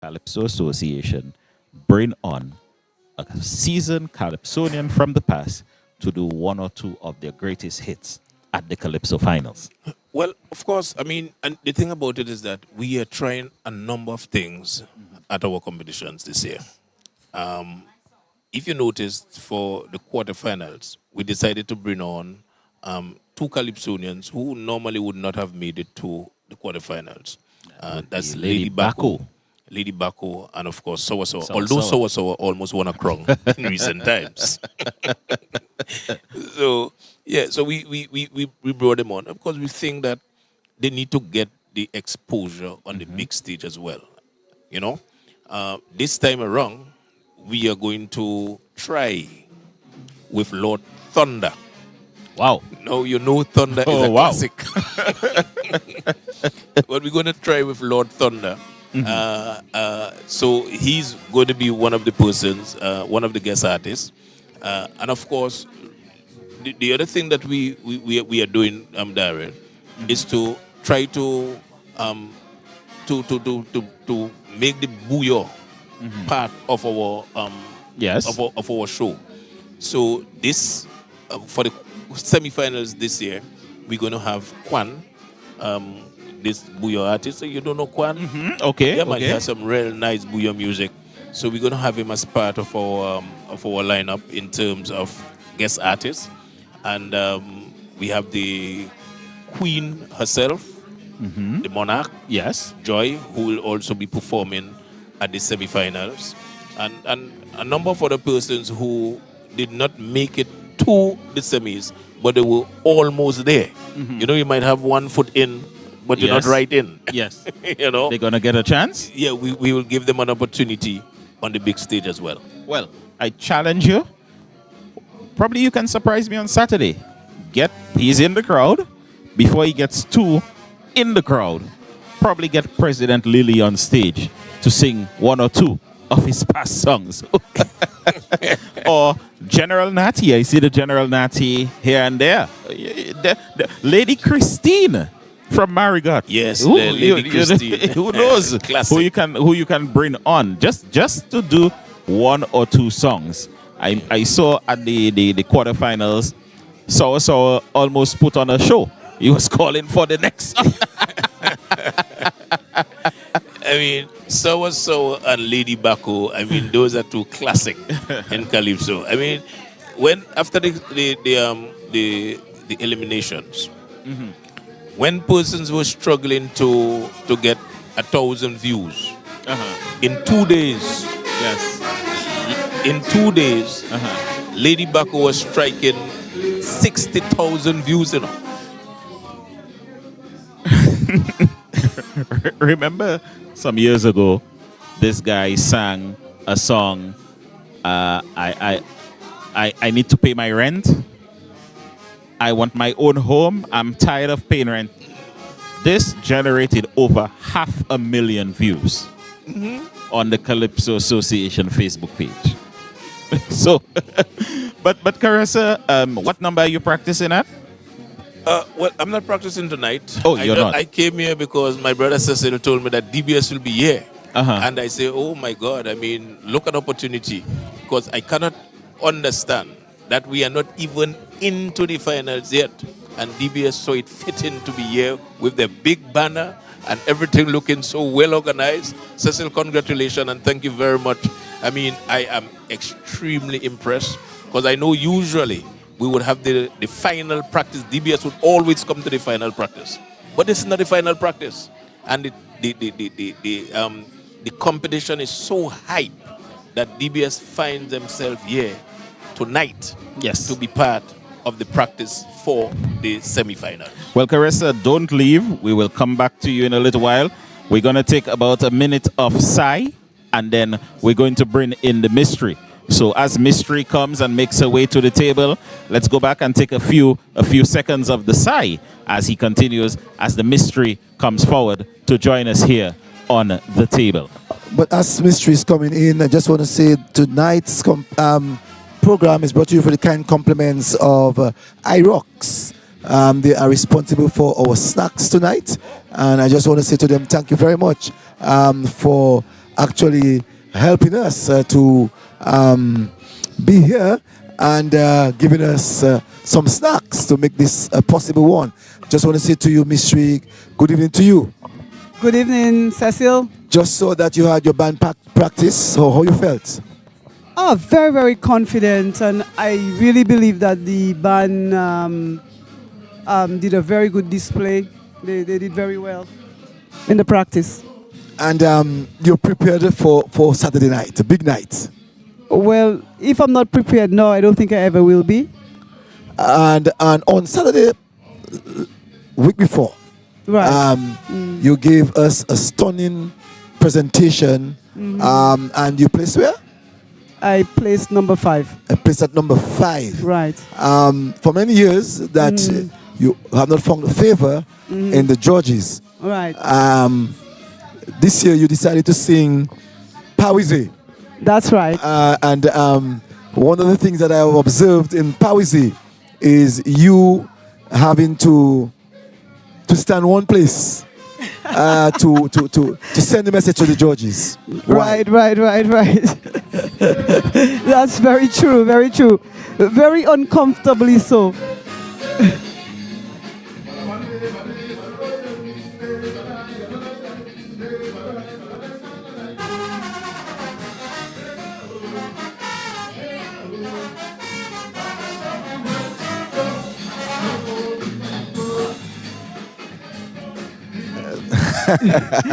Calypso Association bring on a seasoned Calypsonian from the past to do one or two of their greatest hits at the Calypso finals? Well, of course, I mean, and the thing about it is that we are trying a number of things at our competitions this year. If you noticed, for the quarterfinals, we decided to bring on two Calypsonians who normally would not have made it to the quarterfinals. That's Lady Bako. Lady Bako, and of course Sour Sour. Although Sour Sour almost won a crown in recent times. So yeah, so we brought them on. Of course, we think that they need to get the exposure on the big stage as well. You know, this time around, we are going to try with Lord Thunder. Wow. Now you know Thunder is a classic. But we're going to try with Lord Thunder. So he's going to be one of the persons, one of the guest artists. And of course, the other thing that we are doing, Darren, is to try to make the booyah part of our of our show. So this for the semi-finals this year, we're going to have Kwan, this booyah artist. So you don't know Kwan? Okay. Yeah, man, he has some real nice booyah music. So we're going to have him as part of our lineup in terms of guest artists. And we have the Queen herself, the Monarch, Yes. Joy, who will also be performing at the semi-finals. And a number of other persons who did not make it to the semis, but they were almost there. You know, you might have one foot in, but you're not right in. Yes. You know? They're going to get a chance? Yeah, we will give them an opportunity on the big stage as well. Well, I challenge you. Probably you can surprise me on Saturday. He's in the crowd. Before he gets two in the crowd, probably get President Lily on stage to sing one or two of his past songs. Or General Natty. I see the General Natty here and there. The Lady Christine from Marigot. Yes, Lady Christine. Who knows who you can bring on just to do one or two songs. I saw at the quarterfinals, Sour almost put on a show. He was calling for the next song. I mean, Sour and Lady Bako, I mean, those are two classic in Calypso. I mean, when after the eliminations, when persons were struggling to get 1,000 views in 2 days, in 2 days, Lady Bako was striking 60,000 views, you know. Remember some years ago, this guy sang a song, I need to pay my rent. I want my own home. I'm tired of paying rent. This generated over 500,000 views on the Calypso Association Facebook page. So, but Caressa, what number are you practicing at? Well, I'm not practicing tonight. Oh, you're not? I came here because my brother Cecil told me that DBS will be here. And I say, oh my God, I mean, look at opportunity. Because I cannot understand that we are not even into the finals yet. And DBS saw it fitting to be here with the big banner and everything looking so well organized. Cecil, congratulations and thank you very much. I mean, I am extremely impressed because I know usually we would have the final practice. DBS would always come to the final practice. But this is not the final practice. And the competition is so hype that DBS finds themselves here tonight to be part of the practice for the semi-final. Well, Caressa, don't leave. We will come back to you in a little while. We're going to take about a minute of sigh, and then we're going to bring in the mystery. So as mystery comes and makes her way to the table, let's go back and take a few seconds of the sigh as he continues, as the mystery comes forward to join us here on the table. But as mystery is coming in, I just want to say tonight's program is brought to you for the kind compliments of IROX. They are responsible for our snacks tonight, and I just want to say to them thank you very much for actually helping us to be here and giving us some snacks to make this a possible one. Just want to say to you, Mystery, good evening to you. Good evening, Cecil. Just so that you had your band practice, so how you felt? Oh, very, very confident, and I really believe that the band did a very good display. They did very well in the practice. And you're prepared for Saturday night, a big night. Well, if I'm not prepared, no, I don't think I ever will be. And on Saturday, week before, Right. you gave us a stunning presentation. And you placed where? I placed number 5. I placed at number 5. Right. For many years that you have not found favor in the judges. Right. This year you decided to sing Pawize. That's right. And one of the things that I have observed in Pawize is you having to stand one place to send a message to the judges. Right. That's very true, very true. Very uncomfortably so.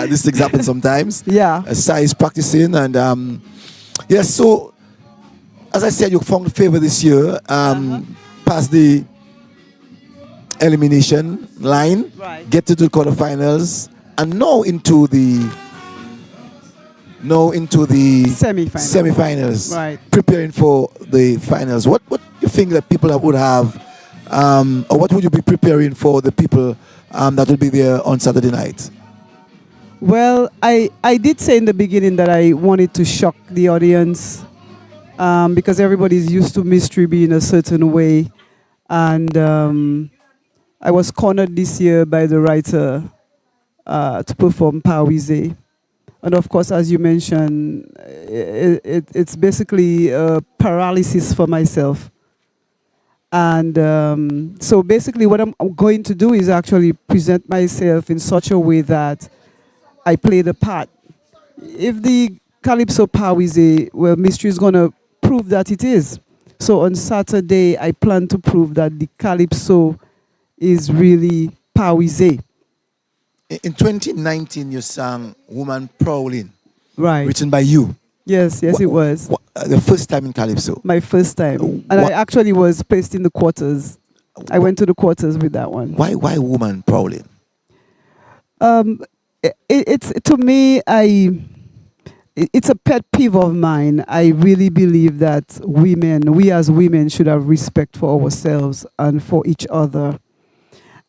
These things happen sometimes. Yeah. Sai is practicing, and yes. So, as I said, you found favor this year. Past the elimination line, Right. get to the quarterfinals, and now into the semifinals. Right. Preparing for the finals. What you think that people would have, or what would you be preparing for the people that will be there on Saturday night? Well, I did say in the beginning that I wanted to shock the audience because everybody's used to mystery being a certain way. And I was cornered this year by the writer to perform Pawize. And of course, as you mentioned, it's basically a paralysis for myself. And so basically what I'm going to do is actually present myself in such a way that I play the part. If the Calypso Pawize, well, mystery is going to prove that it is. So on Saturday, I plan to prove that the Calypso is really Pawize. In 2019, you sang Woman Prowling, Right. written by you. Yes, it was. The first time in Calypso. My first time. And I actually was placed in the quarters. I went to the quarters with that one. Why Woman Prowling? It's to me, it's a pet peeve of mine. I really believe that we as women should have respect for ourselves and for each other.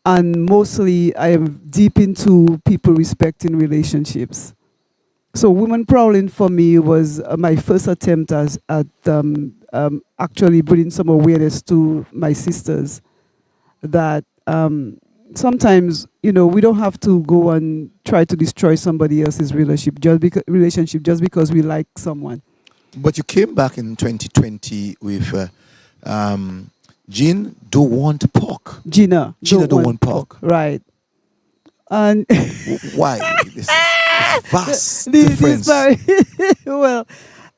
And mostly I am deep into people respecting relationships. So Women Prowling for me was my first attempt at actually bringing some awareness to my sisters that sometimes, we don't have to go and try to destroy somebody else's relationship just because we like someone. But you came back in 2020 with Jean Don't Want Pork. Gina Don't Want Pork. Right. And Why? This vast difference. Well,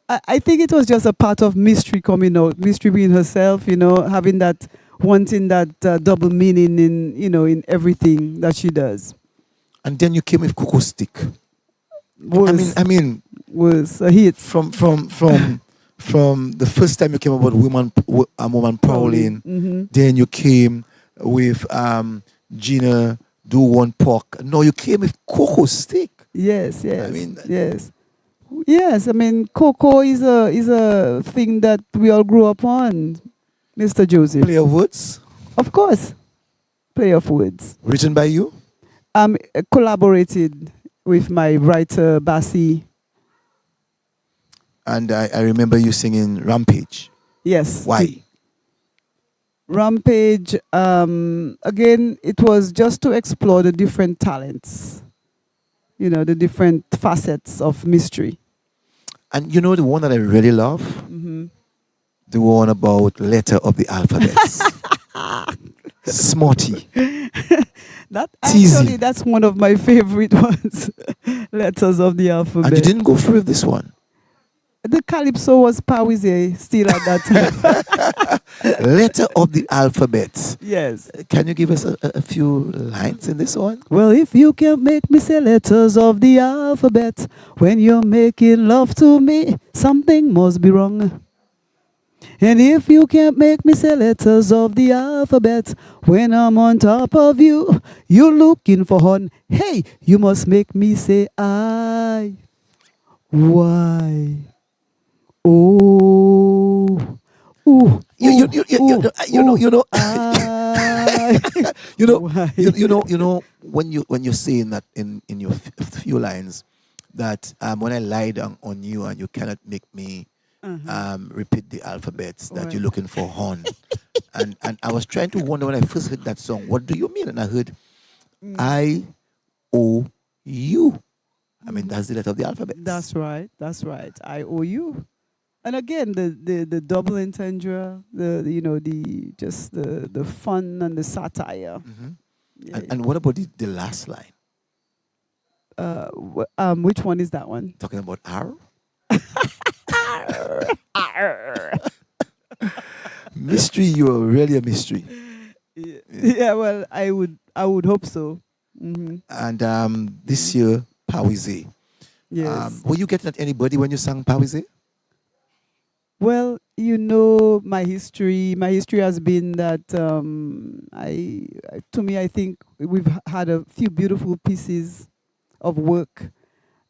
I think it was just a part of mystery coming out. Mystery being herself, having that, wanting that double meaning in everything that she does. And then you came with Cocoa Stick. Was, I mean, was a hit. from the first time you came about Woman Prowling, then you came with Gina Do Want Pork. No, you came with Cocoa Stick. Yes. I mean, Yes. I mean, cocoa is a thing that we all grew up on, Mr. Joseph. Play of words. Of course, play of words. Written by you. Collaborated with my writer Bassi. And I remember you singing Rampage. Yes. Why? Rampage, again, it was just to explore the different talents, the different facets of mystery. And you know the one that I really love? The one about letter of the alphabets. Smarty. That Teasy. actually, that's one of my favorite ones. Letters of the alphabet. And you didn't go through with this one. The Calypso was Pawize still at that time. Letter of the alphabet. Yes. Can you give us a few lines in this one? Well, if you can make me say letters of the alphabet when you're making love to me, something must be wrong. And if you can't make me say letters of the alphabet when I'm on top of you, you're looking for fun. Hey, you must make me say I, Y, O, ooh, You know, I, Y. you know when you're saying that in your few lines that when I lie down on you and you cannot make me repeat the alphabets that Right. you're looking for horn. and I was trying to wonder when I first heard that song, what do you mean? And I heard I O U. I mean that's the letter of the alphabet. That's right. That's right. I owe you. And again, the double entendre, the just the fun and the satire. Yeah. And what about the last line? Which one is that one? Talking about R? Mystery, you are really a mystery. Yeah. Well, I would hope so. Mm-hmm. And this year, Pawize. Yes. Were you getting at anybody when you sang Pawize? Well, my history. My history has been that I think we've had a few beautiful pieces of work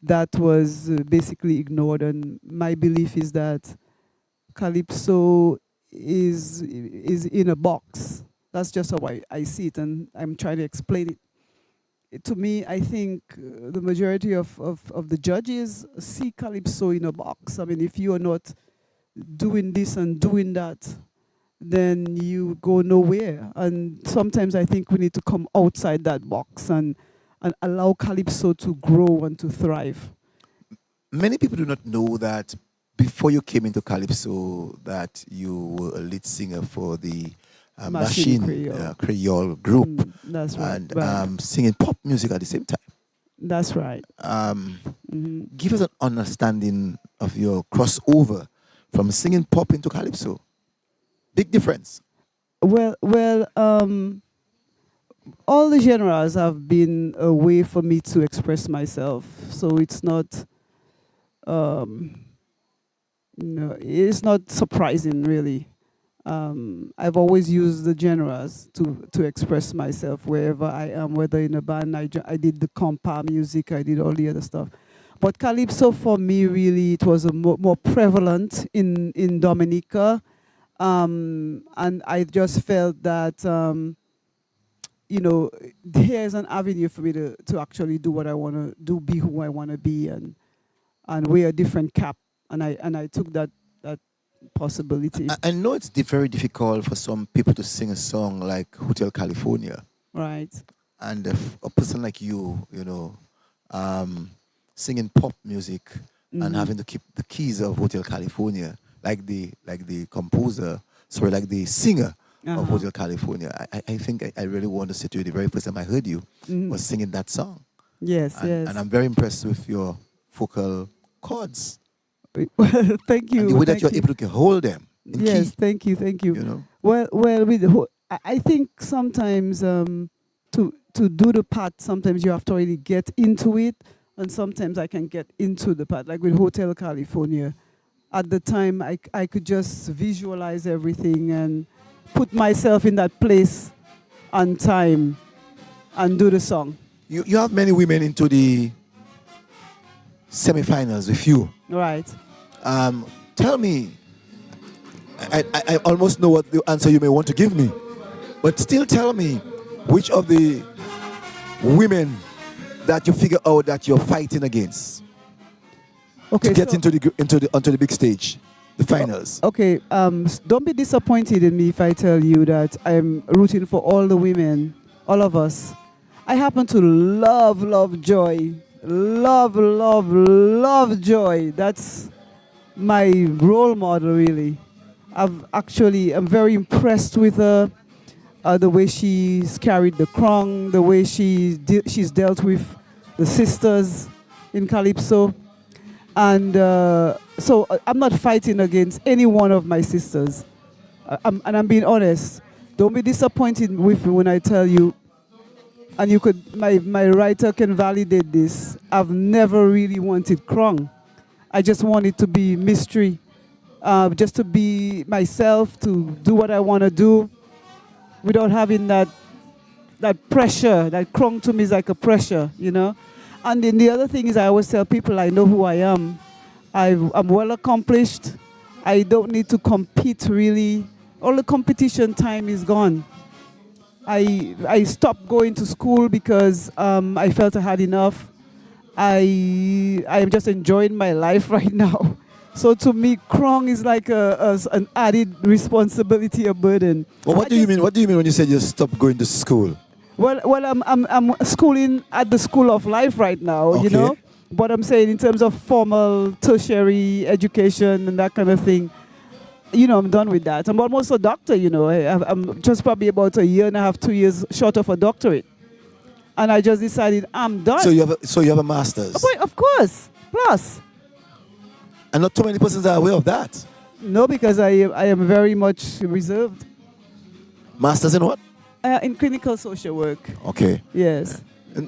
that was basically ignored, and my belief is that Calypso is in a box. That's just how I see it, and I'm trying to explain it. To me, I think the majority of the judges see Calypso in a box. I mean, if you are not doing this and doing that, then you go nowhere. And sometimes I think we need to come outside that box and allow Calypso to grow and to thrive. Many people do not know that before you came into Calypso that you were a lead singer for the Machine Creole group. That's right. And right. Singing pop music at the same time. That's right. Give us an understanding of your crossover from singing pop into Calypso. Big difference. Well, all the genres have been a way for me to express myself. So it's not, it's not surprising really. I've always used the genres to express myself wherever I am, whether in a band, I did the compa music, I did all the other stuff. But Calypso for me really, it was a more prevalent in Dominica. And I just felt that, here's an avenue for me to actually do what I want to do, be who I want to be, and wear a different cap. And I took that possibility. I know it's very difficult for some people to sing a song like Hotel California. Right. And if a person like you, singing pop music and having to keep the keys of Hotel California, like the singer of Hotel California. I think I really want to say to you, the very first time I heard you was singing that song. Yes, yes. And I'm very impressed with your vocal cords. Well, thank you. And the way that you're able to hold them in yes, key. thank you. Well, with I think sometimes to do the part, sometimes you have to really get into it, and sometimes I can get into the part. Like with Hotel California, at the time I could just visualize everything and put myself in that place and time and do the song. You have many women into the semi-finals with you. Right. Tell me, I almost know what the answer you may want to give me, but still tell me which of the women that you figure out that you're fighting against to get onto the big stage, the finals. Okay. Don't be disappointed in me if I tell you that I'm rooting for all the women, all of us. I happen to love Joy. Love Joy. my role model, really. I'm very impressed with her, the way she's carried the crown, the way she's dealt with the sisters in Calypso. And so I'm not fighting against any one of my sisters. And I'm being honest. Don't be disappointed with me when I tell you, and my writer can validate this. I've never really wanted Krong. I just wanted to be mystery, just to be myself, to do what I want to do, without having that pressure. That Krong to me is like a pressure, you know. And then the other thing is, I always tell people I know who I am. I'm well accomplished. I don't need to compete really. All the competition time is gone. I stopped going to school because I felt I had enough. I'm just enjoying my life right now. So to me, Krong is like an added responsibility, a burden. Well, what do you mean? What do you mean when you say you stopped going to school? Well, I'm schooling at the School of Life right now, Okay. you know. But I'm saying in terms of formal tertiary education and that kind of thing, you know, I'm done with that. I'm almost a doctor, you know. I'm just probably about a year and a half, 2 years short of a doctorate. And I just decided I'm done. So you have a master's. Of course. Plus. And not too many persons are aware of that. No, because I am very much reserved. Masters in what? In clinical social work. Okay. Yes.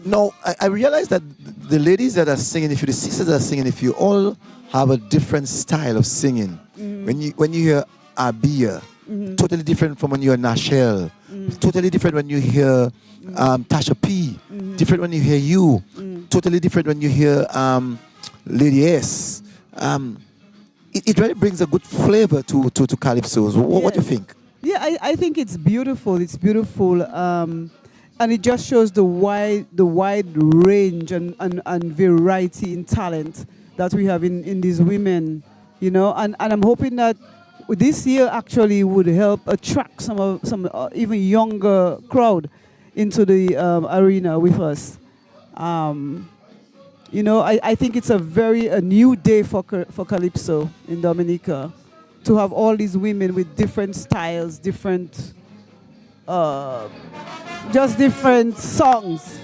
No, I realize that the ladies that are singing, the sisters that are singing, if you all have a different style of singing. Mm-hmm. When you hear Abia, totally different from when you hear Nashelle, totally different when you hear Tasha P, different when you hear you, totally different when you hear Lady S. It really brings a good flavor to Calypsos. What do you think? Yeah, I think it's beautiful. It's beautiful. And it just shows the wide range and variety in talent that we have in these women, you know. And I'm hoping that this year actually would help attract some even younger crowd into the arena with us. You know, I think it's a new day for Calypso in Dominica, to have all these women with different styles, different songs.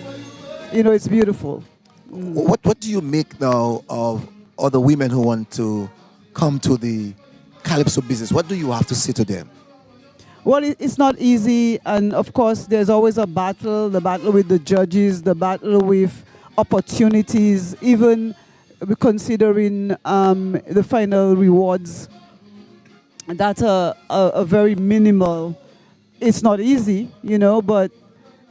You know, it's beautiful. What do you make now of other women who want to come to the Calypso business? What do you have to say to them? Well, it's not easy, and of course there's always a battle, the battle with the judges, the battle with opportunities, even considering the final rewards that are very minimal. It's not easy, you know, but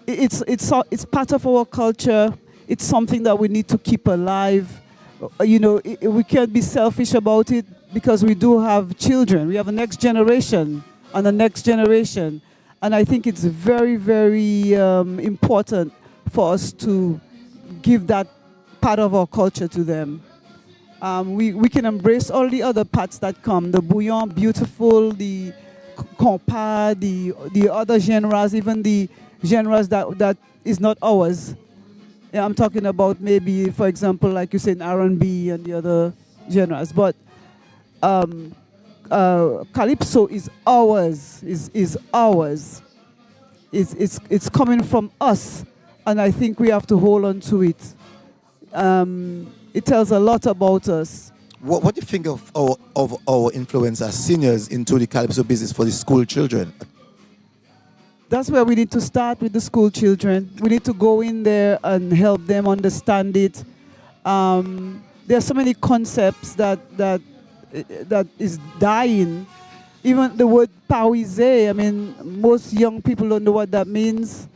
it's part of our culture. It's something that we need to keep alive. You know, we can't be selfish about it, because we do have children. We have a next generation and the next generation. And I think it's very, very important for us to give that part of our culture to them. We can embrace all the other parts that come, the bouillon, beautiful, the compas, the other genres, even the genres that is not ours. Yeah, I'm talking about maybe, for example, like you said, R&B and the other genres. But Calypso is ours, is ours. It's coming from us, and I think we have to hold on to it. It tells a lot about us. What do you think of our influence as seniors into the Calypso business for the school children? That's where we need to start, with the school children. We need to go in there and help them understand it. There are so many concepts that is dying. Even the word Pauise, I mean, most young people don't know what that means.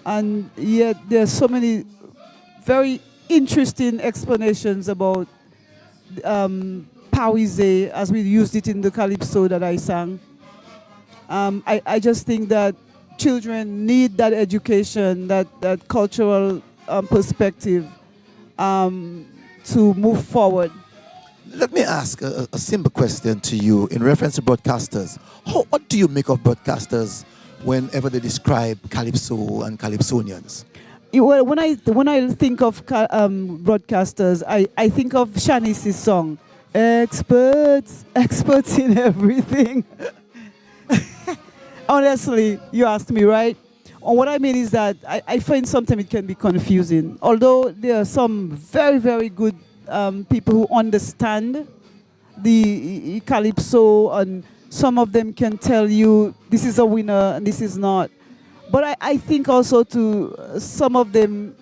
And yet there are so many very interesting explanations about Pauise as we used it in the Calypso that I sang. I just think that children need that education, that cultural perspective to move forward. Let me ask a simple question to you in reference to broadcasters. What do you make of broadcasters whenever they describe Calypso and Calypsonians? Well, when I think of broadcasters, I think of Shanice's song, experts in everything. Honestly, you asked me, right? And what I mean is that I find sometimes it can be confusing. Although there are some very, very good people who understand the Calypso, and some of them can tell you this is a winner and this is not. But I think also some of them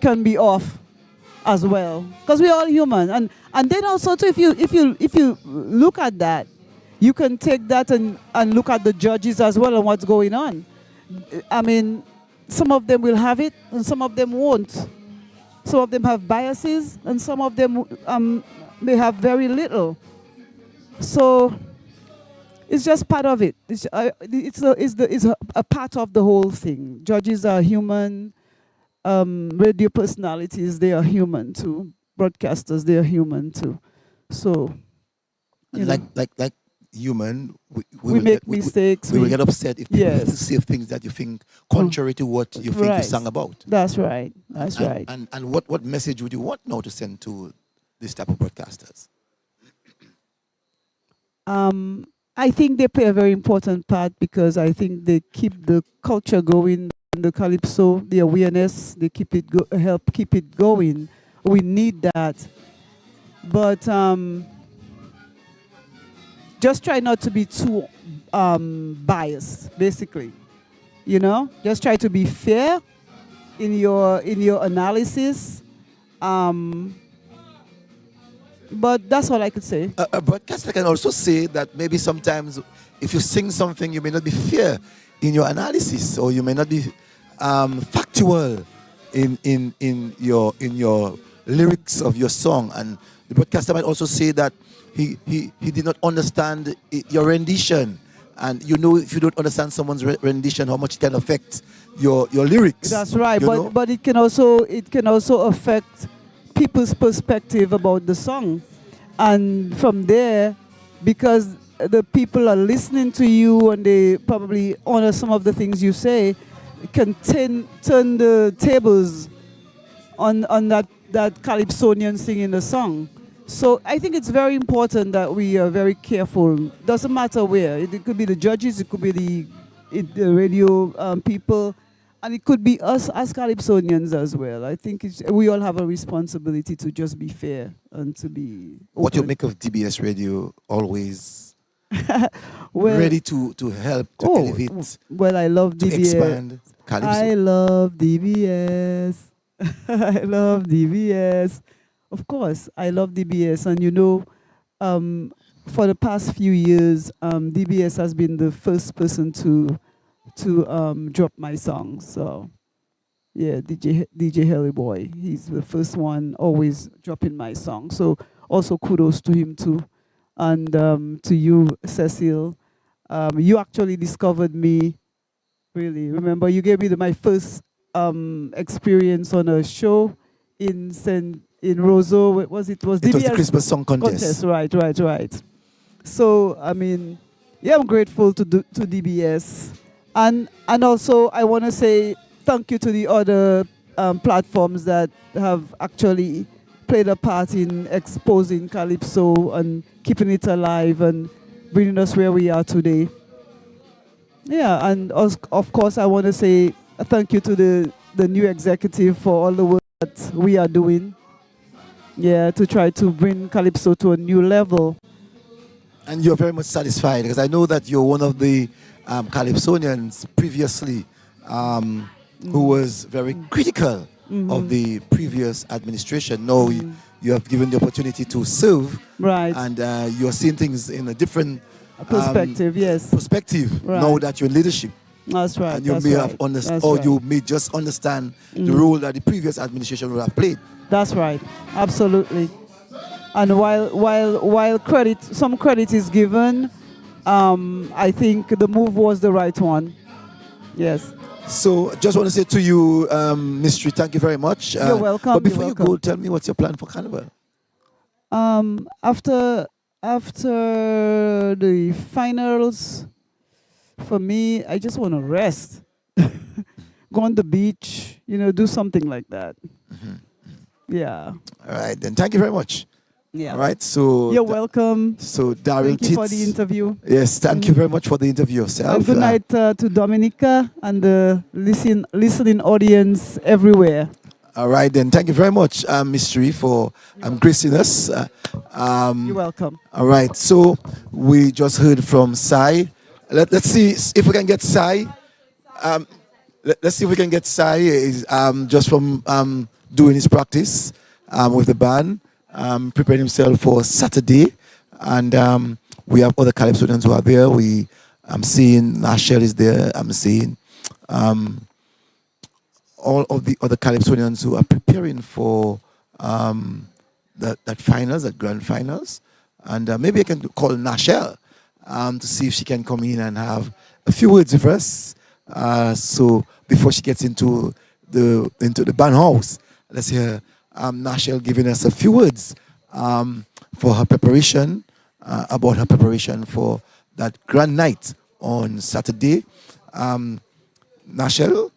can be off as well, because we're all human. And then also too, if you look at that, you can take that and look at the judges as well and what's going on. I mean, some of them will have it and some of them won't. Some of them have biases and some of them may have very little. So it's just part of it. It's a part of the whole thing. Judges are human. Radio personalities, they are human too. Broadcasters, they are human too. So, like human, we make mistakes. We will get upset if people Yes. say things that you think contrary to what you think you sang about. That's right. That's right. And what message would you want now to send to this type of broadcasters? I think they play a very important part because I think they keep the culture going. The Calypso, the awareness, they help keep it going. We need that, but just try not to be too biased. Basically, just try to be fair in your analysis. But that's all I could say. A broadcaster can also say that maybe sometimes if you sing something, you may not be fair in your analysis, or you may not be factual in your lyrics of your song. And the broadcaster might also say that he did not understand your rendition. And if you don't understand someone's rendition, how much it can affect your lyrics. That's right. But it can also affect people's perspective about the song. And from there, because the people are listening to you and they probably honor some of the things you say, can turn the tables on that Calypsonian singing the song. So I think it's very important that we are very careful. Doesn't matter where. It could be the judges, it could be the radio people, and it could be us as Calypsonians as well. I think we all have a responsibility to just be fair and to be open. What you make of DBS Radio always ready to help, to elevate, well, I love DBS. Expand Calypso. I love DBS. I love DBS. Of course, I love DBS. And for the past few years, DBS has been the first person to drop my songs. So, yeah, DJ Helly Boy. He's the first one always dropping my song. So also kudos to him too. And to you, Cecile. You actually discovered me, really. Remember, you gave me my first experience on a show in Roseau. What was it? It was the Christmas Song Contest. Right. So, I mean, yeah, I'm grateful to DBS. And also, I want to say thank you to the other platforms that have actually played a part in exposing Calypso and keeping it alive and bringing us where we are today. Yeah, and of course, I want to say thank you to the new executive for all the work that we are doing. Yeah, to try to bring Calypso to a new level. And you're very much satisfied, because I know that you're one of the Calypsonians previously who was very critical of the previous administration. Now you have given the opportunity to serve, right? And you're seeing things in a different perspective. Right. Now that you're in leadership. That's right. And you may have understood, or you may just understand the role that the previous administration would have played. That's right. Absolutely. And while some credit is given, I think the move was the right one. Yes. So just want to say to you, Mystery, thank you very much. You're welcome. But before you go, tell me what's your plan for Carnival? After the finals, for me, I just want to rest. Go on the beach, do something like that. Yeah. All right, then. Thank you very much. Yeah. All right. So You're welcome. So Daryl Thank you for the Tits. interview. Yes, thank you very much for the interview yourself. And good night to Dominica and the listening audience everywhere. All right, then. Thank you very much, Mystery, for gracing us. You're welcome. All right, so we just heard from Sai. Let's see if we can get Sai. Let's see if we can get Sai just from doing his practice with the band, preparing himself for Saturday. And we have other Calypsonians who are there. I'm seeing Nashel is there. I'm seeing all of the other Calypsonians who are preparing for that finals, that grand finals. And maybe I can call Nashel to see if she can come in and have a few words with us. So before she gets into the band house, let's hear Nashel giving us a few words for her preparation, about her preparation for that grand night on Saturday. Nashel,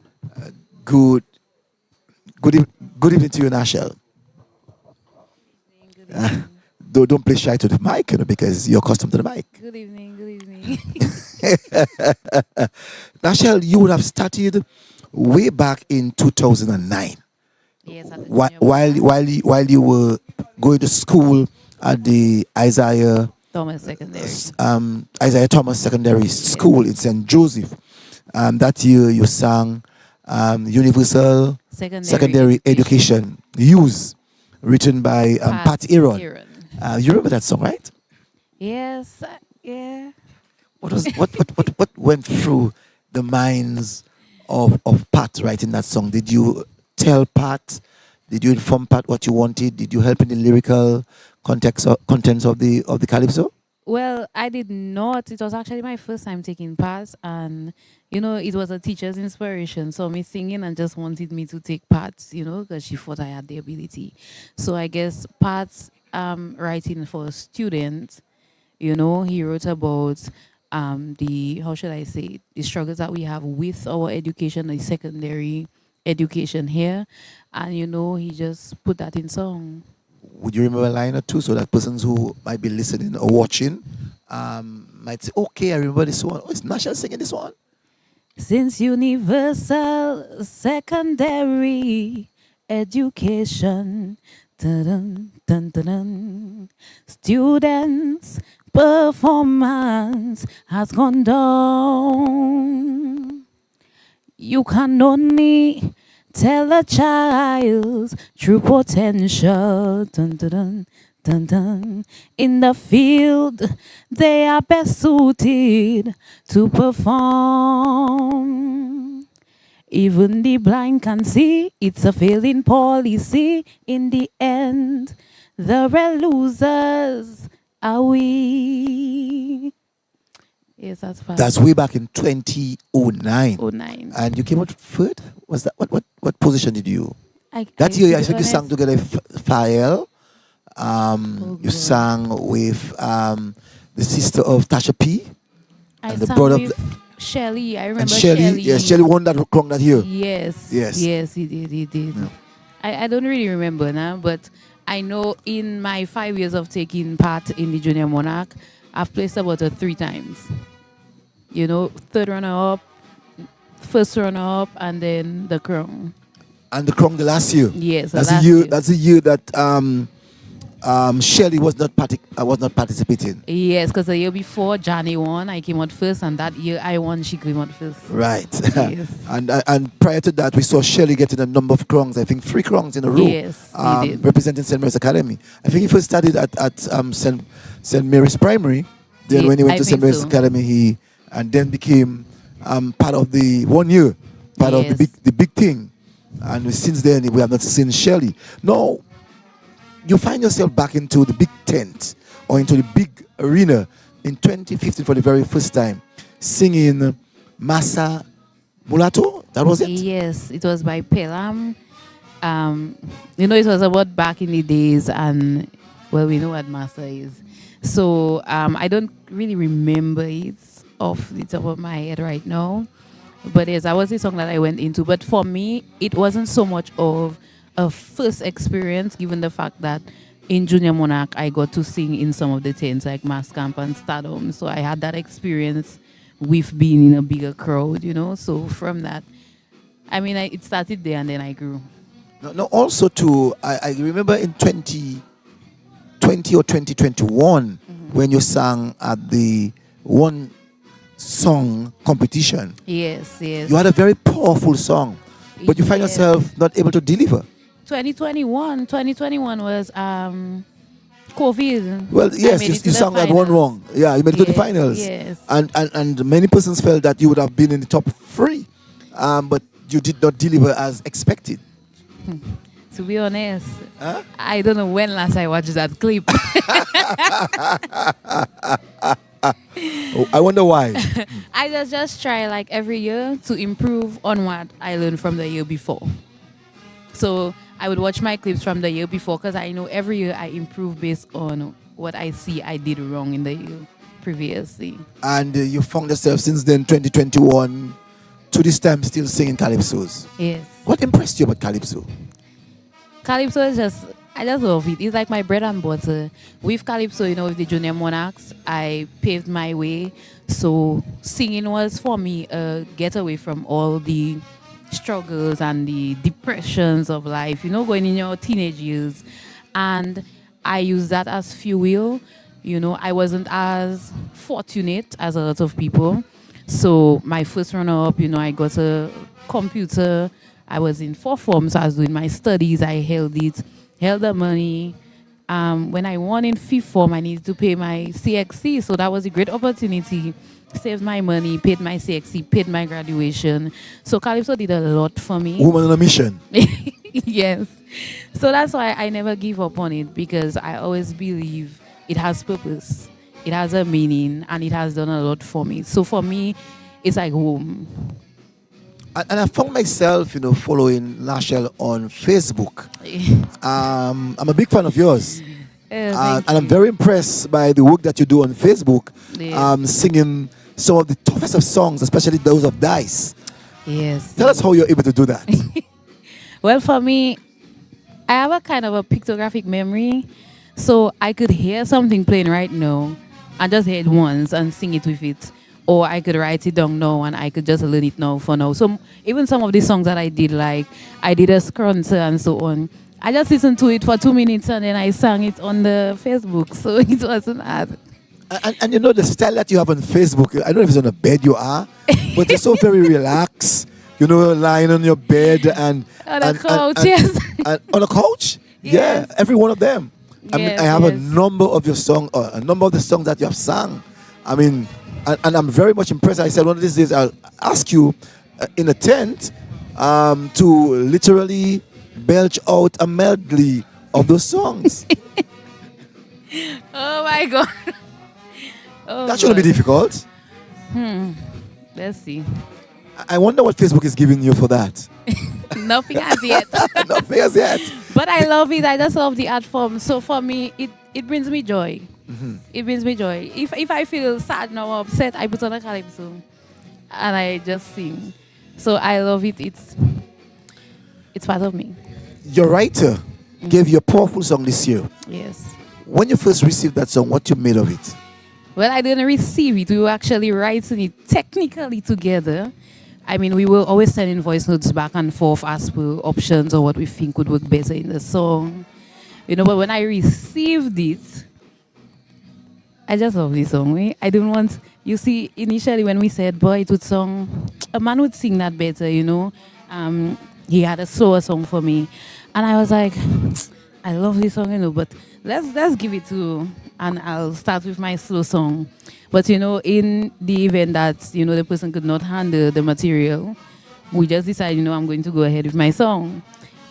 good evening to you, Nashel. Good evening. Don't play shy to the mic, because you're accustomed to the mic. Good evening. Good evening. Nashel, you would have started way back in 2009. Yes, at the While you were going to school at the Isaiah Thomas Secondary School in St. Joseph. That year you sang Universal Secondary Education Use, written by Pat Aaron. You remember that song, right? Yes, yeah. What went through the minds of Pat writing that song? Did you tell Pat? Did you inform Pat what you wanted? Did you help in the lyrical contents of the Calypso? Well, I did not. It was actually my first time taking parts, and it was a teacher's inspiration. So me singing and just wanted me to take parts, because she thought I had the ability. So I guess Pat's writing for students, he wrote about the, how should I say it, the struggles that we have with our education, the secondary education here, and he just put that in song. Would you remember a line or two so that persons who might be listening or watching might say, okay, I remember this one. Oh, it's Nashel singing this one. Since universal secondary education, dun, dun, dun, dun, students' performance has gone down. You can only tell a child's true potential. Dun, dun, dun, dun, dun. In the field, they are best suited to perform. Even the blind can see it's a failing policy. In the end, the real losers are we. Yes, that's fine. That's way back in 2009. 09. And you came out third? Was that what position did you? That I year, I think you sang together with Fael. You sang with the sister of Tasha P. I the sang brother with Shelly. I remember and Shelly. Yes, Shelly won that crown that year. Yes. Yes. Yes, he did. Yeah. I don't really remember now, but I know in my 5 years of taking part in the Junior Monarch, I've placed about 3 times. Third runner-up, first runner-up, and then the crown. And the crown the last year. Yes, that's the year. That's the year that Shelly was not participating. Yes, because the year before Johnny won, I came out first, and that year I won, she came out first. Right. Yes. and prior to that, we saw Shelly getting a number of crowns. I think 3 crowns in a row. Yes, he did. Representing St. Mary's Academy. I think he first studied at St. Mary's Primary. Then when he went to St. Mary's Academy, and then became part of the 1 year, part of the big thing. And since then, we have not seen Shelly. No. You find yourself back into the big tent or into the big arena in 2015 for the very first time, singing Massa Mulatto. That was it? Yes, it was by Pelam. It was about back in the days, and well, we know what Massa is. So I don't really remember it off the top of my head right now. But yes, that was the song that I went into. But for me, it wasn't so much of a first experience, given the fact that in Junior Monarch, I got to sing in some of the tents like Mass Camp and Stardom. So I had that experience with being in a bigger crowd, you know. So from that, I mean, it started there and then I grew. No, also too, I remember in 2020 or 2021 when you sang at the one song competition. Yes. You had a very powerful song, but you find Yes. yourself not able to deliver. 2021 was COVID. Well, yes, I made it to you the sang that one finals. wrong. Yeah, you made it to the Yes, finals. yes. And many persons felt that you would have been in the top three, but you did not deliver as expected. To be honest, Huh? I don't know when last I watched that clip. Oh, I wonder why. I just try like every year to improve on what I learned from the year before. So I would watch my clips from the year before because I know every year I improve based on what I see I did wrong in the year previously. And you found yourself since then, 2021, to this time, still singing Calypsos. Yes. What impressed you about Calypso? Calypso is I just love it. It's like my bread and butter. With Calypso, you know, with the Junior Monarchs, I paved my way. So singing was for me a getaway from all the struggles and the depressions of life, you know, going in your teenage years. And I use that as fuel. You know, I wasn't as fortunate as a lot of people. So my first runner-up, you know, I got a computer. I was in 4th form, so I was doing my studies. I held the money. When I won in 5th form, I needed to pay my CXC. So that was a great opportunity. Saved my money, paid my CXC, paid my graduation. So Calypso did a lot for me. Woman on a mission. Yes. So that's why I never give up on it, because I always believe it has purpose. It has a meaning, and it has done a lot for me. So for me, it's like home. And I found myself, you know, following Lachelle on Facebook. I'm a big fan of yours. And I'm very impressed by the work that you do on Facebook, singing some of the toughest of songs, especially those of Dice. Yes. Tell us how you're able to do that. Well, for me, I have a kind of a pictographic memory. So I could hear something playing right now and just hear it once and sing it with it. Or I could write it down now and I could just learn it now for now. So even some of the songs that I did, like I did a scrunter and so on, I just listened to it for 2 minutes and then I sang it on the Facebook. So it wasn't hard. And you know, the style that you have on Facebook, I don't know if it's on a bed you are, but you're so very relaxed. You know, lying on your bed and On a couch, yes. And on a couch? Yes. Yeah, every one of them. I mean, Yes, I have a yes. number of your songs, a number of the songs that you have sung. I mean, and I'm very much impressed. I said one of these days I'll ask you in a tent to literally belch out a medley of those songs. Oh my God. Oh, That shouldn't be God. difficult. Let's see. I wonder what Facebook is giving you for that. Nothing as yet. Not fair as yet. But I love it. I just love the art form. So for me, it brings me joy. It brings me joy. If I feel sad now or upset, I put on a Calypso and I just sing. So I love it. It's part of me. Your writer gave you a powerful song this year. Yes. When you first received that song, what you made of it? Well, I didn't receive it. We were actually writing it technically together. I mean, we were always sending voice notes back and forth as per options or what we think would work better in the song. You know, but when I received it, I just love this song. I don't want, you see, initially when we said, boy, it would song, a man would sing that better, you know. He had a slower song for me. And I was like, I love this song, you know, but let's give it to, and I'll start with my slow song. But, you know, in the event that, you know, the person could not handle the material, we just decided, you know, I'm going to go ahead with my song.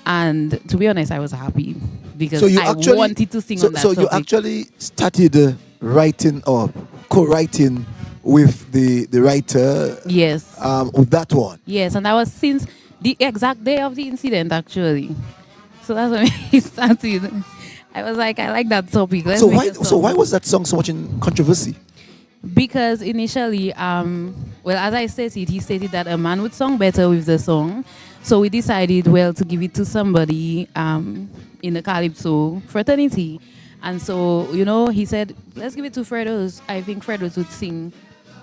And to be honest, I was happy because I wanted to sing on that So topic. you actually started writing or co-writing with the writer Yes. with that one. Yes, and that was since the exact day of the incident, actually. So that's when it started. I was like, I like that topic. Let's So make why a song. so why was that song so much in controversy? Because initially, well, as I stated, he stated that a man would song better with the song. So we decided, well, to give it to somebody in the Calypso fraternity. And so, he said, let's give it to Fredo's. I think Fredo's would sing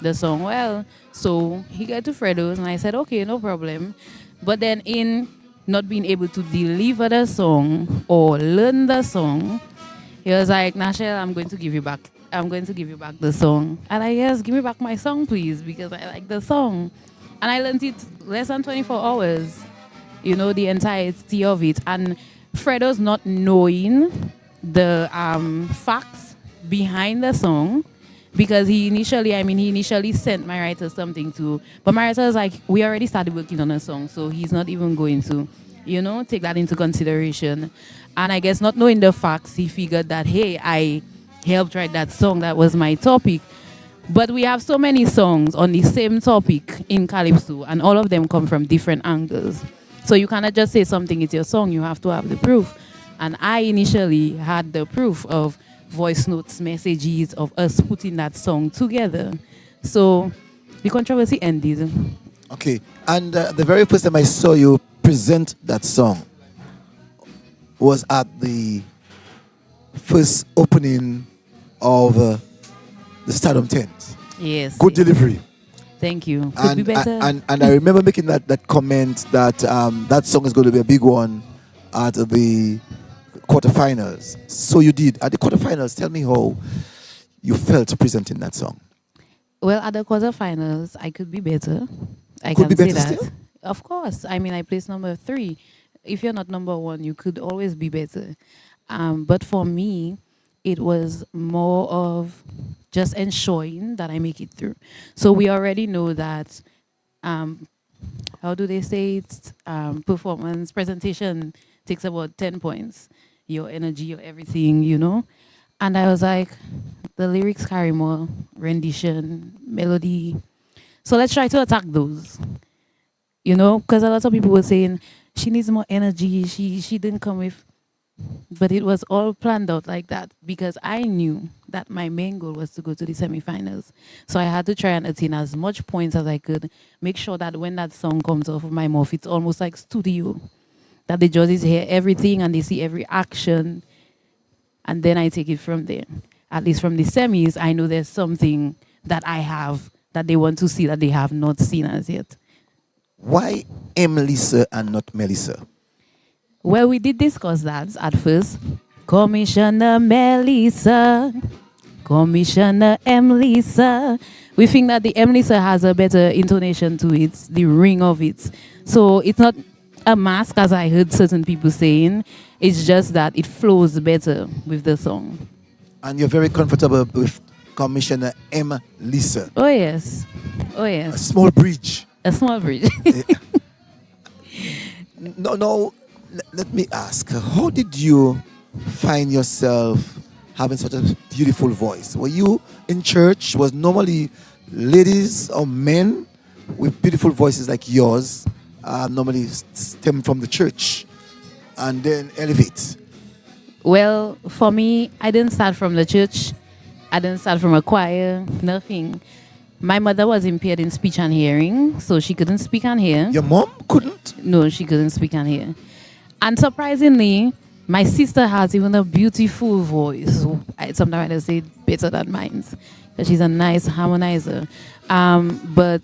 the song well. So he got to Fredo's, and I said, okay, no problem. But then in not being able to deliver the song or learn the song, he was like, Nashel, I'm going to give you back. I'm going to give you back the song. And I guess, give me back my song, please, because I like the song. And I learned it less than 24 hours, the entirety of it. And Fredo's not knowing the facts behind the song, because he initially sent my writer something to, but my writer was like, we already started working on a song, so he's not even going to, take that into consideration. And I guess not knowing the facts, he figured that, hey, I helped write that song, that was my topic. But we have so many songs on the same topic in Calypso, and all of them come from different angles. So you cannot just say something is your song, you have to have the proof. And I initially had the proof of voice notes, messages of us putting that song together. So the controversy ended. Okay. And the very first time I saw you present that song was at the first opening of the Stardom tent. Yes. Good delivery. Thank you. Could be better. And I remember making that comment that that song is going to be a big one at the quarterfinals. So you did. At the quarterfinals, tell me how you felt presenting that song. Well, at the quarterfinals, I could be better. I Could can be say better that. still? Of course. I mean, I placed number 3. If you're not number 1, you could always be better. But for me, it was more of just ensuring that I make it through. So we already know that, how do they say it? Performance, presentation takes about 10 points. Your energy, your everything, And I was like, the lyrics carry more, rendition, melody. So let's try to attack those. Because a lot of people were saying, she needs more energy, she didn't come with. But it was all planned out like that, because I knew that my main goal was to go to the semifinals. So I had to try and attain as much points as I could, make sure that when that song comes off of my mouth, it's almost like studio. That the judges hear everything and they see every action, and then I take it from there. At least from the semis, I know there's something that I have that they want to see that they have not seen as yet. Why Melissa and not Melissa? Well, we did discuss that at first. Commissioner Melissa, Commissioner Melissa. We think that the Melissa has a better intonation to it, the ring of it. So it's not a mask, as I heard certain people saying. It's just that it flows better with the song. And you're very comfortable with Commissioner Lisa. Oh yes. Oh A yes. small bridge. A small bridge. No, let me ask. How did you find yourself having such a beautiful voice? Were you in church? Was normally ladies or men with beautiful voices like yours normally stem from the church and then elevate? Well, for me, I didn't start from the church. I didn't start from a choir, nothing. My mother was impaired in speech and hearing, so she couldn't speak and hear. Your mom couldn't? No, she couldn't speak and hear. And surprisingly, my sister has even a beautiful voice. Sometimes I say better than mine, because she's a nice harmonizer. But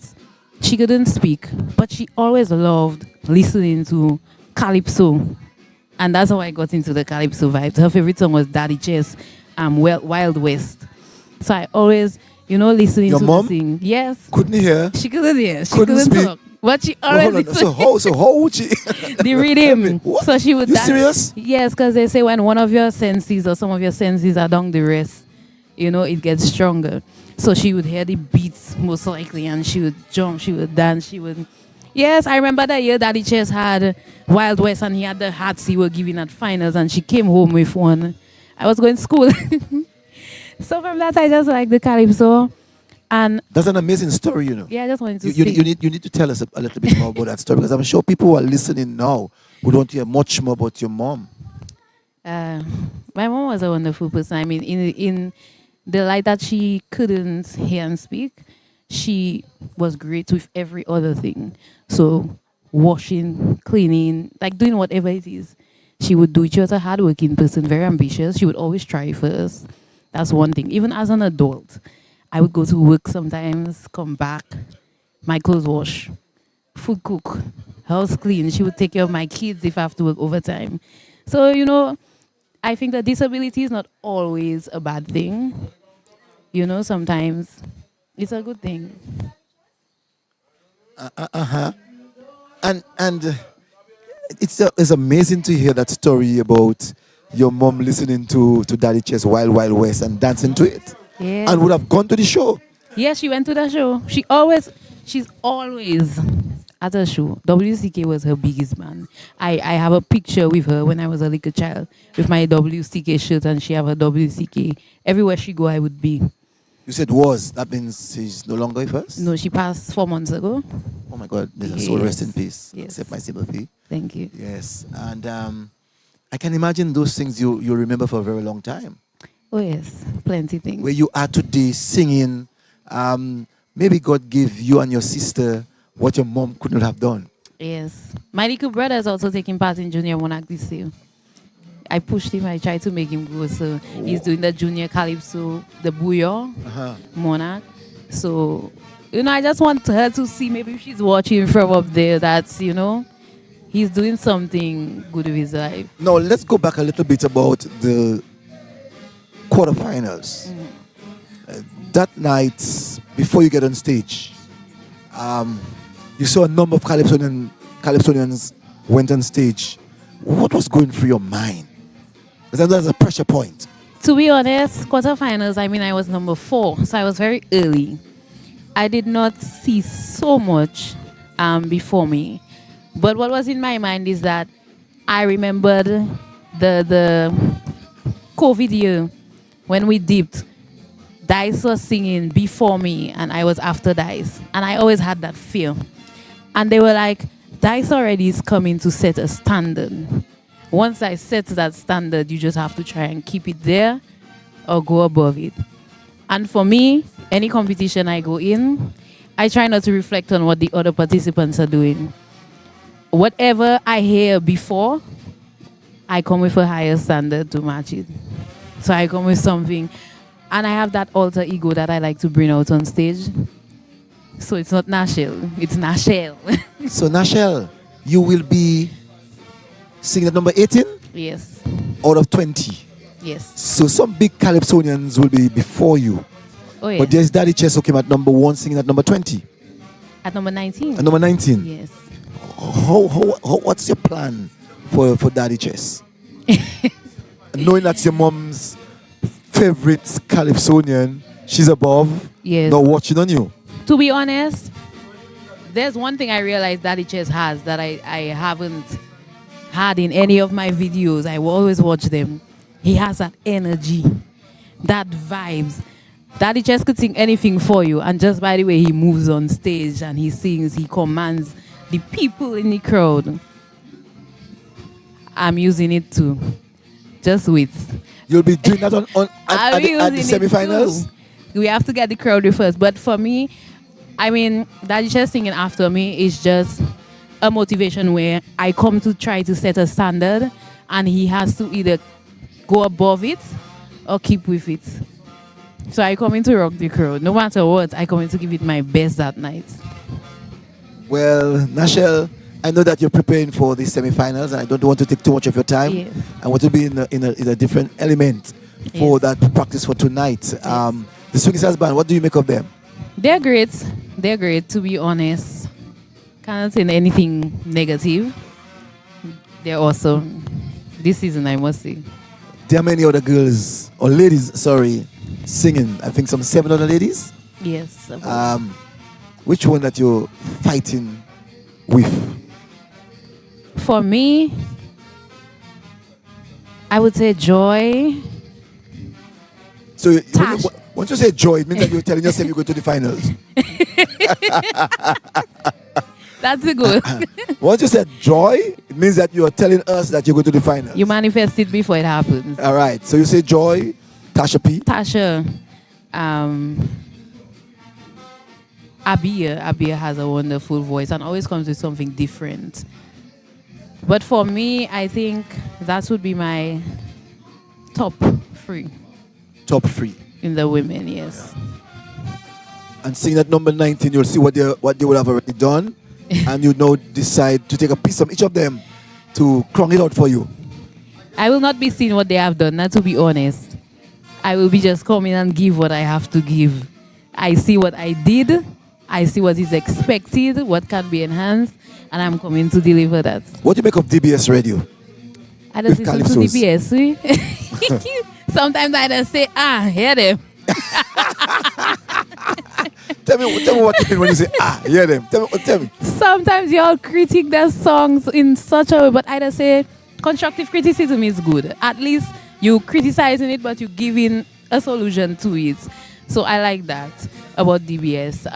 she couldn't speak, but she always loved listening to Calypso. And that's how I got into the Calypso vibe. Her favorite song was Daddy Chess, Wild West. So I always, listening Your to mom her sing. Yes. Couldn't hear? She couldn't hear. She Couldn't couldn't speak? talk. But she Oh, always hold on. listened. So how would she? The rhythm. What? So she would You dance. serious? Yes, because they say when one of your senses or some of your senses are down, the rest, it gets stronger. So she would hear the beats most likely, and she would jump, she would dance, she would. Yes, I remember that year Daddy Chess had Wild West, and he had the hats he were giving at finals, and she came home with one. I was going to school. So from that, I just like the Calypso. And That's an amazing story, yeah, I just wanted to You say. need to tell us a little bit more about that story, because I'm sure people who are listening now would want to hear much more about your mom. My mom was a wonderful person. I mean, in the light that she couldn't hear and speak, she was great with every other thing. So washing, cleaning, like doing whatever it is. she would do it. She was a hardworking person, very ambitious. She would always try first. That's one thing. Even as an adult, I would go to work sometimes, come back, my clothes wash, food cook, house clean. She would take care of my kids if I have to work overtime. So, I think that disability is not always a bad thing. Sometimes it's a good thing. And it's amazing to hear that story about your mom listening to Daddy Chess Wild Wild West and dancing to it, Yeah. and would have gone to the show. Yeah, she went to the show. She's always at a show. WCK was her biggest man. I have a picture with her when I was a little child with my WCK shirt, and she have a WCK. Everywhere she go, I would be. You said was. That means she's no longer with us? No, she passed 4 months ago. Oh my God, may her soul rest in peace. Yes. Accept my sympathy. Thank you. Yes, and I can imagine those things you remember for a very long time. Oh yes, plenty things. Where you are today singing, maybe God gave you and your sister what your mom could not have done. Yes. My little brother is also taking part in Junior Monarch this year. I pushed him, I tried to make him go. So he's doing the Junior Calypso, the Bouillon Monarch. So, I just want her to see, maybe if she's watching from up there, that's, he's doing something good with his life. Now, let's go back a little bit about the quarterfinals. That night, before you get on stage, you saw a number of Calypsonians went on stage. What was going through your mind? Because that's a pressure point. To be honest, quarterfinals, I was number 4, so I was very early. I did not see so much before me. But what was in my mind is that I remembered the COVID year when we dipped. Dice was singing before me and I was after Dice. And I always had that fear. And they were like, Dice already is coming to set a standard. Once I set that standard, you just have to try and keep it there or go above it. And for me, any competition I go in, I try not to reflect on what the other participants are doing. Whatever I hear before, I come with a higher standard to match it. So I come with something. And I have that alter ego that I like to bring out on stage. So it's not Nashelle, it's Nashelle. So, Nashelle, you will be singing at number 18 Yes. out of 20. Yes. So some big Calypsonians will be before you. Oh, yes. But there's Daddy Chess who came at number 1 singing at number 20. At number 19. At number 19. Yes. What's your plan for Daddy Chess? Knowing that's your mom's favorite Calypsonian, she's above, Yes. not watching on you. To be honest, there's one thing I realized Daddy Chess has that I haven't had in any of my videos. I will always watch them. He has that energy, that vibes. Daddy Chess could sing anything for you, and just by the way he moves on stage and he sings, he commands the people in the crowd. I'm using it too. Just with. You'll be doing that at the using it semifinals? too. We have to get the crowd with first. But for me, Daddy Chess singing after me is just a motivation where I come to try to set a standard and he has to either go above it or keep with it. So I come in to rock the crowd. No matter what, I come in to give it my best that night. Well, Nashelle, I know that you're preparing for the semifinals, and I don't want to take too much of your time. Yes. I want to be in a different element for Yes. that practice for tonight. The Swing Stars Band, what do you make of them? They're great. They're great, to be honest. Can't say anything negative. They're awesome. This season, I must say. There are many other girls, or ladies, sorry, singing. I think some 7 other ladies. Yes. Which one that you're fighting with? For me, I would say Joy. So when Tash. once you say joy, it means that you're telling yourself you're going to the finals. That's a good. Once you said joy, it means that you're telling us that you're going to the finals. You manifest it before it happens. All right. So you say joy, Tasha P. Tasha, Abia has a wonderful voice and always comes with something different. But for me, I think that would be my top three Top 3. in the women. Yes. And seeing at number 19, you'll see what they would have already done, and you now decide to take a piece from each of them to crown it out for you. I will not be seeing what they have done. Not to be honest, I will be just coming and give what I have to give. I see what I did. I see what is expected, what can be enhanced, and I'm coming to deliver that. What do you make of DBS radio? I just With listen to Calypsos. DBS. Sometimes I just say, hear them. Tell me what you mean when you say, hear them. Tell me. Sometimes y'all critique their songs in such a way, but I just say constructive criticism is good. At least you criticizing it, but you giving a solution to it. So I like that about DBS.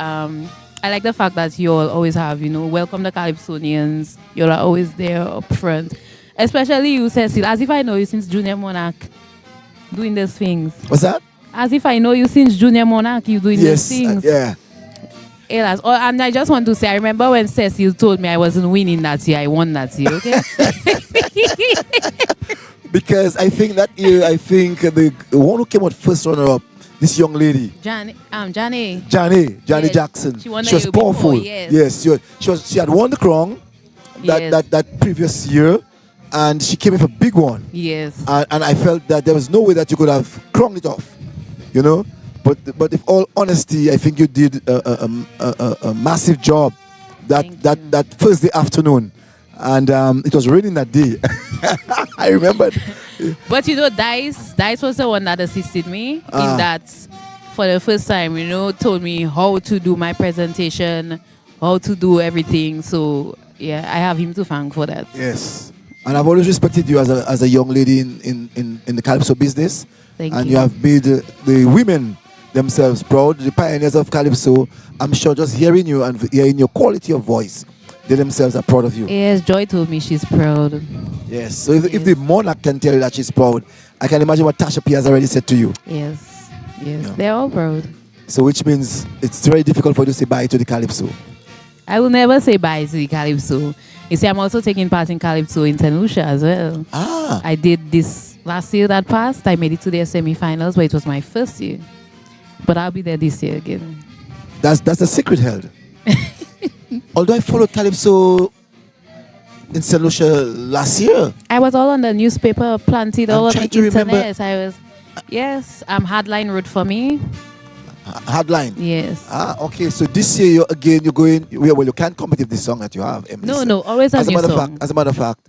I like the fact that you all always have, welcome the Calypsonians. You all are always there up front. Especially you, Cecil, as if I know you since Junior Monarch doing these things. What's that? As if I know you since Junior Monarch, you doing these things. Yeah. And I just want to say, I remember when Cecil told me I wasn't winning that year, I won that year, okay? Because I think that year, the one who came out first runner-up, this young lady. Johnny Yes. Jackson. She won the was year before, powerful. yes. She had won the crown that previous year, and she came in for a big one. Yes. And I felt that there was no way that you could have crowned it off, But if all honesty, I think you did a massive job that Thursday afternoon, and it was raining that day. I remember. But Dice was the one that assisted me in that for the first time, told me how to do my presentation, how to do everything. So yeah, I have him to thank for that. Yes. And I've always respected you as a young lady in the Calypso business. Thank and you. you have made the women themselves proud, the pioneers of Calypso. I'm sure just hearing you and hearing your quality of voice, they themselves are proud of you. Yes, Joy told me she's proud. Yes. So if the monarch can tell you that she's proud, I can imagine what Tasha P has already said to you. Yes, they're all proud. So which means it's very difficult for you to say bye to the Calypso. I will never say bye to the Calypso. You see, I'm also taking part in Calypso in St. Lucia as well. I did this last year that passed. I made it to their semi-finals, but it was my first year. But I'll be there this year again. That's the secret held. Although I followed Calypso in St. Lucia last year. I was all on the newspaper, planted all on the internet. Remember. Hardline wrote for me. Hardline. Yes. Okay. So this year you're going. Well, you can't compete with the song that you have. Emily. No, always a new song. As a matter of fact,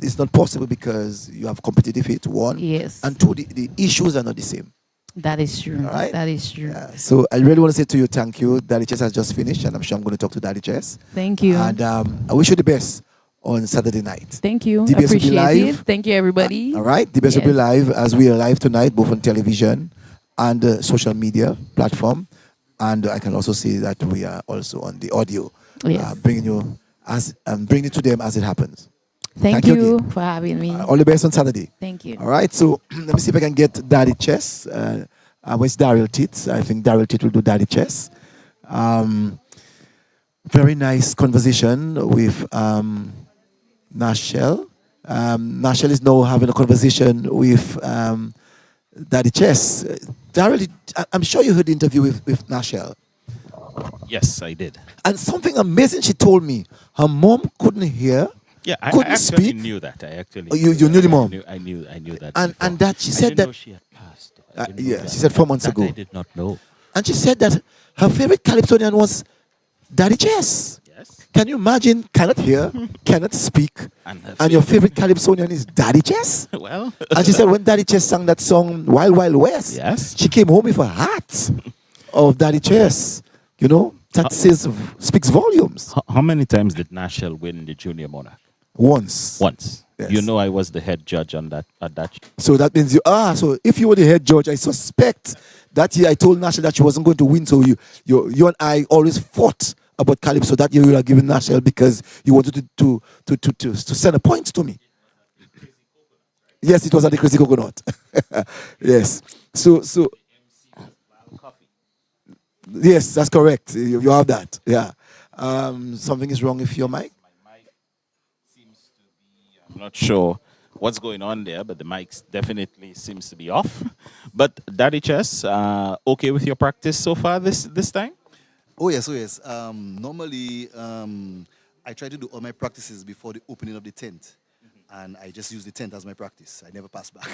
it's not possible because you have competitive hit, one. Yes. And two, the issues are not the same. That is true. All right? That is true. Yeah. So I really want to say to you, thank you. Daddy Chess has just finished, and I'm sure I'm going to talk to Daddy Chess. Thank you. And I wish you the best on Saturday night. Thank you. DBS will be Appreciate live. it. Thank you, everybody. All right. DBS will be live as we are live tonight, both on television and social media platform. And I can also see that we are also on the audio, bringing it to them as it happens. Thank you for having me. All the best on Saturday. Thank you. All right. So let me see if I can get Daddy Chess. Where's Daryl Tits? I think Daryl Tits will do Daddy Chess. Very nice conversation with Nashelle. Nashelle is now having a conversation with Daddy Chess. Daryl, I'm sure you heard the interview with Nashelle. Yes, I did. And something amazing she told me. Her mom couldn't hear. Yeah, couldn't I actually speak. knew that. You knew the mom. I knew that. And that she said I didn't that. know she had passed. Yeah, she said 4 months ago. I did not know. And she said that her favorite Calypsonian was Daddy Chess. Yes. Can you imagine? Cannot hear, cannot speak, and your favorite Calypsonian is Daddy Chess? Well. And she said when Daddy Chess sang that song Wild Wild West, Yes. she came home with a hat of Daddy Chess. That speaks volumes. How many times did Nashelle win the Junior Monarch? Once. Yes. I was the head judge on that at that. So that means so if you were the head judge, I suspect that year I told Nashelle that she wasn't going to win. So you and I always fought about Calypso. That year you would have given Nashelle because you wanted to send a point to me. Yes, it was at the Crazy Coconut. Yes. So yes, that's correct. You have that. Yeah. Something is wrong with your mic. I'm not sure what's going on there, but the mics definitely seems to be off. But Daddy Chess, okay with your practice so far this time? Oh yes, oh yes. Normally, I try to do all my practices before the opening of the tent, and I just use the tent as my practice. I never pass back.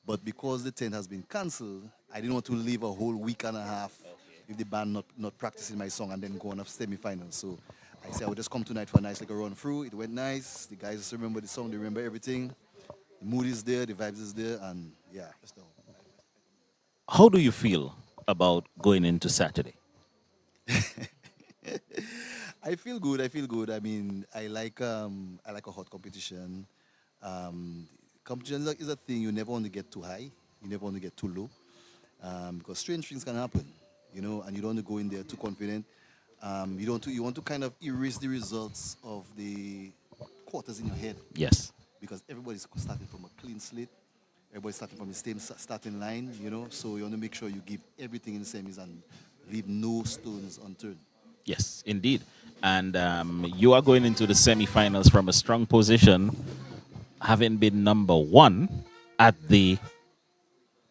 But because the tent has been cancelled, I didn't want to live a whole week and a half with the band not practicing my song and then go on a semi-final. So I said I would just come tonight for a nice like a run through. It went nice. The guys remember the song. They remember everything. The mood is there. The vibes is there, and yeah. How do you feel about going into Saturday? I feel good. I feel good. I mean, I like a hot competition. Competition is a thing you never want to get too high. You never want to get too low, because strange things can happen, you know. And you don't want to go in there too confident. You want to kind of erase the results of the quarters in your head. Yes. Because everybody's starting from a clean slate. Everybody's starting from the same starting line, you know. So you want to make sure you give everything in the semis and leave no stones unturned. Yes, indeed. And you are going into the semifinals from a strong position, having been number one at the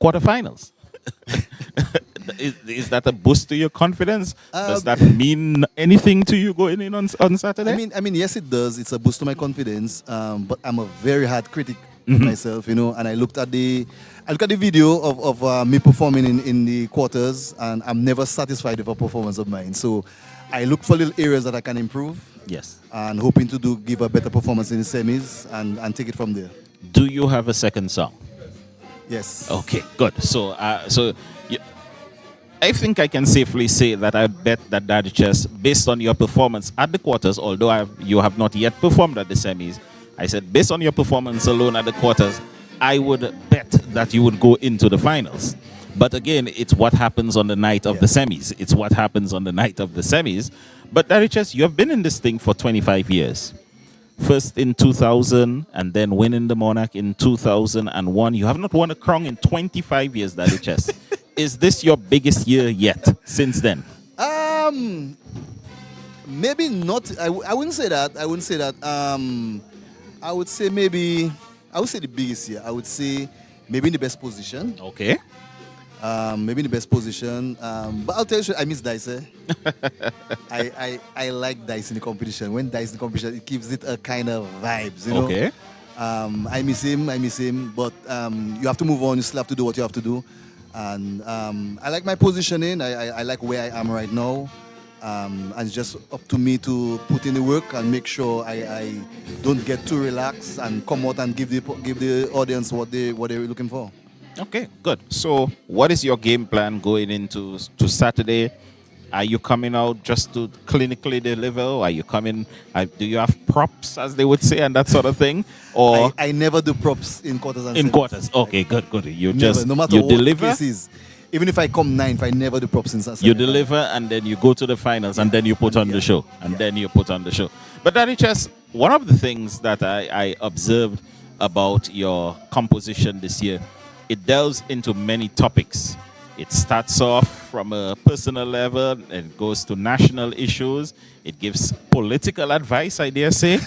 quarterfinals. Is that a boost to your confidence? Does that mean anything to you going in on Saturday? I mean, yes, it does. It's a boost to my confidence. But I'm a very hard critic of myself, you know. And I looked at the video of me performing in the quarters, and I'm never satisfied with a performance of mine. So I look for little areas that I can improve. Yes. And hoping to give a better performance in the semis and take it from there. Do you have a second song? Yes. Okay, good. So, I think I can safely say that I bet that Daddy Chess, based on your performance at the quarters, although you have not yet performed at the semis, I said based on your performance alone at the quarters, I would bet that you would go into the finals. But again, it's what happens on the night of the semis. It's what happens on the night of the semis. But Daddy Chess, you have been in this thing for 25 years. First in 2000, and then winning the Monarch in 2001. You have not won a crown in 25 years, Daddy Chess. Is this your biggest year yet since then? Maybe not. I wouldn't say that. I would say the biggest year. I would say maybe in the best position. Okay. Maybe in the best position. But I'll tell you, I miss Dice. I like Dice in the competition. When Dice in the competition, it gives it a kind of vibes, you know. Okay. I miss him. But you have to move on. You still have to do what you have to do. And I like my positioning. I like where I am right now. And it's just up to me to put in the work and make sure I don't get too relaxed and come out and give the audience what they're looking for. Okay, good. So what is your game plan going into Saturday? Are you coming out just to clinically deliver? Or are you coming, do you have props, as they would say, and that sort of thing? Or I never do props in quarters and in semis. quarters. Okay, good. You Never, just, no matter you what deliver. the case is. Even if I come ninth, I never do props in semis. You deliver, and then you go to the finals, and then you put on the show. Then you put on the show. But Daddy Chess, one of the things that I observed about your composition this year, it delves into many topics. It starts off from a personal level and goes to national issues. It gives political advice, I dare say.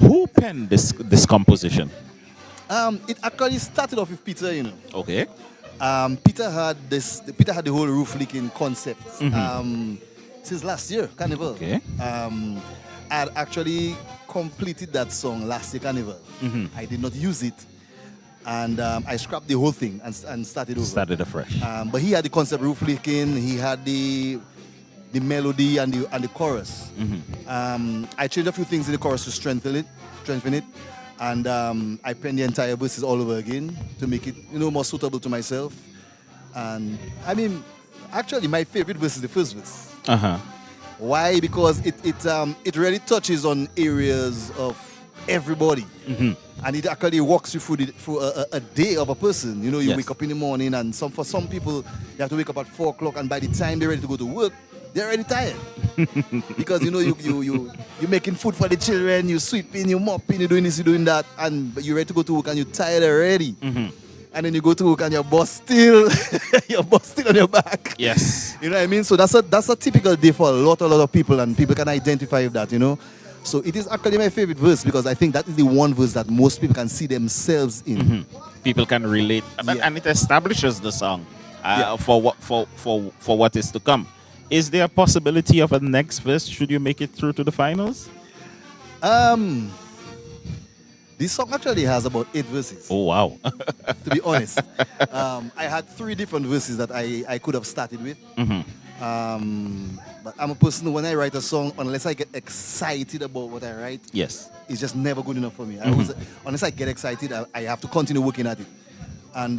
Who penned this composition? It actually started off with Peter, you know. Okay. Peter had the whole roof leaking concept since last year, Carnival. Okay. I had actually completed that song last year, Carnival. I did not use it. And I scrapped the whole thing and started over. Started afresh. But he had the concept roof leaking. He had the melody and the chorus. I changed a few things in the chorus to strengthen it. And I penned the entire verses all over again to make it, you know, more suitable to myself. And I mean, actually, my favorite verse is the first verse. Why? Because it really touches on areas of everybody. And it actually walks you through a day of a person. You know, you wake up in the morning, and for some people, you have to wake up at 4 o'clock, and by the time they're ready to go to work, they're already tired. Because, you know, you're making food for the children, you're sweeping, you're mopping, you're doing this, you're doing that, and you're ready to go to work, and you're tired already. And then you go to work, and your boss still on your back. Yes. You know what I mean? So that's a typical day for a lot of people, and people can identify with that, you know. So it is actually my favorite verse because I think that is the one verse that most people can see themselves in. People can relate, and it establishes the song for what is to come. Is there a possibility of a next verse should you make it through to the finals? This song actually has about 8 verses. Oh wow! To be honest, I had 3 different verses that I could have started with. But I'm a person who, when I write a song, unless I get excited about what I write, Yes. it's just never good enough for me. Unless I get excited, I have to continue working at it. And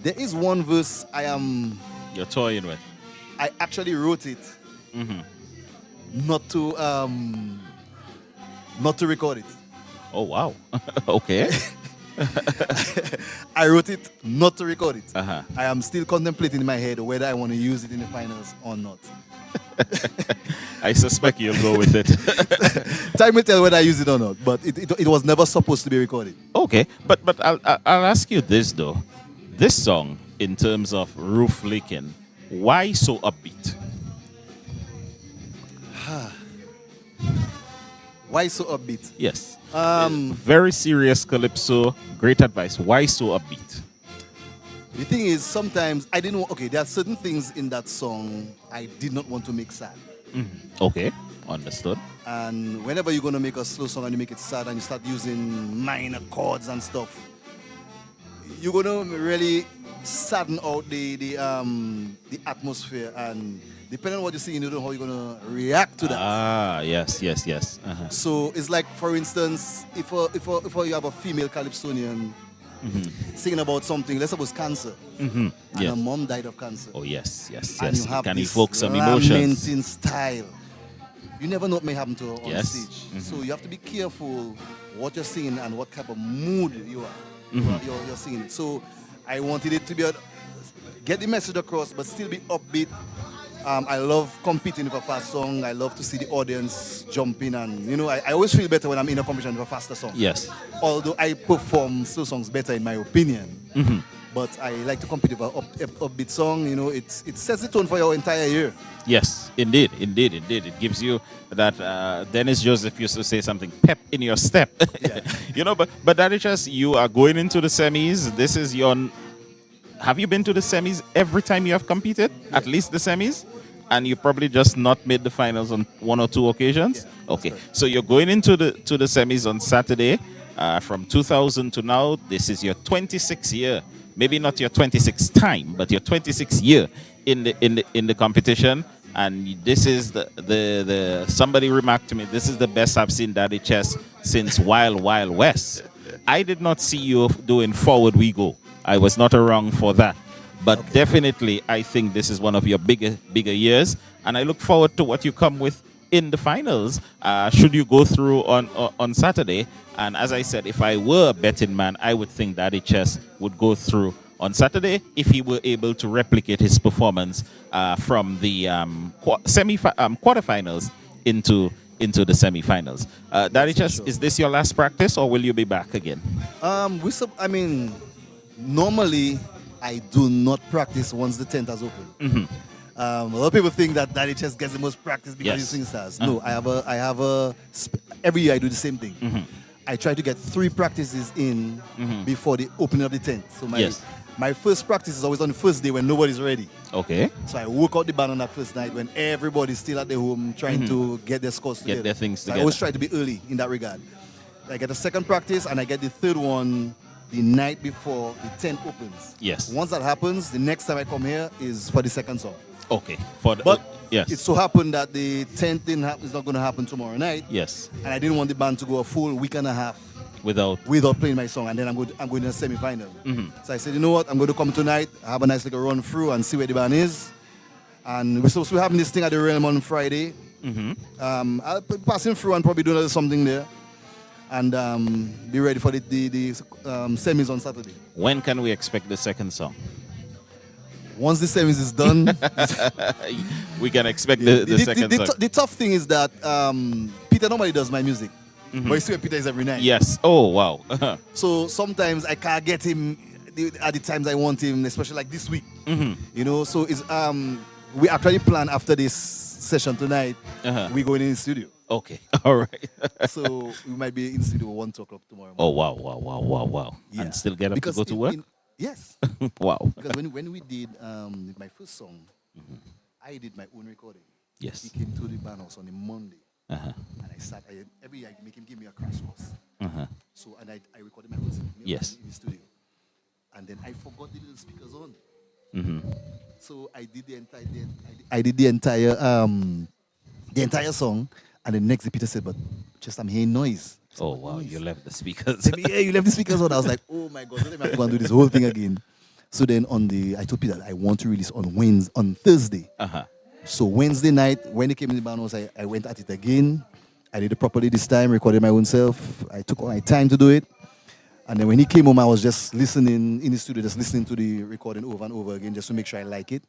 there is one verse You're toying with. I actually wrote it not to record it. Oh wow! Okay. I wrote it not to record it. Uh-huh. I am still contemplating in my head whether I want to use it in the finals or not. I suspect you'll go with it. Time will tell whether I use it or not, but it was never supposed to be recorded. Okay, but I'll ask you this though. This song, in terms of roof leaking, why so upbeat? Why so upbeat? Yes. Very serious Calypso. Great advice. Why so upbeat? The thing is, sometimes I didn't want, okay, there are certain things in that song I did not want to make sad. Okay, understood. And whenever you're going to make a slow song and you make it sad and you start using minor chords and stuff, you're going to really sadden out the atmosphere, and depending on what you're singing, you don't know how you're going to react to that. Ah, yes. Uh-huh. So it's like, for instance, if you have a female calypsonian singing about something, let's suppose cancer, and her mom died of cancer. Oh yes. And you have Can this evoke some emotions. lamenting style. You never know what may happen to her on Yes. stage. So you have to be careful what you're singing and what type of mood you are. You're singing it. So I wanted it to be get the message across, but still be upbeat. I love competing with a fast song. I love to see the audience jumping, and I always feel better when I'm in a competition with a faster song. Yes. Although I perform slow songs better in my opinion. But I like to compete with an upbeat song. It sets the tone for your entire year. Yes, indeed. It gives you that. Dennis Joseph used to say something, pep in your step. Yeah. But that is just, you are going into the semis. This is your. Have you been to the semis every time you have competed? Yeah. At least the semis? And you probably just not made the finals on 1 or 2 occasions? Yeah, okay. right. So you're going into the semis on Saturday. From 2000 to now, this is your 26th year. Maybe not your 26th time, but your 26th year in the competition. And this is the somebody remarked to me, this is the best I've seen Daddy Chess since Wild Wild West. I did not see you doing Forward We Go. I was not around for that. But definitely, I think this is one of your bigger years. And I look forward to what you come with in the finals, should you go through on Saturday. And as I said, if I were a betting man, I would think Daddy Chess would go through on Saturday if he were able to replicate his performance from the quarterfinals into the semifinals. Daddy Chess, sure. Is this your last practice, or will you be back again? Normally I do not practice once the tent has opened. A lot of people think that Daddy Chess gets the most practice because Yes. he swing stars. No, I have a every year I do the same thing. I try to get 3 practices in before the opening of the tent. So my first practice is always on the first day when nobody's ready. Okay. So I work out the band on that first night when everybody's still at their home trying to get their scores together. Get their things So together. I always try to be early in that regard. I get a second practice and I get the third one the night before the tent opens. Yes. Once that happens, the next time I come here is for the second song. Okay. But yes. it so happened that the tent is not going to happen tomorrow night. Yes. And I didn't want the band to go a full week and a half Without. playing my song, and then I'm going to a semi-final. So I said, you know what, I'm going to come tonight, have a nice little run through and see where the band is. And we're supposed to be having this thing at the Realm on Friday. I'll be passing through and probably do a little something there. And be ready for the semis on Saturday. When can we expect the second song? Once the semis is done, We can expect the second song. The tough thing is that Peter normally does my music, but you see where Peter is every night. Yes. Oh, wow. So sometimes I can't get him at the times I want him, especially like this week. So it's we actually plan after this session tonight. We going in the studio. Okay. All right. So we might be in studio 1 2 o'clock tomorrow Oh, morning. wow, wow, wow, wow, wow. Yeah. And still get up to Because go to work? yes, Wow. because when we did my first song, I did my own recording. He Yes. came to the band house on a Monday, Uh-huh. and every year I make him give me a crash course. Uh-huh. So and I recorded my whole thing Yes. in the studio, and then I forgot the little speakers on. Mm-hmm. So I did I did the entire song, and the next day Peter said, "But just I'm hearing noise." I said, Oh, "What wow. noise?" You left the speakers. Said, "Yeah, you left the speakers on." I was like, "Oh my god, let me have to go and do this whole thing again." So then I told Peter that I want to release on Thursday. Uh-huh. So Wednesday night, when he came in the band house, I went at it again. I did it properly this time, recorded my own self. I took all my time to do it. And then when he came home, I was just listening in the studio, just listening to the recording over and over again, just to make sure I like it.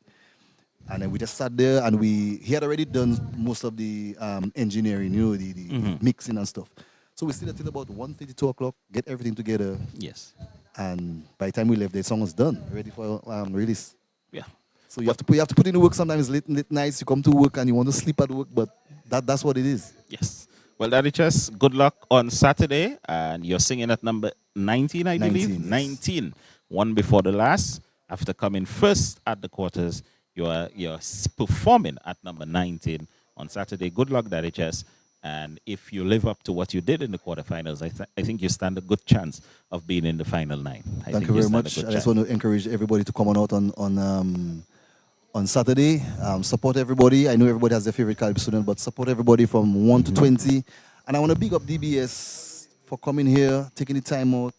And then we just sat there, and he had already done most of the engineering, the mixing and stuff. So we stayed until about 1:30, 2 o'clock, get everything together. Yes. And by the time we left, the song was done, ready for release. Yeah. So you have to put in the work. Sometimes late nights, you come to work and you want to sleep at work, but that's what it is. Yes. Well, Daddy Chess, good luck on Saturday. And you're singing at number 19, I believe. 19, yes. 19. One before the last. After coming first at the quarters, you're performing at number 19 on Saturday. Good luck, Daddy Chess. And if you live up to what you did in the quarterfinals, I think you stand a good chance of being in the final 9. Thank you very much. I just want to encourage everybody to come on out on Saturday. Support everybody. I know everybody has their favorite Calypso student, but support everybody from 1 to 20. And I want to big up DBS for coming here, taking the time out,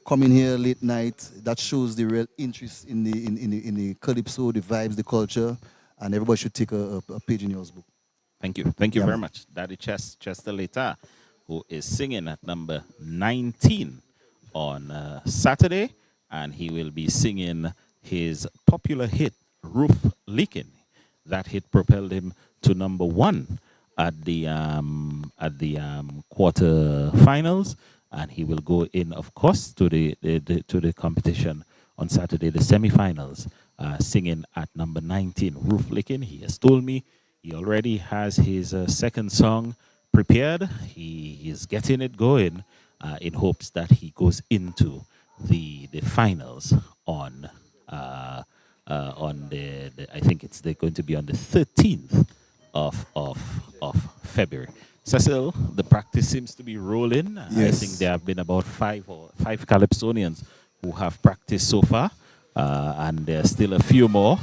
coming here late night. That shows the real interest in the Calypso, the vibes, the culture. And everybody should take a page in your book. Thank you. Thank you Yeah, very man. much. Daddy Chester Leta, who is singing at number 19 on Saturday. And he will be singing his popular hit, Roof Leaking. That hit propelled him to number 1 at the quarterfinals, and he will go in, of course, to the competition on Saturday, the semifinals, singing at number 19, Roof Leaking. He has told me he already has his second song prepared. He is getting it going in hopes that he goes into the finals on the I think they're going to be on the 13th of February. Cecil, the practice seems to be rolling. I Yes. think there have been about five Calypsonians who have practiced so far, and there's still a few more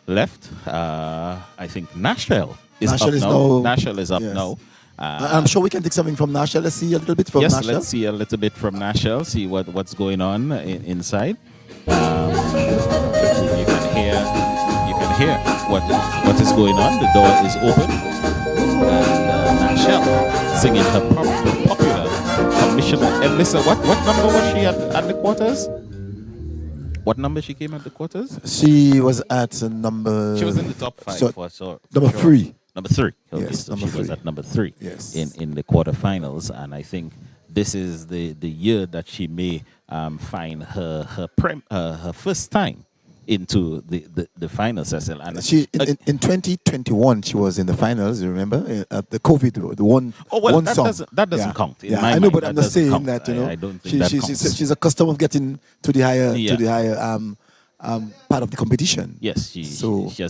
left. I think Nashville is Nashville up is now. now- Nashville is up yes. now. I'm sure we can take something from Nashville. Let's see a little bit from Yes, Nashville. let's see a little bit from Nashville, see what's going on inside. You can hear what is going on. The door is open, and Nashville singing her popular Commissioner. And listen, what number was she at the quarters? What number she came at the quarters? She was at number. She was in the top 5 so- for sure. Number 3. Number 3. Okay, Yes, so number she was 3. at number 3 Yes. in the quarterfinals, and I think this is the year that she may find her first time into the finals, Cecil. And She in 2021 she was in the finals. You remember at the COVID, the one. Oh, well, one that song. doesn't count. In Yeah, my I know, mind, but that I'm just doesn't saying count. that I don't think that counts. she's accustomed of getting to the higher Yeah. part of the competition. Yes, she has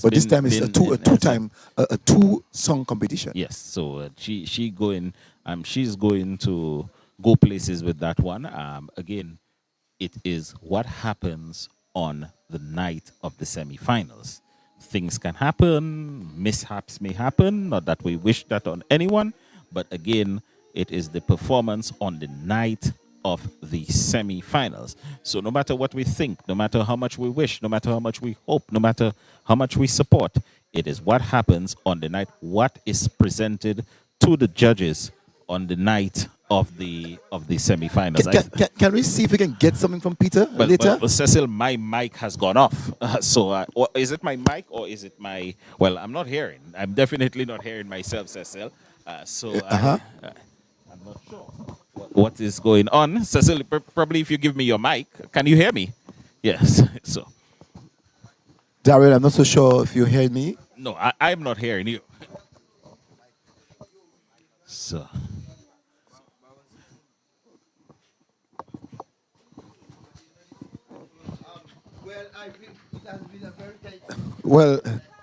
but this been- time it's been a in- two-time a two-song competition. Yes, so she's going to go places with that one. Again, it is what happens on the night of the semifinals. Things can happen, mishaps may happen. Not that we wish that on anyone, but again, it is the performance on the night of the semi-finals. So no matter what we think, no matter how much we wish, no matter how much we hope, no matter how much we support, it is what happens on the night, what is presented to the judges on the night of the semi-finals. Can we see if we can get something from Peter later? Well, Cecil, my mic has gone off. Or is it my mic or is it my... Well, I'm not hearing. I'm definitely not hearing myself, Cecil. I'm not sure what is going on. Cecil, probably if you give me your mic. Can you hear me? Yes. So, Daryl, I'm not so sure if you heard me. no, I'm not hearing you. So, Well, I think it has been a very tight. Well,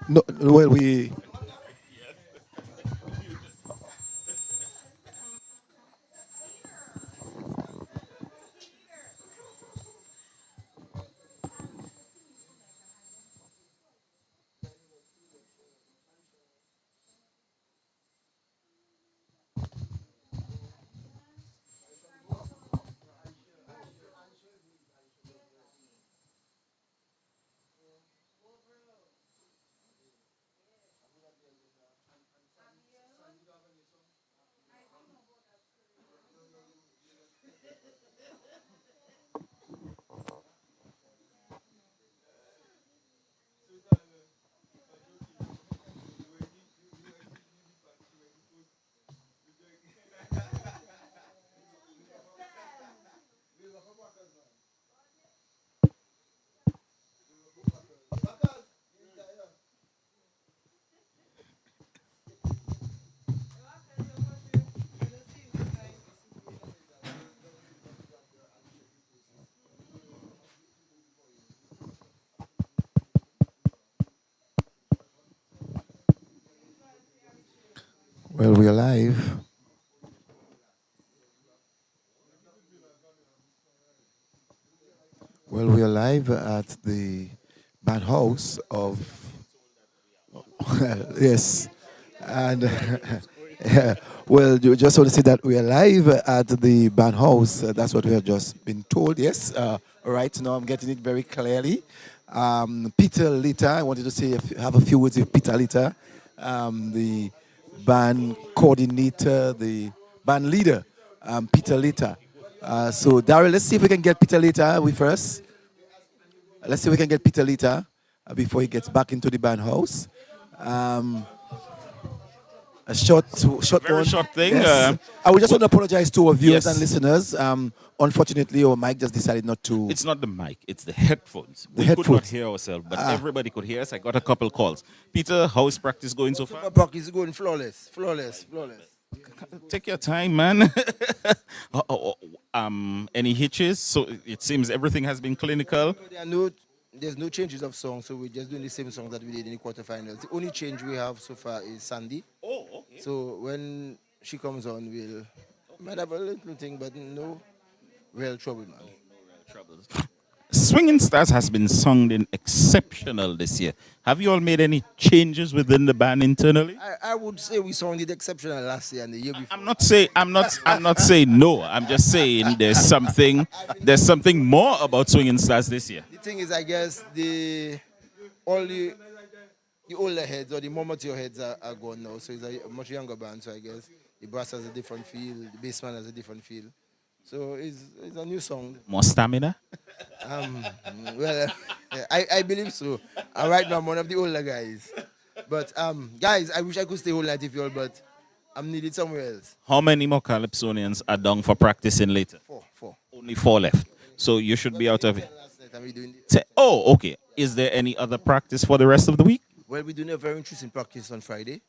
no, well, we. Well, we are live. Well, we are live at the band house of yes, and yeah, well, you just want to say that we are live at the band house. That's what we have just been told. Yes, right now I'm getting it very clearly. Peter Litter, I wanted to say have a few words with Peter Litter, the band coordinator, the band leader, Peter Litter. So, Daryl, let's see if we can get Peter Litter with us. Let's see if we can get Peter Litter before he gets back into the band house. Um, a short very one. short thing. Yes. I would just want to apologize to our viewers Yes. and listeners. Unfortunately, our mic just decided not to. It's not the mic, it's the headphones. The We could not headphones. hear ourselves, but everybody could hear us. I got a couple calls. Peter, how's practice going so far? Practice is going flawless, flawless, flawless. Take your time, man. Any hitches? So it seems everything has been clinical. There's no changes of song, so we're just doing the same song that we did in the quarterfinals. The only change we have so far is Sandy. Oh, okay. So when she comes on, we'll might have a little thing, but no real trouble, man. Troubles. Swinging Stars has been sung in exceptional this year. Have you all made any changes within the band internally? I would say we sounded exceptional last year and the year before. I'm not saying no. I'm just saying there's something more about Swinging Stars this year. The thing is, I guess all the older heads or the more mature heads are gone now, so it's a much younger band. So I guess the brass has a different feel, the bass man has a different feel. So it's a new song. More stamina? Well, I believe so. Right now I'm one of the older guys. But guys, I wish I could stay whole night with you all, but I'm needed somewhere else. How many more Calypsonians are down for practicing later? Four. Only 4 left. So you should be out of it. Last night, and we doing the- Oh, okay. Is there any other practice for the rest of the week? Well, we're doing a very interesting practice on Friday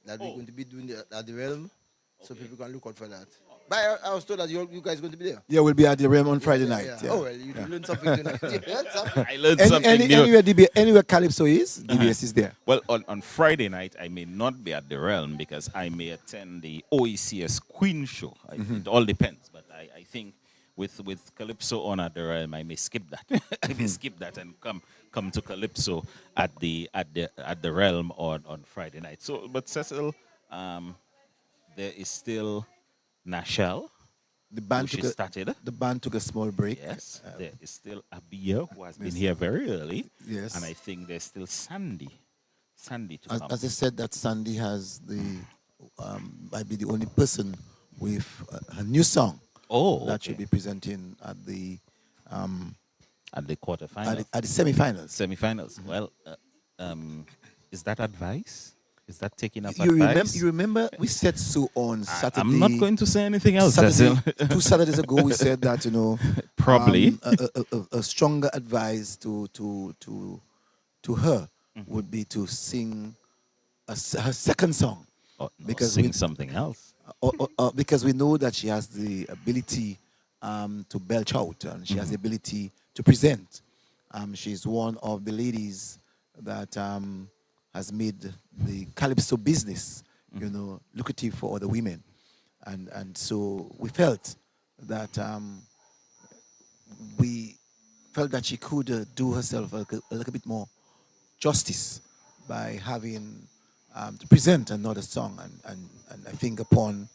that we're going to be doing at the Realm, so people can look out for that. But I was told that you guys are going to be there. Yeah, we'll be at the Realm on Friday night. Yeah. Yeah. Oh, well, you learned something tonight. You learned something. I learned something new. Anywhere Calypso is, DBS is there. Well, on Friday night, I may not be at the Realm because I may attend the OECS Queen Show. It all depends, but I think with Calypso on at the Realm, I may skip that. I may skip that and come to Calypso at the Realm on Friday night. So, but Cecil, there is still Nashel. The band who started. The band took a small break. Yes, there is still Abia who has been here very early. Yes. And I think there's still Sandy to come. As I said, that Sandy has might be the only person with a new song that should be presenting at the quarterfinals. At the semifinals. Semifinals. Well, is that advice? Is that taking up advice? You remember we said so on Saturday. I'm not going to say anything else. Saturday, 2 Saturdays ago, we said that probably a stronger advice to her would be to sing her second song. No, because sing something else. because we know that she has the ability to belch out, and she has the ability to present. She's one of the ladies that has made the Calypso business, lucrative for other women, and so we felt that she could do herself a little bit more justice by having to present another song, and I think upon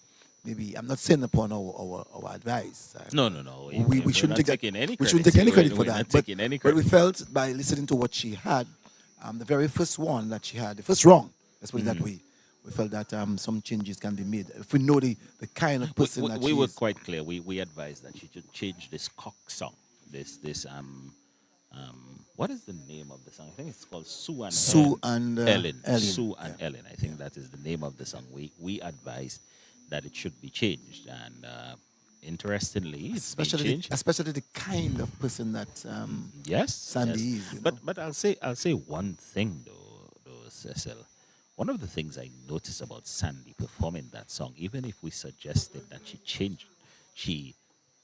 maybe I'm not saying upon our advice. No. We shouldn't take taking any we credit. shouldn't take any credit for We're that. not But, taking any but we credit. felt by listening to what she had, the very first one that she had, the first wrong, let's put it that way, we felt that some changes can be made. If we know the kind of person that We she were is. quite clear. We advised that she should change this cock song. This what is the name of the song? I think it's called Sue and Ellen. Ellen. Sue and Ellen. I think that is the name of the song. We advised that it should be changed, and interestingly, it's been changed. Especially the kind of person that Yes, Sandy yes. is. But I'll say one thing though, Cecil. One of the things I noticed about Sandy performing that song, even if we suggested that she changed, she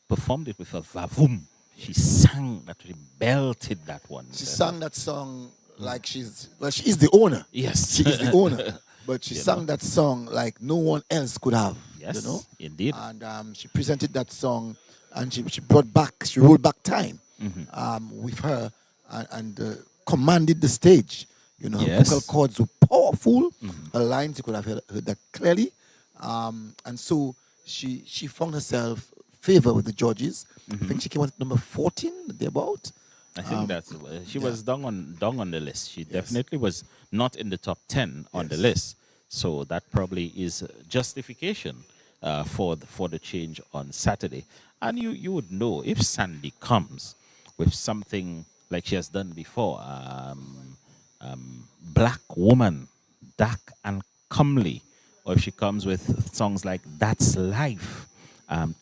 performed it with a vavoom. She sang that, she belted that one. She sang that song like she is the owner. Yes. She is the owner. But she sang that song like no one else could have. Yes, indeed. And she presented that song, and she rolled back time with her, and commanded the stage. Her Yes. vocal cords were powerful. Her lines, you could have heard that clearly. And so she found herself favor with the judges. I think she came out at number 14, thereabout. I think that's she was down on the list. She definitely was not in the top 10 on the list. So that probably is justification for the change on Saturday. And you would know if Sandy comes with something like she has done before, Black Woman, Dark and Comely, or if she comes with songs like That's Life,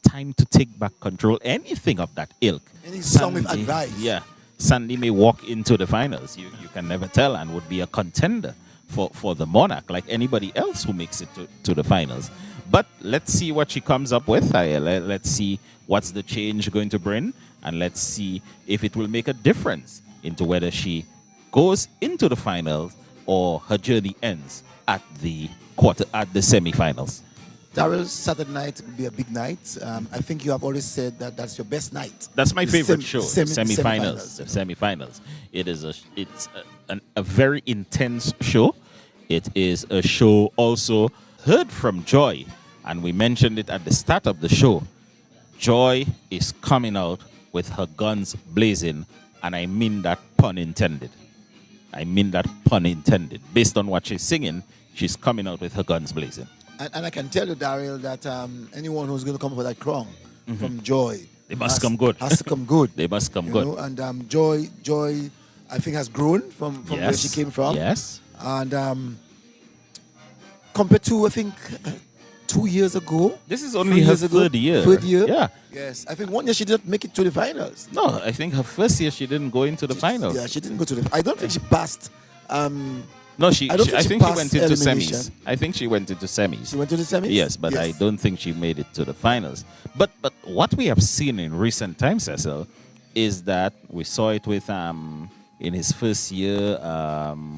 Time to Take Back Control, anything of that ilk. Any song with advice. Yeah. Sandy may walk into the finals. You can never tell, and would be a contender for the Monarch, like anybody else who makes it to the finals. But let's see what she comes up with. Let's see what's the change going to bring, and let's see if it will make a difference into whether she goes into the finals or her journey ends at the semi-finals. Darrell, Saturday night will be a big night. I think you have always said that that's your best night. That's my The favorite show, semi-finals. the semi-finals. It's a very intense show. It is a show also heard from Joy, and we mentioned it at the start of the show. Joy is coming out with her guns blazing, and I mean that pun intended. Based on what she's singing, she's coming out with her guns blazing. And I can tell you, Daryl, that anyone who's going to come for that crown from Joy, They must come good. Has to come good. They must come you good. know, and Joy, I think has grown from where she came from. Yes. And compared to, I think, 2 years ago. This is only her third year. Third year? Yeah. Yes. I think 1 year she didn't make it to the finals. No, I think her first year she didn't go into the finals. Yeah, she didn't go to the. I don't think she passed. No, I think think she passed went into elimination. semis. I think she went into semis. She went to the semis? Yes, but I don't think she made it to the finals. But what we have seen in recent times, Cecil, is that we saw it with in his first year,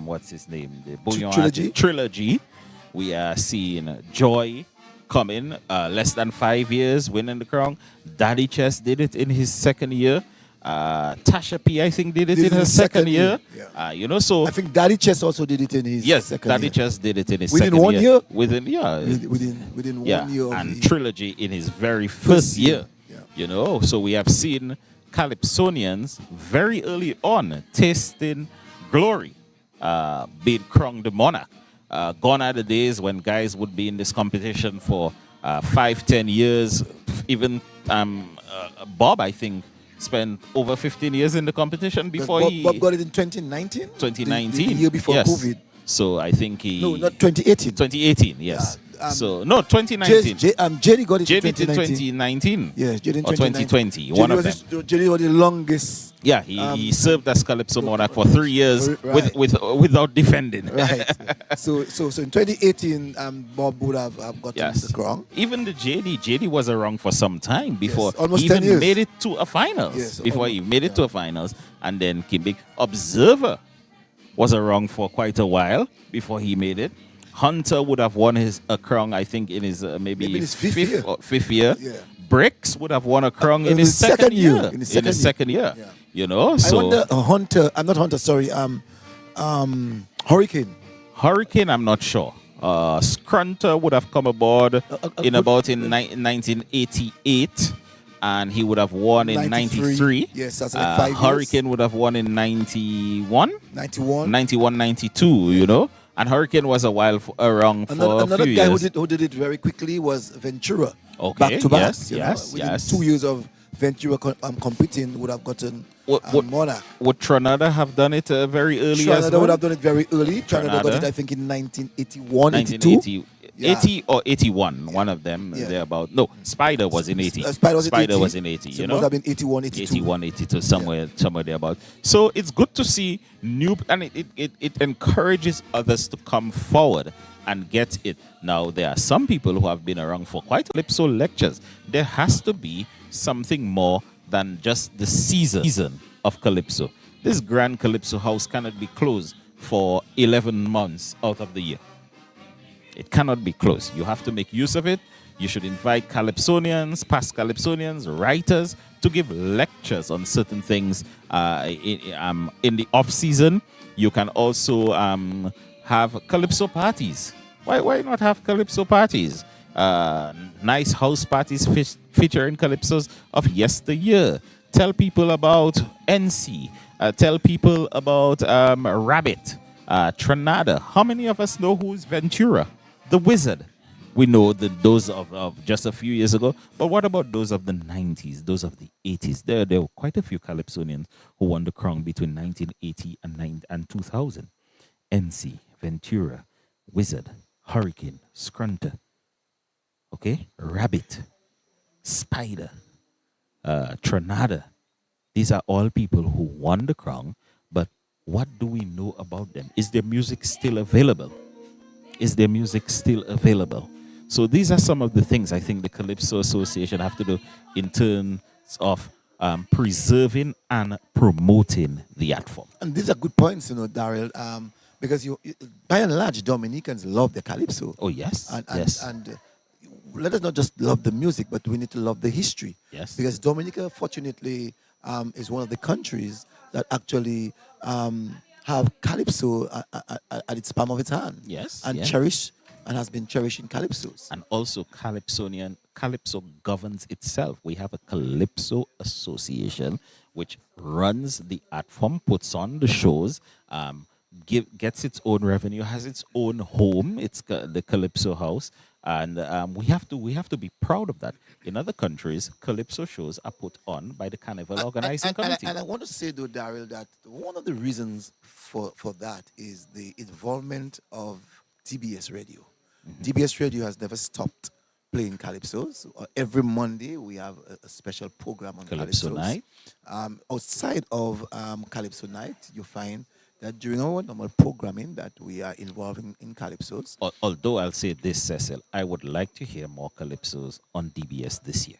what's his name? The Bouillon Trilogy. We are seeing Joy come in, less than 5 years, winning the crown. Daddy Chess did it in his second year. Tasha P, I think, did it in her second year. Yeah. So I think Daddy Chess also did it in his second Daddy year. Chess did it in his Within second 1 year. year? Within 1 year. And Trilogy in his very first year. Yeah. So we have seen Calypsonians very early on tasting glory, being crowned the monarch. Gone are the days when guys would be in this competition for 5-10 years. Even Bob, I think, spent over 15 years in the competition before Bob got it in 2019. 2019. The year before Yes. COVID. So I think he... No, not 2018. 2018, yes. Yeah, so, no, 2019. Jerry got it in JD did 2019. 2019. Yes, JD in Or 2020. One of them. Jerry was the longest. Yeah, he served as Calypso monarch for 3 years right. without defending. Right. so in 2018, Bob would have gotten the crown. Even the JD was around for some time before almost he 10 even years. made it to a finals. Yes, before he made it to a finals, and then came big. Observer was around for quite a while before he made it. Hunter would have won a crown, I think, in his maybe his fifth year. Yeah. Bricks would have won a crown in his second year. In his second year. Yeah. You know, I wonder, Hunter. I'm not Hunter. Sorry. Hurricane. Hurricane, I'm not sure. Scrunter would have come aboard in 1988, and he would have won in 93. Yes, that's like 5 years. Hurricane would have won in 91. 91. 91, 92, you know. And Hurricane was a while around for another a few guy years. who did it very quickly was Ventura. Okay, Back to back. yes. Within 2 years of Ventura competing, would have gotten Monarch. Would Trinidad have done it very early Trinidad as well? would have done it very early. Trinidad got it, I think, in 1981, 82. 80 or 81, one of them. They're about. No, Spider was in 80. Spider was in 80. So you it know, must have been 81, 82. 81, 82, somewhere there about. So it's good to see new, and it encourages others to come forward and get it. Now, there are some people who have been around for quite Calypso lectures. There has to be something more than just the season of Calypso. This Grand Calypso house cannot be closed for 11 months out of the year. It cannot be closed. You have to make use of it. You should invite Calypsonians, past Calypsonians, writers to give lectures on certain things in the off season. You can also have Calypso parties. Why not have Calypso parties? Nice house parties featuring Calypsos of yesteryear. Tell people about NC. Tell people about Rabbit, Trinidad. How many of us know who is Ventura, the Wizard? We know those of just a few years ago, but what about those of the 90s, those of the 80s? There were quite a few Calypsonians who won the crown between 1980 and 2000. NC, Ventura, Wizard, Hurricane, Scrunter, okay, Rabbit, Spider, Trinidad. These are all people who won the crown, but what do we know about them? Is their music still available? Is their music still available? So these are some of the things I think the Calypso Association have to do in terms of preserving and promoting the art form. And these are good points, Daryl, because by and large, Dominicans love the Calypso. Oh, yes. And let us not just love the music, but we need to love the history. Yes. Because Dominica, fortunately, is one of the countries that actually have Calypso at its palm of its hand. Yes. And cherish and has been cherishing Calypsos. And also Calypso governs itself. We have a Calypso Association which runs the art form, puts on the shows, gets its own revenue, has its own home. It's the Calypso House. And we have to be proud of that. In other countries, Calypso shows are put on by the Carnival Organizing Committee. And I want to say, though, Daryl, that one of the reasons for that is the involvement of DBS Radio. Mm-hmm. DBS Radio has never stopped playing Calypsos. Every Monday, we have a special program on Calypso Night. Outside of Calypso Night, you find that during our normal programming that we are involving in Calypsos. Although I'll say this, Cecil, I would like to hear more Calypsos on DBS this year.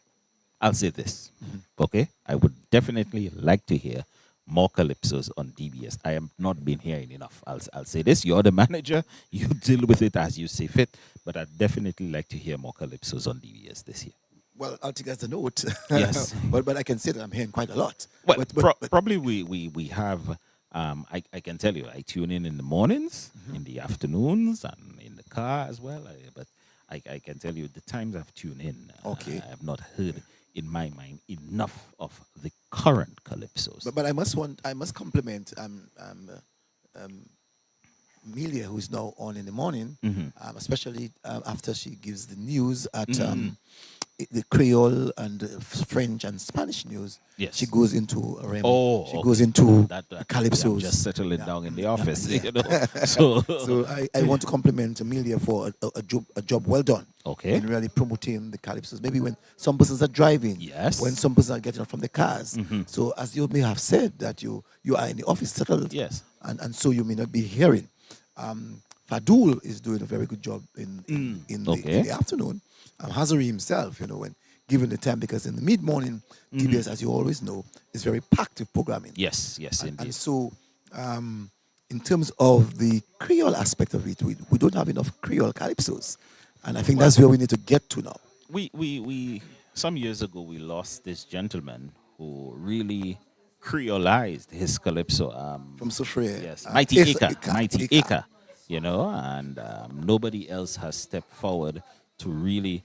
I'll say this, okay? I would definitely like to hear more Calypsos on DBS. I have not been hearing enough. I'll say this, you're the manager, you deal with it as you see fit, but I'd definitely like to hear more Calypsos on DBS this year. Well, I'll take as a note. Yes. but I can say that I'm hearing quite a lot. Well, probably we have... I can tell you, I tune in the mornings, in the afternoons, and in the car as well. But I can tell you the times I've tuned in, okay. I have not heard in my mind enough of the current Calypsos. But I must compliment Melia, who is now on in the morning, especially after she gives the news at the Creole and French and Spanish news, Yes. she goes into Rem. Oh, she okay. goes into that Calypso. I'm just settling down in the office. Yeah. You know? So, So I want to compliment Amelia for a job well done. Okay. In really promoting the Calypsos. Maybe when some persons are driving. Yes. When some persons are getting out from the cars. So as you may have said that you are in the office settled. Yes. And so you may not be hearing. Fadul is doing a very good job in the afternoon. Hazari himself, when given the time, because in the mid-morning, DBS, as you always know, is very packed with programming. yes, indeed. And so, in terms of the Creole aspect of it, we don't have enough Creole calypsos. And I think that's where we need to get to now. We some years ago we lost this gentleman who really creolized his calypso. From Soufriere. Yes, Mighty Acre, and nobody else has stepped forward to really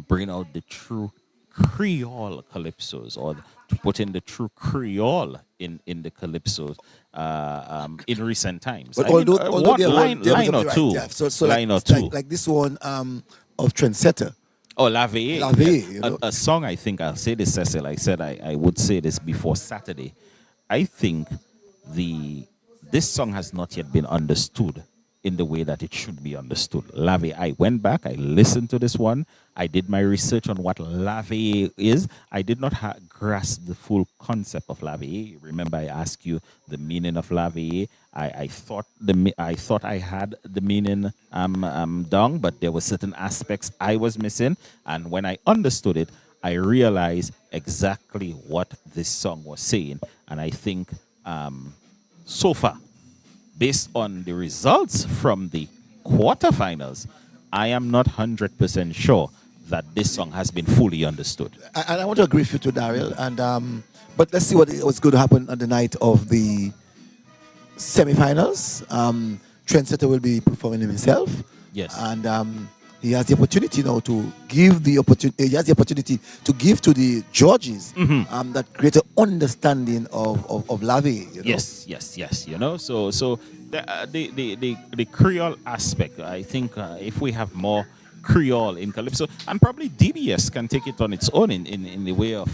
bring out the true Creole calypsos, or to put in the true Creole in the calypsos in recent times. But I mean, although what they're line or two, line or two. Like this one of Trendsetter. Oh, La Veille. La Veille, A song, I think, I'll say this, Cecil. I said I would say this before Saturday. I think this song has not yet been understood in the way that it should be understood. La Veille. I went back, I listened to this one. I did my research on what La Veille is. I did not grasp the full concept of La Veille. Remember, I asked you the meaning of La Veille. I thought I had the meaning down, but there were certain aspects I was missing. And when I understood it, I realized exactly what this song was saying. And I think so far, based on the results from the quarterfinals, I am not 100% sure that this song has been fully understood. And I want to agree with you too, Daryl. And but let's see what's going to happen on the night of the semifinals. Trendsetter will be performing himself. Yes. And he has the opportunity now to give the opportunity. He has the opportunity to give to the judges that greater understanding of La Veille. Yes. So the Creole aspect. I think if we have more Creole in Calypso, and probably DBS can take it on its own in the way of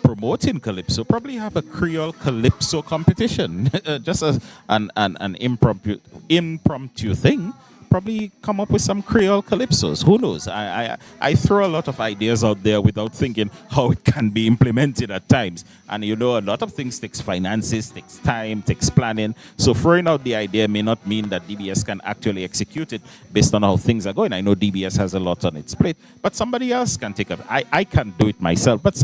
promoting Calypso, probably have a Creole Calypso competition, just as an impromptu thing. Probably come up with some Creole calypsos. Who knows? I throw a lot of ideas out there without thinking how it can be implemented at times. And a lot of things takes finances, takes time, takes planning. So throwing out the idea may not mean that DBS can actually execute it based on how things are going. I know DBS has a lot on its plate, but somebody else can take up. I can't do it myself, but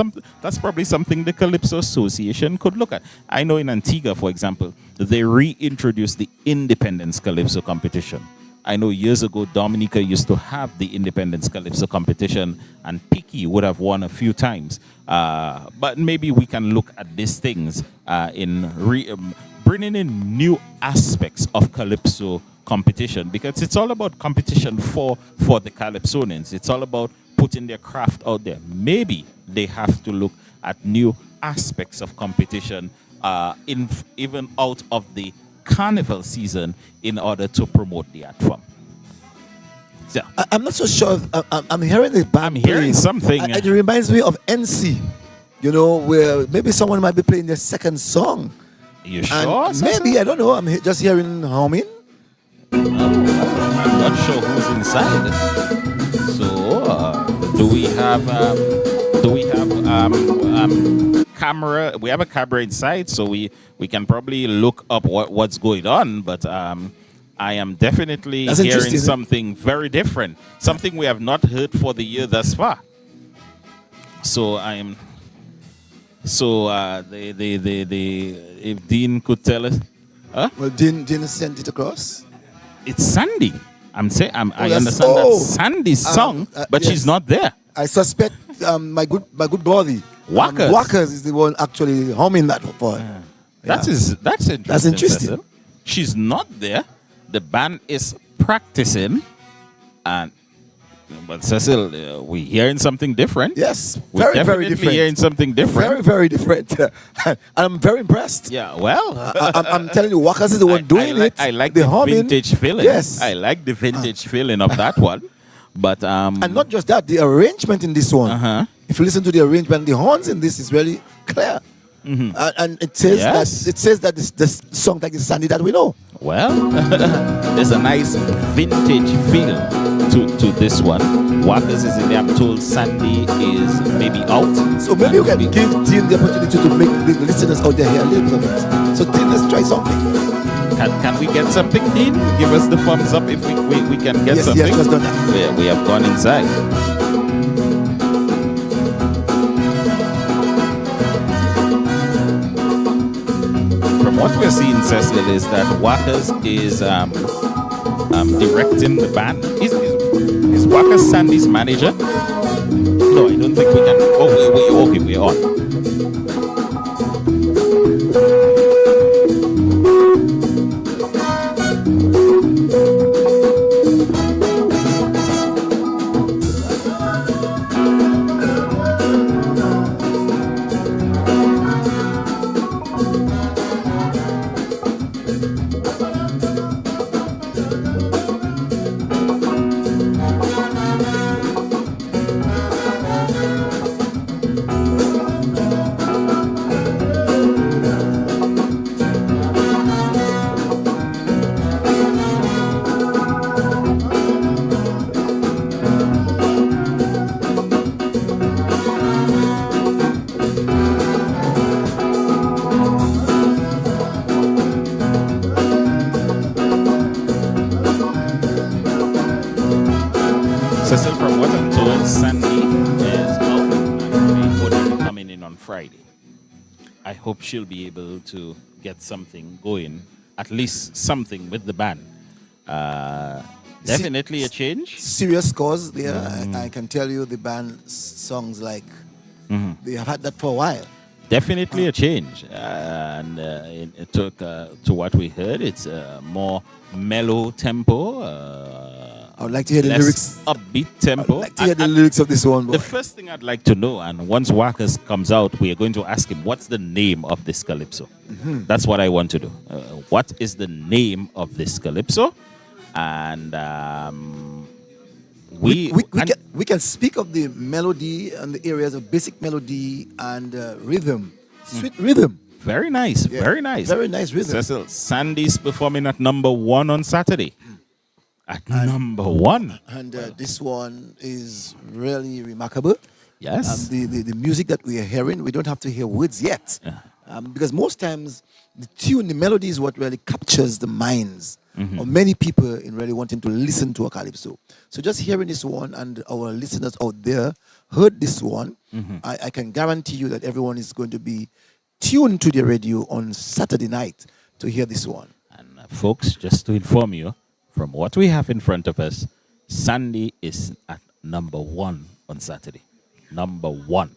that's probably something the Calypso Association could look at. I know in Antigua, for example, they reintroduced the Independence Calypso competition. I know years ago, Dominica used to have the Independence Calypso competition, and Picky would have won a few times. But maybe we can look at these things in bringing in new aspects of Calypso competition, because it's all about competition for the Calypsonians. It's all about putting their craft out there. Maybe they have to look at new aspects of competition even out of the carnival season in order to promote the art form. So, I'm not so sure. I'm hearing the band. I'm hearing something. It reminds me of NC, where maybe someone might be playing their second song. You sure? And maybe, I don't know. I'm just hearing humming. I'm not sure who's inside. So, do we have camera? We have a camera inside, so we can probably look up what's going on. But I am definitely hearing something very different, something we have not heard for the year thus far. So if Dean could tell us, huh? Well, Dean sent it across. It's Sandy. I understand that's Sandy's song, but yes, she's not there. I suspect my good buddy Walkers. Walkers is the one actually humming that for her. That's interesting. That's interesting. Cecil. She's not there. The band is practicing, but Cecil, we're hearing something different. Yes, we're very different. Hearing something different. Very different. I'm very impressed. Yeah, well, I'm telling you, Walkers is the one doing it. I like the the humming. vintage feeling. Yes, I like the vintage feeling of that one. But And not just that, the arrangement in this one. Uh-huh. If you listen to the arrangement, the horns in this is really clear. And it says Yes. that this song like the Sandy that we know. well, there's a nice vintage feel to this one. Walker's is in there. I'm told Sandy is maybe out. So maybe you can give Tin the opportunity to make the listeners out there hear a little bit of it. So Tin, let's try something. Can we get something, Dean? Give us the thumbs up if we can get something. Yes, just done that. We have gone inside. From what we're seeing, Cecil, is that Walker's is directing the band. Is Walker Sandy's manager? No, I don't think we can. Oh, okay, we're on. Cecil, from what I'm told, Sandy is out and will be coming in on Friday. I hope she'll be able to get something going, at least something with the band. Definitely a change. Serious cause there. I can tell you the band songs like they have had that for a while. Definitely a change. And it took to what we heard, it's more mellow tempo. I would like to hear the less lyrics. upbeat tempo. I'd like to hear the lyrics of this one. Boy. The first thing I'd like to know, and once Walker's comes out, we are going to ask him, what's the name of this Calypso? That's what I want to do. What is the name of this Calypso? And we can speak of the melody and the areas of basic melody and rhythm. Sweet rhythm. Very nice. Yeah, Very nice. Very nice rhythm. Cecil, Sandy's performing at number 1 on Saturday. At number 1. And this one is really remarkable. Yes. The music that we are hearing, we don't have to hear words yet. Because most times the tune, the melody is what really captures the minds of many people in really wanting to listen to a calypso. So just hearing this one, and our listeners out there heard this one, I can guarantee you that everyone is going to be tuned to the radio on Saturday night to hear this one. And folks, just to inform you, from what we have in front of us, Sandy is at number 1 on Saturday. Number 1.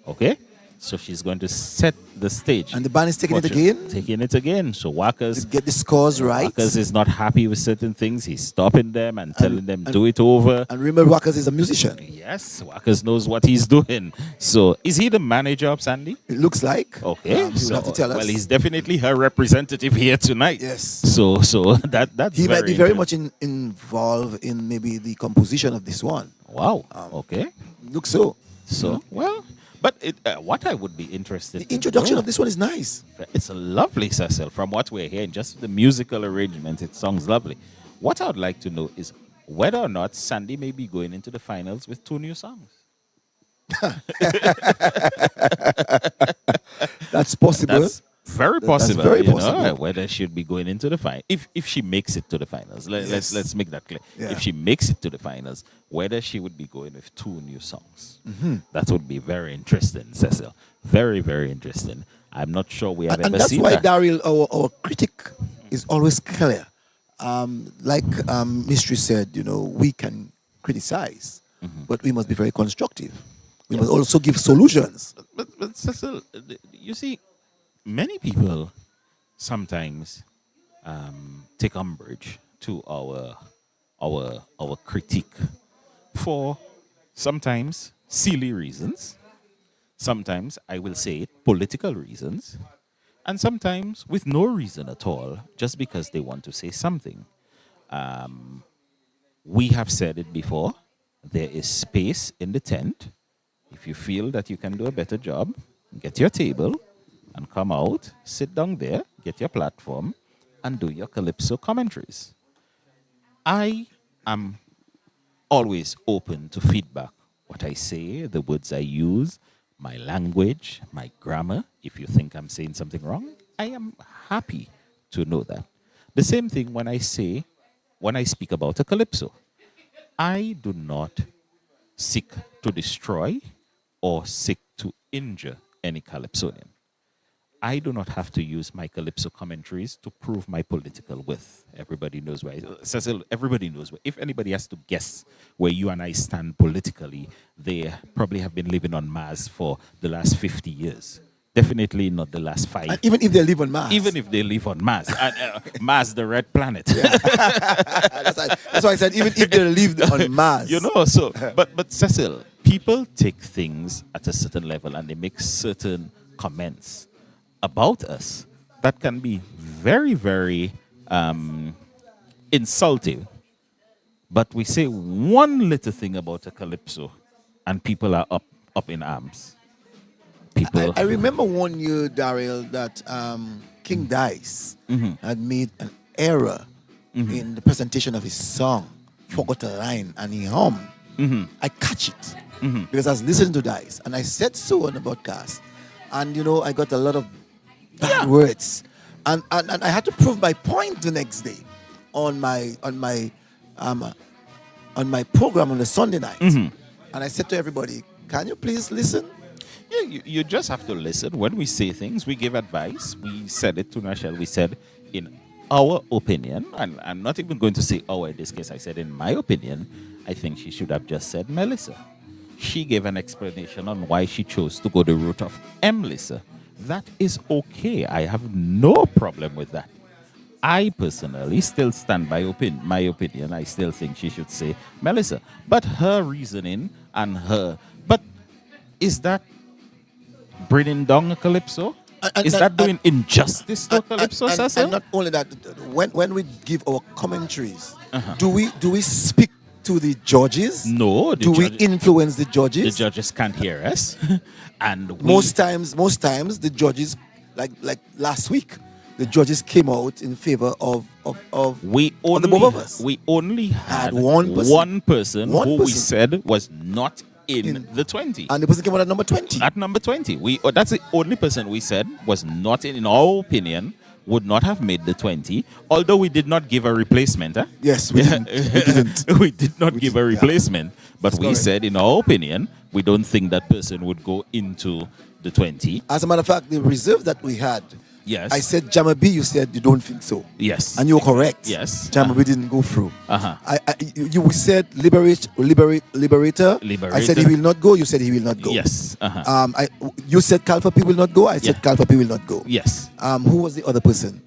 Okay? So she's going to set the stage. And the band is taking it again? Taking it again. So Walker's... To get the scores right. Walker's is not happy with certain things. He's stopping them and telling them, do it over. And remember, Walker's is a musician. Yes, Walker's knows what he's doing. So is he the manager of Sandy? It looks like. Okay. You'll have to tell us. Well, he's definitely her representative here tonight. Yes. So that's he might be very interesting. much involved in maybe the composition of this one. Wow. Okay. Looks so. So, well, but what I would be interested The introduction in, of this one is nice. it's a lovely, Cecil. From what we're hearing, just the musical arrangement, it sounds lovely. What I would like to know is whether or not Sandy may be going into the finals with 2 new songs. That's possible. That's very possible. very you know, possible. whether she'd be going into the final, if she makes it to the finals. Yes. Let's make that clear. Yeah. If she makes it to the finals, whether she would be going with 2 new songs. That would be very interesting, Cecil. Very, very interesting. I'm not sure we have And ever that's seen why that. Daryl, our critic, is always clear. Like Mystery said, we can criticize, but we must be very constructive. We must also give solutions. But Cecil, you see, many people sometimes take umbrage to our critique for sometimes silly reasons, sometimes I will say it, political reasons, and sometimes with no reason at all, just because they want to say something. We have said it before. There is space in the tent. If you feel that you can do a better job, get your table and come out, sit down there, get your platform, and do your Calypso commentaries. I am always open to feedback. What I say, the words I use, my language, my grammar. If you think I'm saying something wrong, I am happy to know that. The same thing when I speak about a calypso. I do not seek to destroy or seek to injure any calypsonian. I do not have to use my calypso commentaries to prove my political worth. Everybody knows where Cecil, everybody knows where. If anybody has to guess where you and I stand politically, they probably have been living on Mars for the last 50 years. Definitely not the last 5. And even if they live on Mars. Even if they live on Mars. Mars, the red planet. That's why I said even if they lived on Mars. You know, so, but Cecil, people take things at a certain level and they make certain comments about us that can be very, very insulting. But we say one little thing about a calypso and people are up in arms. People. I remember one year, Daryl, that King Dice had made an error in the presentation of his song, forgot a line, and he hummed. I catch it because I was listening to Dice, and I said so on the podcast, and I got a lot of bad words, and I had to prove my point the next day on my program on the Sunday night, and I said to everybody, "Can you please listen?" Yeah, you just have to listen. When we say things, we give advice. We said it to Nashelle. We said, in our opinion, and I'm not even going to say our in this case, I said, in my opinion, I think she should have just said Melissa. She gave an explanation on why she chose to go the route of Melissa. That is okay. I have no problem with that. I personally still stand by my opinion. I still think she should say Melissa. But her reasoning and but is that bringing down a calypso? Is that doing injustice to calypso, Cecil? And not only that, when we give our commentaries, do we speak to the judges? No. Do we influence the judges? The judges can't hear us. And most times the judges, like last week, the judges came out in favor of the both of us. We only had one person who we said was not in the 20. And the person came out at number 20. At number 20. That's the only person we said was not in our opinion, would not have made the 20, although we did not give a replacement. Yes, we didn't. We did not give a replacement, but we said, in our opinion, we don't think that person would go into the 20. As a matter of fact, the reserve that we had, yes, I said Jama B, you said you don't think so. Yes. And you were correct. Yes. Jama B didn't go through. You said liberator. I said he will not go. You said he will not go. Yes. You said Kalfa P will not go. I said Kalfa P will not go. Yes. Who was the other person?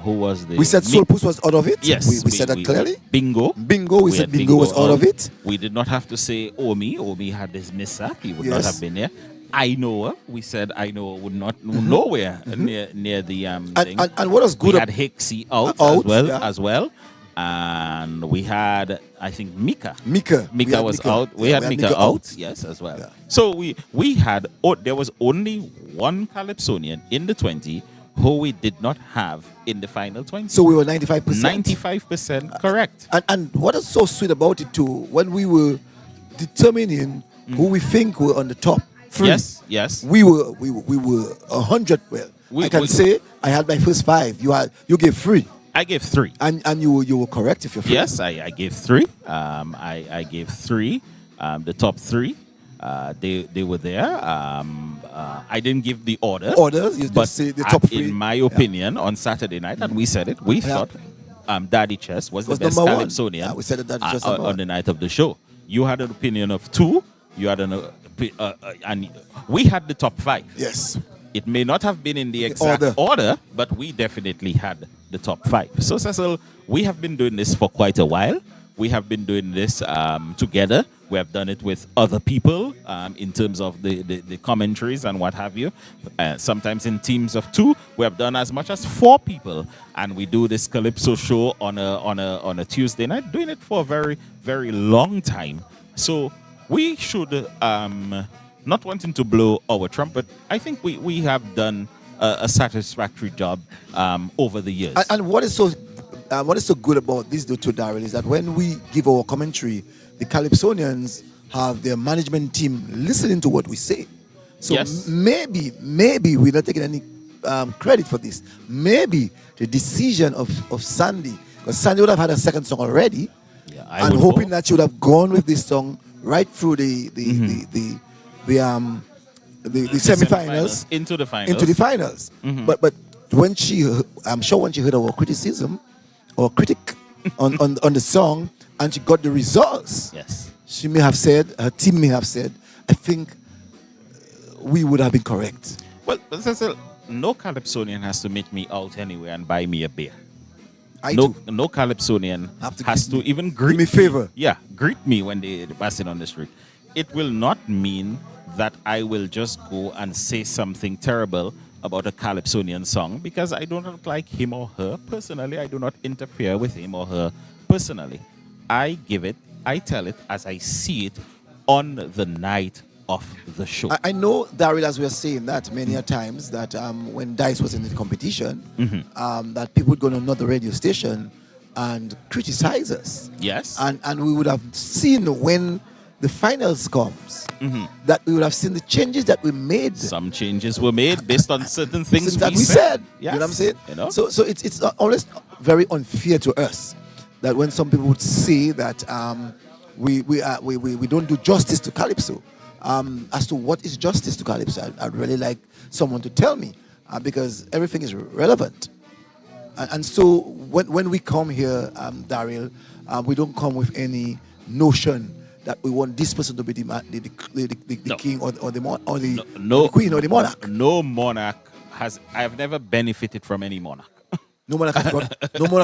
Who was the... We said Soulpuss was out of it. Yes. We said that clearly. Bingo. We said Bingo was out of it. We did not have to say Omi. Omi had this mishap. He would not have been there. I know. We said I know would not nowhere near the thing. And what was good? We had Hixie out as well, and we had, I think, Mika. Mika was out. We had Mika out. Yes, as well. Yeah. So we had. There was only one Calypsonian in the 20 who we did not have in the final 20. So we were 95%. 95% correct. And what is so sweet about it too, when we were determining who we think were on the top. Yes. We were 100. Well, I can say I had my first 5. You gave 3. I gave 3. And you were correct if you're free. Yes, I gave 3. I gave 3. The top 3. They were there. I didn't give the orders. You just say the top 3. In my opinion, on Saturday night, and we said it. We thought Daddy Chess was the best Calypsonian. We said that just on the night of the show. You had an opinion of 2. You had and we had the top 5. Yes. It may not have been in the exact order, but we definitely had the top 5. So, Cecil, we have been doing this for quite a while. We have been doing this together. We have done it with other people in terms of the commentaries and what have you. Sometimes in teams of 2. We have done as much as 4 people, and we do this Calypso show on a Tuesday night. Doing it for a very, very long time. So we should, not wanting to blow our trumpet, I think we have done a satisfactory job over the years. And what is so good about this, Dr. Daryl, is that when we give our commentary, the Calypsonians have their management team listening to what we say. So Yes. maybe we're not taking any credit for this. Maybe the decision of Sandy, because Sandy would have had a second song already, Yeah, I and would hoping hope. that she would have gone with this song right through the semifinals into the finals. into the finals. But when I'm sure when she heard our criticism or critic on the song and she got the results, Yes. she may have said, her team may have said, I think we would have been correct. Well, Cecil, no Calypsonian has to meet me out anywhere and buy me a beer. I No, too. no Calypsonian Have to has give to even greet me favor. Yeah, greet me when they pass it on the street. It will not mean that I will just go and say something terrible about a Calypsonian song because I do not like him or her personally. I do not interfere with him or her personally. I tell it as I see it on the night of the show. I know, Daryl, as we are saying that many a times, that when Dice was in the competition, that people would go on another radio station and criticize us. Yes. And we would have seen when the finals comes, that we would have seen the changes that we made. Some changes were made based on certain things that we we said. Yes. You know what I'm saying? You know? So it's always very unfair to us that when some people would say that we don't do justice to Calypso. As to what is justice to Calypso, I'd really like someone to tell me because everything is relevant. And so when we come here, Daryl, we don't come with any notion that we want this person to be the No. king or the No. queen or the monarch. No monarch has. I have never benefited from any monarch. No monarch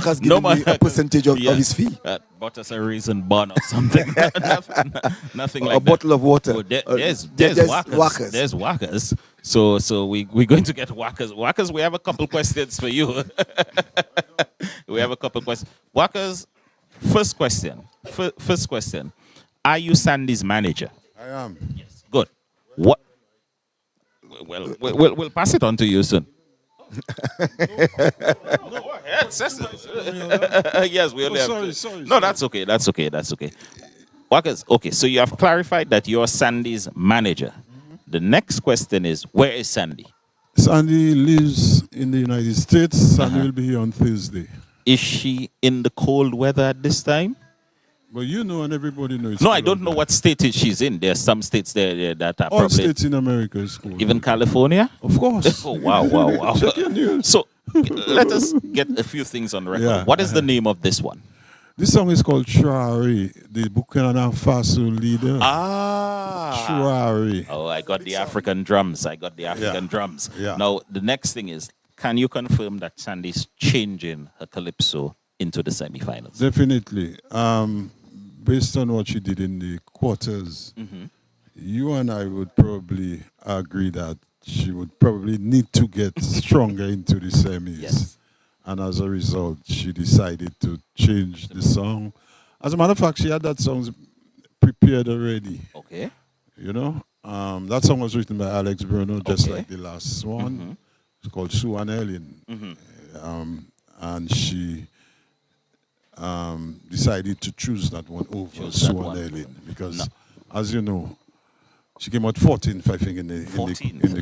has given me a percentage of his fee. Bought us a raisin bun or something. nothing like A that. bottle of water. Oh, there's There's whackers. whackers. There's whackers. So we're going to get whackers. Whackers, we have a couple questions for you. We have a couple questions. Whackers, first question. First question. Are you Sandy's manager? I am. Yes. Good. What? Well, we'll pass it on to you soon. Go ahead, Cecil. Yes, we only have. Sorry. No, that's okay. That's okay. Workers, okay, so you have clarified that you're Sandy's manager. The next question is, where is Sandy? Sandy lives in the United States. Sandy will be here on Thursday. Is she in the cold weather at this time? But you know, and everybody knows. No, I don't know what state she's in. There are some states there that are All probably... states in America is cold. Even California? Of course. Oh, wow. Check your news. So, let us get a few things on record. Yeah. What is the name of this one? This song is called Traore, the Burkina Faso leader. Traore. Oh, I got the African drums. Drums. Yeah. Now, the next thing is, can you confirm that Sandy's changing her Calypso into the semifinals? Definitely. Based on what she did in the quarters, you and I would probably agree that she would probably need to get stronger into the semis. Yes. And as a result, she decided to change the song. As a matter of fact, she had that song prepared already. Okay. You know, that song was written by Alex Bruno, just Okay. like the last one. It's called Sue and Ellen. And she decided to choose that one over Choose that Sue one. and Ellen because, as you know, she came out 14th, I think, in the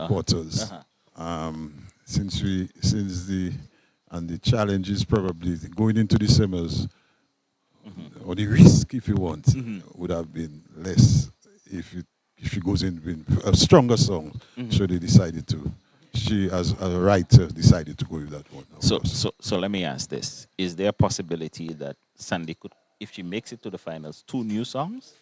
quarters. And the challenge is probably going into the semis, or the risk, if you want, would have been less if she goes in with a stronger song. So they decided to. She, as a writer, decided to go with that one. So let me ask this. Is there a possibility that Sandy could, if she makes it to the finals, 2 new songs?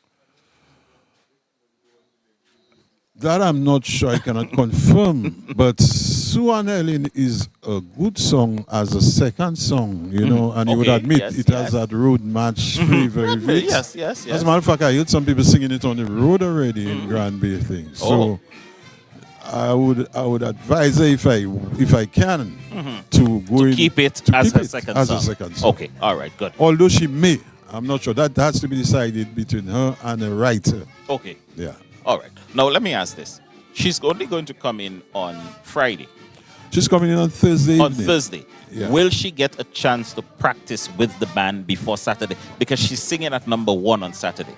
That I'm not sure, I cannot confirm. But Sue and Ellen is a good song as a second song, you know, and you would Okay, admit yes, it has that road match flavor. with it. Yes. As a matter of fact, I heard some people singing it on the road already in Grand Bay thing. So I would advise her if I can to go in Keep it to as keep her it second as song. a second song. Okay, all right, good. Although she may, I'm not sure. That has to be decided between her and the writer. Okay. Yeah. All right. Now let me ask this. She's only going to come in on Friday. She's coming in on Thursday On evening. Thursday. Yeah. Will she get a chance to practice with the band before Saturday? Because she's singing at number 1 on Saturday.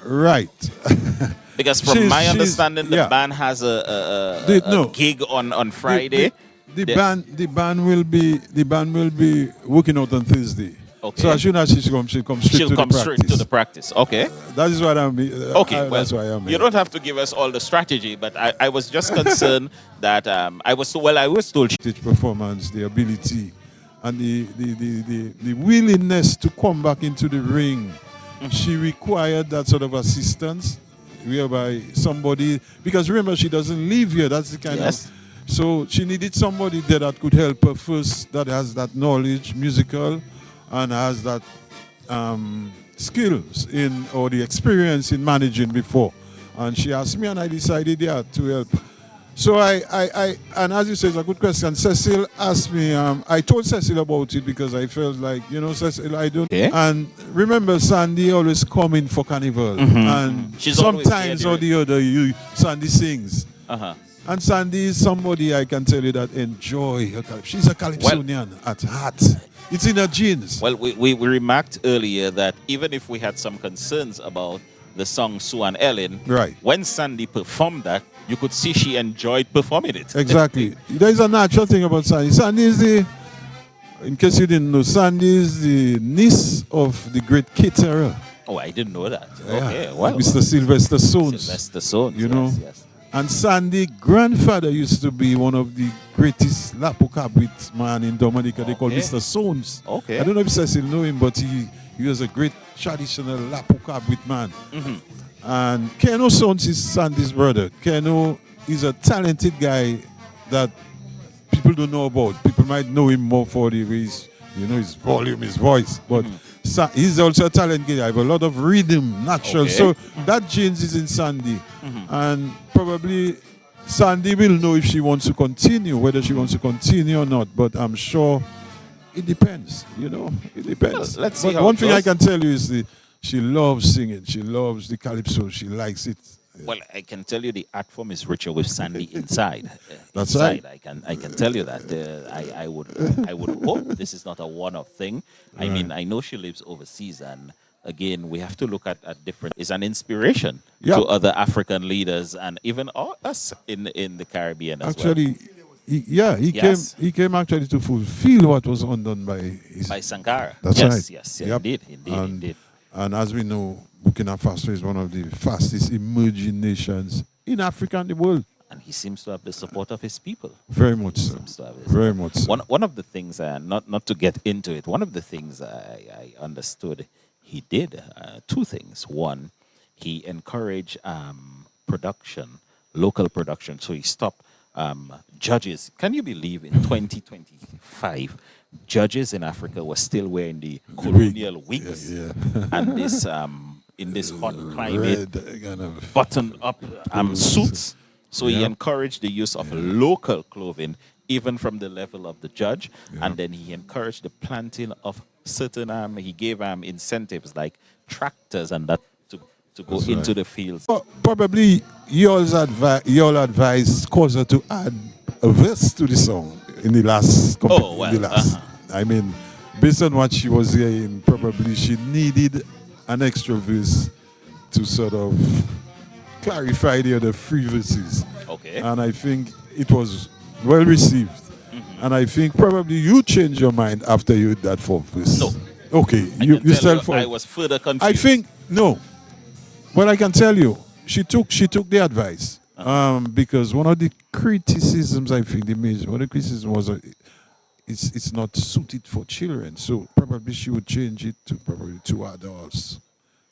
Right. Because from my understanding, the band has a gig on Friday. The band will be working out on Thursday. Okay. So as soon as she'll come straight to the practice. Okay. That is what I mean. Okay. That's why I mean. You don't have to give us all the strategy, but I was just concerned that I was told stage performance, the ability, and the willingness to come back into the ring. Mm-hmm. She required that sort of assistance, whereby somebody, because remember she doesn't live here. That's the kind of. So she needed somebody there that could help her first, that has that knowledge, musical, and has that skills in or the experience in managing before. And she asked me, and I decided, to help. So I and as you say, it's a good question. Cecil asked me, I told Cecil about it because I felt like, Cecil, I don't. Okay. And remember, Sandy always come in for carnival. And She's sometimes or the other, Sandy sings. Uh-huh. And Sandy is somebody I can tell you that enjoy her Calypso. She's a Calypsonian at heart. It's in her genes. Well, we remarked earlier that even if we had some concerns about the song Sue and Ellen, right, when Sandy performed that, you could see she enjoyed performing it. Exactly. There is a natural thing about Sandy. Sandy is in case you didn't know, Sandy is the niece of the great caterer. Oh, I didn't know that. Yeah. Okay, well. Mr. Sylvester Sones. Sylvester Sones, yes. And Sandy's grandfather used to be one of the greatest Lapu Cabrit man in Dominica. They call Mr. Sones. Okay. I don't know if Cecil know him, but he was a great traditional Lapu Cabrit man. Mm-hmm. And Keno Sones is Sandy's brother. Keno is a talented guy that people don't know about. People might know him more for his volume, his voice. But he's also a talented guy. I have a lot of rhythm, natural. Okay. So that genes is in Sandy. And probably Sandy will know if she wants to continue, whether she wants to continue or not. But I'm sure it depends. It depends. Well, let's see. But one thing I can tell you is she loves singing. She loves the Calypso. She likes it. Well, I can tell you the art form is richer with Sandy inside. That's inside, right. I can tell you that. I would hope this is not a one-off thing. I mean, I know she lives overseas, and again, we have to look at different. It's an inspiration to other African leaders and even us in the Caribbean as well. Actually, he came actually to fulfill what was undone by Sankara. That's right. Yes, Yep. indeed. And as we know, Burkina Faso is one of the fastest emerging nations in Africa and the world. And he seems to have the support of his people. Very much so. Very much so. One of the things, not to get into it, one of the things I understood he did, two things. One, he encouraged local production. So he stopped judges. Can you believe in 2025, judges in Africa were still wearing the colonial wigs and this in this hot climate, buttoned up suits. So he encouraged the use of local clothing, even from the level of the judge. And then he encouraged the planting of certain, he gave incentives like tractors and that to go into the fields. Probably your advice caused her to add a verse to the song in the last. I mean, based on what she was hearing, probably she needed an extra verse to sort of clarify the other three verses. Okay. And I think it was well received. And I think probably you changed your mind after you heard that fourth verse. No. Okay. You still I was further confused. I think no. Well, I can tell you, she took the advice. Because one of the criticisms, I think, one of the criticisms was it's not suited for children. So probably she would change it to probably two adults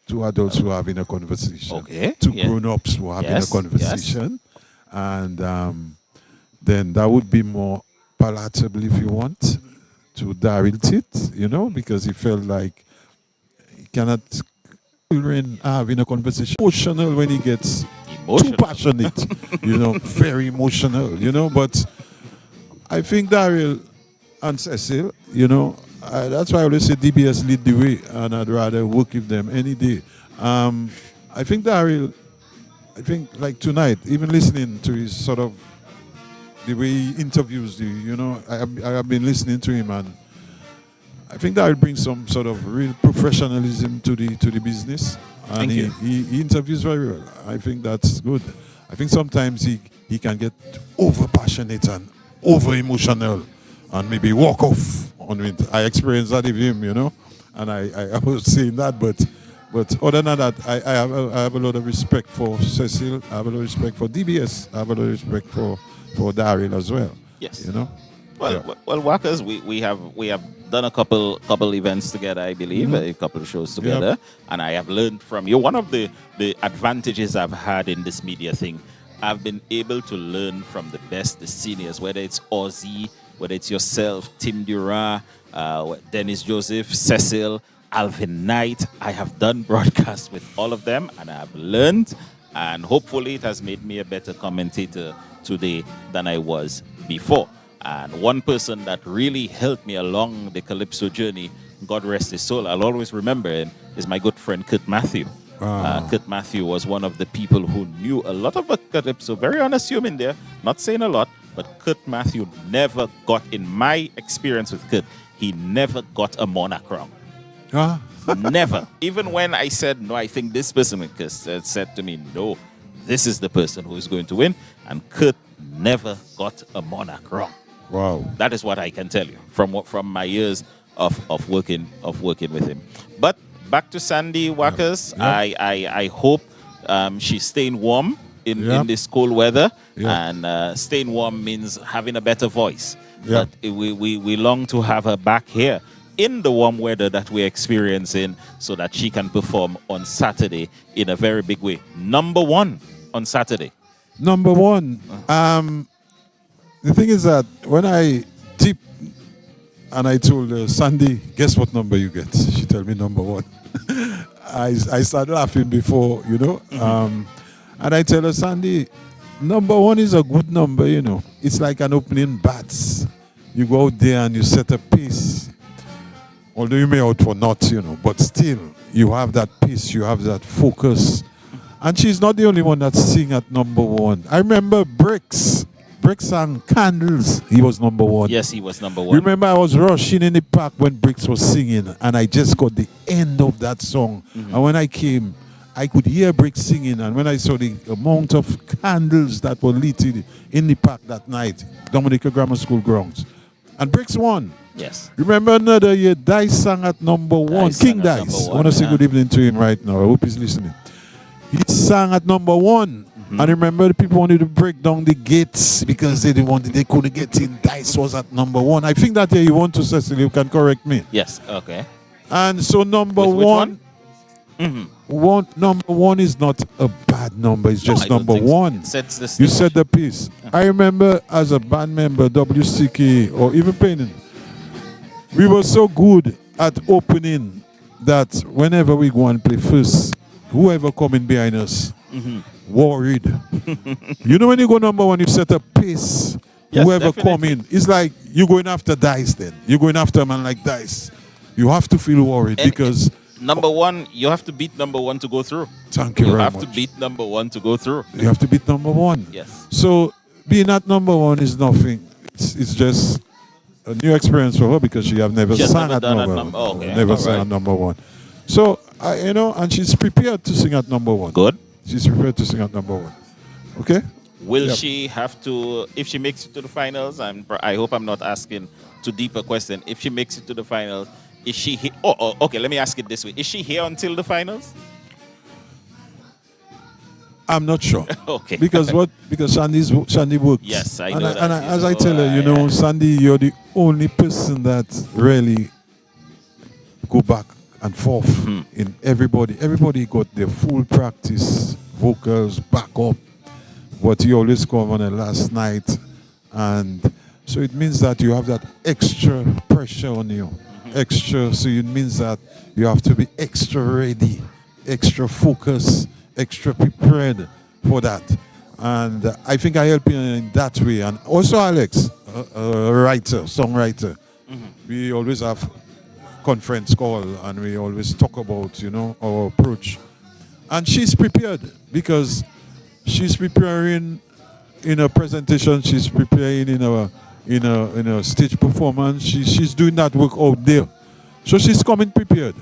who are having a conversation. Okay. Two grown-ups who are having a conversation. And then that would be more palatable, if you want, to Daryl Tit, because he felt like he cannot children having a conversation emotional when he gets too passionate, very emotional, but I think Daryl and Cecil, That's why I always say DBS lead the way, and I'd rather work with them any day. I think Daryl, I think like tonight, even listening to his sort of the way he interviews you, I have been listening to him, and I think that will bring some sort of real professionalism to the business. And Thank you. He interviews very well. I think that's good. I think sometimes he can get over passionate and over emotional and maybe walk off on it. I experienced that with him, and I was saying that, but other than that, I have a lot of respect for Cecil. I have a lot of respect for DBS. I have a lot of respect for Daryl as well. Yes. Yeah. Well, Workers, we have done a couple events together, I believe, a couple of shows together, and I have learned from you. One of the advantages I've had in this media thing, I've been able to learn from the best, the seniors, whether it's Ozzy, whether it's yourself, Tim Dura, Dennis Joseph, Cecil, Alvin Knight. I have done broadcasts with all of them, and I have learned, and hopefully it has made me a better commentator today than I was before. And one person that really helped me along the Calypso journey, God rest his soul, I'll always remember him, is my good friend Kurt Matthew. Kurt Matthew was one of the people who knew a lot about Calypso, very unassuming there, not saying a lot, but Kurt Matthew never got, in my experience with Kurt, he never got a monarch wrong. Never. Even when I said, no, I think this person, Kurt said to me, no, this is the person who is going to win, and Kurt never got a monarch wrong. Wow. That is what I can tell you from my years of working with him. But back to Sandy Workers. Yeah. I hope she's staying warm in this cold weather. Yeah. And staying warm means having a better voice. Yeah. But we long to have her back here in the warm weather that we're experiencing, so that she can perform on Saturday in a very big way. Number 1 on Saturday. Number 1. The thing is that when I tip and I told her, Sandy, guess what number you get? She told me number 1. I started laughing before, and I tell her, Sandy, number 1 is a good number, It's like an opening bats. You go out there and you set a pace. Although you may out for not, but still, you have that pace, you have that focus. And she's not the only one that sing at number 1. I remember Bricks sang Candles. He was number 1. Yes, he was number 1. Remember, I was rushing in the park when Bricks was singing, and I just got the end of that song. And when I came, I could hear Bricks singing, and when I saw the amount of candles that were lit in the park that night, Dominica Grammar School grounds, and Bricks won. Yes. Remember another year, Dice sang at number 1. King Dice. I want to say good evening to him right now. I hope he's listening. He sang at number 1. And remember, the people wanted to break down the gates because they couldn't get in. Dice was at number 1. I think that year you won to Cecily. You can correct me. Yes. Okay. And so number Which 1, one? number 1 is not a bad number. It's just I don't number think so. 1. It sets the You stage. said the piece. I remember as a band member, WCK or even Payne, we were so good at opening that whenever we go and play first, whoever coming behind us worried. When you go number 1, you set a pace. Yes, Whoever definitely. come in, it's like you're going after Dice then. You're going after a man like Dice. You have to feel worried And because... Number 1, you have to beat number 1 to go through. Thank you You very have much. to beat number 1 to go through. You have to beat number 1. Yes. So being at number 1 is nothing. It's just a new experience for her because she have never She has sang never at done number at number- okay, never all sang right. at number 1. So and she's prepared to sing at number 1. Good. She's prepared to sing at number 1. Okay. Will Yep. she have to, if she makes it to the finals, and I hope I'm not asking too deep a question, if she makes it to the finals, is she here? Okay, let me ask it this way. Is she here until the finals? I'm not sure. Okay. Because Sandy works. Yes, I and know I, that, and I, you as I know, tell her, Sandy, you're the only person that really go back and forth in everybody. Everybody got their full practice, vocals, back up. But you always come on the last night. And so it means that you have that extra pressure on you. Extra, so it means that you have to be extra ready, extra focused, extra prepared for that. And I think I help you in that way. And also Alex, a writer, songwriter. We always have conference call, and we always talk about, our approach. And she's prepared because she's preparing in a presentation, she's preparing in a stage performance. She's doing that work out there. So she's coming prepared.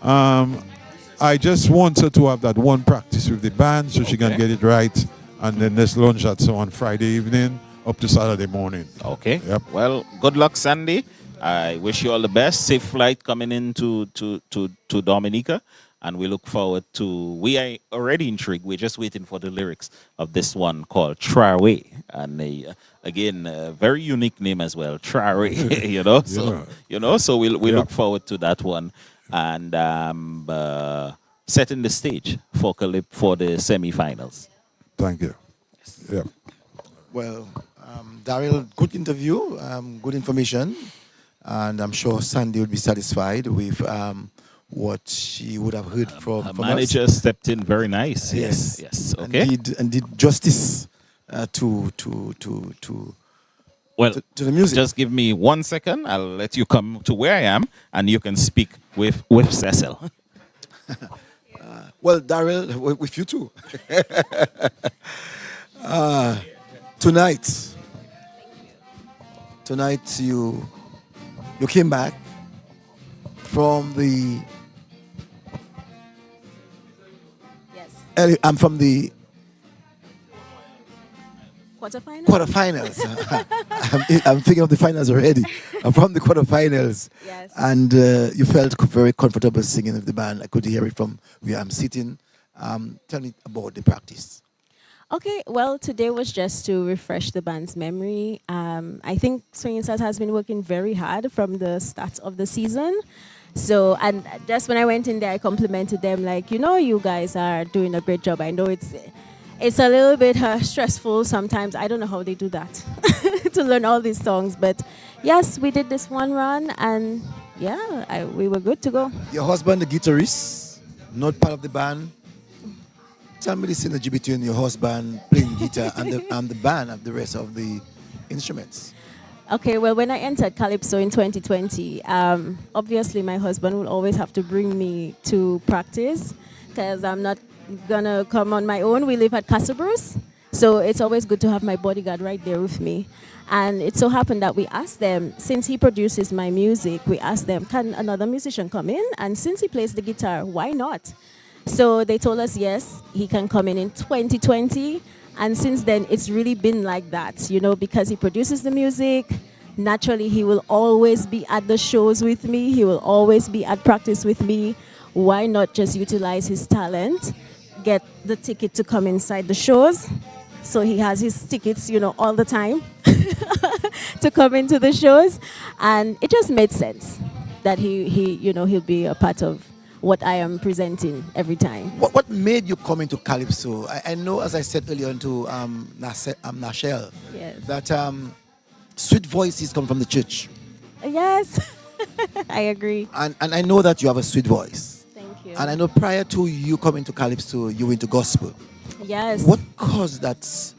I just want her to have that one practice with the band so she can get it right. And then let's launch that so on Friday evening up to Saturday morning. Okay. Yep. Well, good luck, Sandy. I wish you all the best. Safe flight coming into to Dominica. And we look forward to, we are already intrigued. We're just waiting for the lyrics of this one called Trawe. And again, a very unique name as well, Trawe, So we look forward to that one. And setting the stage for the semifinals. Thank you. Yeah. Well, Daryl, good interview, good information. And I'm sure Sandy will be satisfied with what she would have heard from manager us. stepped in very nice. Yes. Okay. And did justice to the music. Just give me 1 second. I'll let you come to where I am, and you can speak with Cecil. Well, Daryl, with you too. Tonight you came back from the. I'm from the quarterfinals. I'm thinking of the finals already. I'm from the quarterfinals. Yes. And you felt very comfortable singing with the band. I could hear it from where I'm sitting. Tell me about the practice. Okay, well, today was just to refresh the band's memory. I think Swinging Stars has been working very hard from the start of the season. So, and just when I went in there, I complimented them, like, you guys are doing a great job. I know it's a little bit stressful sometimes. I don't know how they do that to learn all these songs. But yes, we did this one run, and yeah, we were good to go. Your husband, the guitarist, not part of the band. Tell me the synergy between your husband playing guitar and the band and the rest of the instruments. Okay, well, when I entered Calypso in 2020, obviously my husband will always have to bring me to practice because I'm not going to come on my own. We live at Castle Bruce, so it's always good to have my bodyguard right there with me. And it so happened that we asked them, since he produces my music, we asked them, can another musician come in? And since he plays the guitar, why not? So they told us, yes, he can come in 2020. And since then, it's really been like that, because he produces the music. Naturally, he will always be at the shows with me. He will always be at practice with me. Why not just utilize his talent, get the ticket to come inside the shows? So he has his tickets, all the time to come into the shows. And it just made sense that he'll be a part of what I am presenting every time. What made you come into Calypso? I know, as I said earlier to Nashelle, Yes. that sweet voices come from the church. Yes, I agree. And I know that you have a sweet voice. Thank you. And I know prior to you coming to Calypso, you went to gospel. Yes. What caused that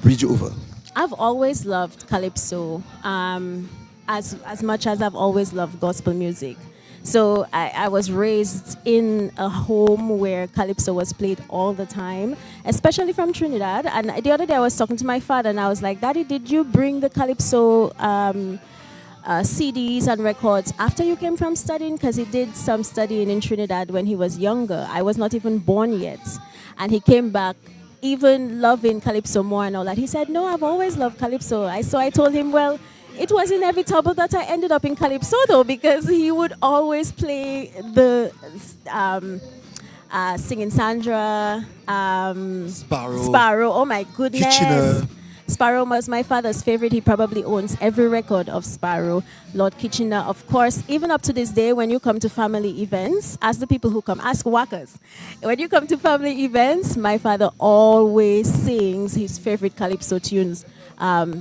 bridge over? I've always loved Calypso as much as I've always loved gospel music. So I was raised in a home where Calypso was played all the time, especially from Trinidad. And the other day I was talking to my father and I was like, Daddy, did you bring the Calypso CDs and records after you came from studying? Because he did some studying in Trinidad when he was younger. I was not even born yet. And he came back even loving Calypso more and all that. He said, no, I've always loved Calypso. So I told him, well, it was inevitable that I ended up in Calypso, though, because he would always play the Singing Sandra, Sparrow. Oh my goodness! Kitchener. Sparrow was my father's favorite. He probably owns every record of Sparrow. Lord Kitchener, of course. Even up to this day, when you come to family events, ask the people who come, ask Wackers. When you come to family events, my father always sings his favorite Calypso tunes.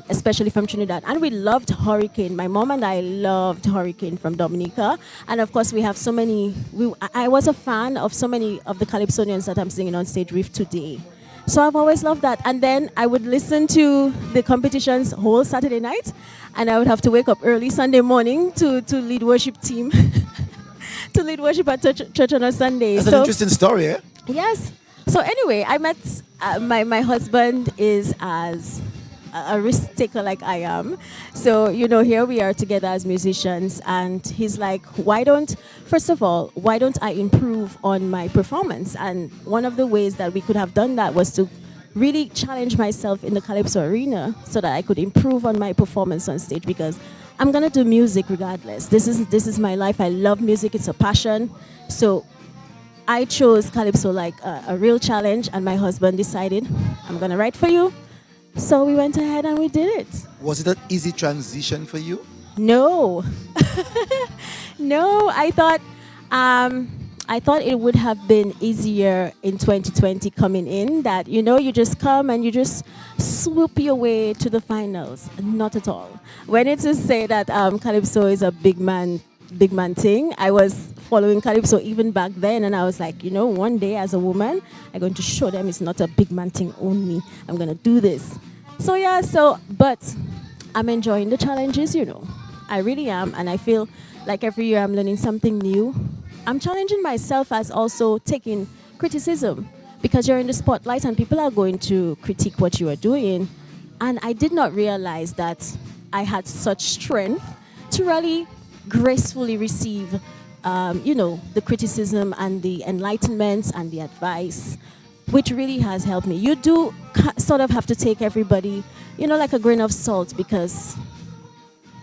Especially from Trinidad. And we loved Hurricane. My mom and I loved Hurricane from Dominica. And of course, we have so many. I was a fan of so many of the Calypsonians that I'm singing on stage with today. So I've always loved that. And then I would listen to the competitions whole Saturday night, and I would have to wake up early Sunday morning to lead worship team, to lead worship at church on a Sunday. That's an interesting story, eh? Yes. So anyway, I met my husband is as a risk taker like I am. So, here we are together as musicians, and he's like, first of all, why don't I improve on my performance? And one of the ways that we could have done that was to really challenge myself in the Calypso arena so that I could improve on my performance on stage, because I'm going to do music regardless. This is my life. I love music. It's a passion. So I chose Calypso like a real challenge, and my husband decided, I'm going to write for you. So we went ahead and we did it. Was it an easy transition for you? No. No, I thought it would have been easier in 2020 coming in, that, you just come and you just swoop your way to the finals. Not at all. When it is say that Calypso is a big man thing, I was following Calypso even back then, and I was like, one day as a woman, I'm going to show them it's not a big man thing only. I'm going to do this. So yeah, but I'm enjoying the challenges, I really am, and I feel like every year I'm learning something new. I'm challenging myself as also taking criticism, because you're in the spotlight and people are going to critique what you are doing. And I did not realize that I had such strength to really gracefully receive, the criticism and the enlightenment and the advice, which really has helped me. You do sort of have to take everybody, like a grain of salt,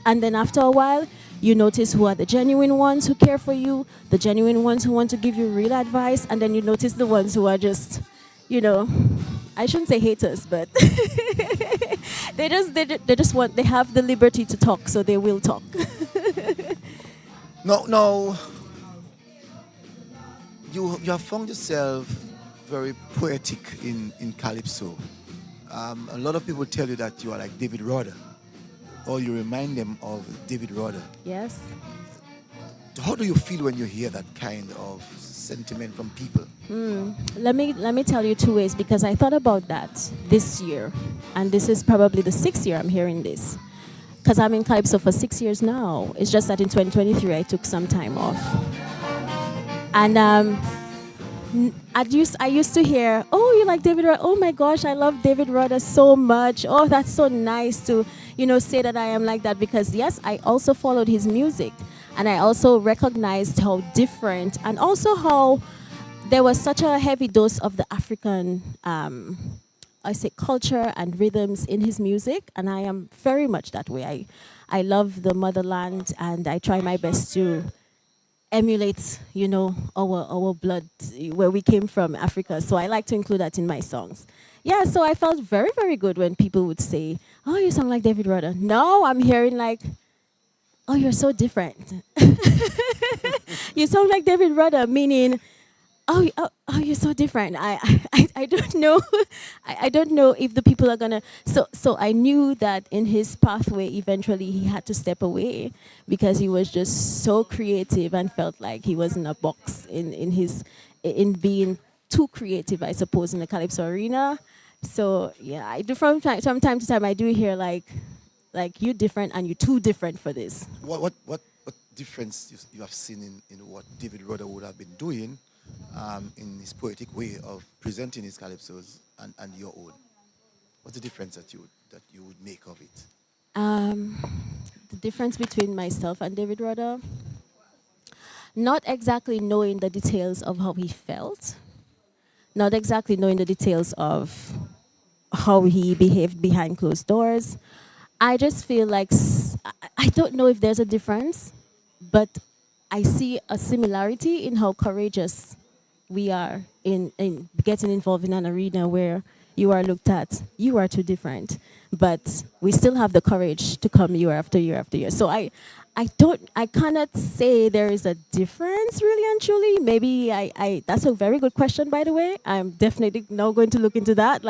and then after a while, you notice who are the genuine ones who care for you, the genuine ones who want to give you real advice, and then you notice the ones who are just, I shouldn't say haters, but they have the liberty to talk, so they will talk. No. You have found yourself very poetic in Calypso. A lot of people tell you that you are like David Rudder, or you remind them of David Rudder. Yes. How do you feel when you hear that kind of sentiment from people? Let me tell you two ways, because I thought about that this year, and this is probably the 6th year I'm hearing this, because I'm in Calypso for 6 years now. It's just that in 2023 I took some time off, and I used to hear, oh, you like David Rudder? Oh my gosh, I love David Rudder so much. Oh, that's so nice to, say that I am like that, because yes, I also followed his music, and I also recognized how different, and also how there was such a heavy dose of the African, culture and rhythms in his music, and I am very much that way. I love the motherland, and I try my best to emulate, our blood, where we came from, Africa. So I like to include that in my songs. Yeah, so I felt very, very good when people would say, oh, you sound like David Rudder. Now I'm hearing like, oh, you're so different. You sound like David Rudder, meaning, oh, you're so different. I don't know. I don't know if the people are gonna. So I knew that in his pathway, eventually he had to step away, because he was just so creative and felt like he was in a box in being too creative, I suppose, in the Calypso arena. So yeah, I do from time to time I do hear like you're different and you're too different for this. What difference you have seen in what David Rudder would have been doing in his poetic way of presenting his calypsos and your own? What's the difference that you would make of it? The difference between myself and David Rudder, not exactly knowing the details of how he felt, not exactly knowing the details of how he behaved behind closed doors. I just feel like I don't know if there's a difference, but I see a similarity in how courageous we are in getting involved in an arena where you are looked at, you are too different, but we still have the courage to come year after year after year. So I cannot say there is a difference really and truly. Maybe that's a very good question, by the way. I'm definitely now going to look into that.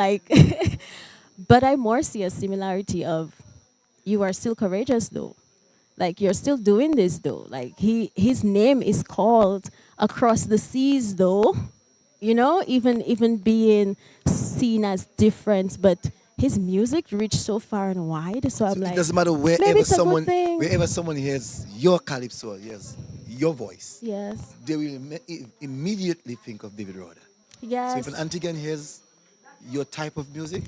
But I more see a similarity of, you are still courageous though. Like, you're still doing this though. Like, his name is called across the seas though. you know, even being seen as different, but his music reached so far and wide. So I'm So it like, doesn't matter maybe it's a good thing. wherever someone hears your calypso, hears your voice, Yes, they will immediately think of David Rhoda. So if an yes, Antiguan hears your type of music,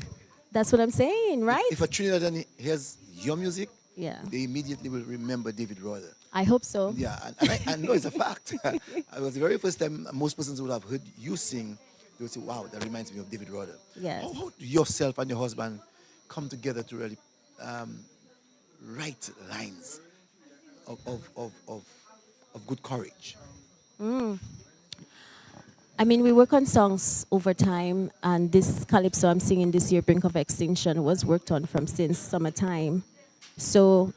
that's what I'm saying, right? if a Trinidadian hears your music, Yeah, they immediately will remember David Rhoda. I hope so. Yeah, and I know it's a fact. It was the very first time most persons would have heard you sing, they would say, wow, that reminds me of David Rhoda. Yes. How do yourself and your husband come together to really write lines of good courage? I mean, we work on songs over time, and this calypso I'm singing this year, Brink of Extinction, was worked on from since summertime. So,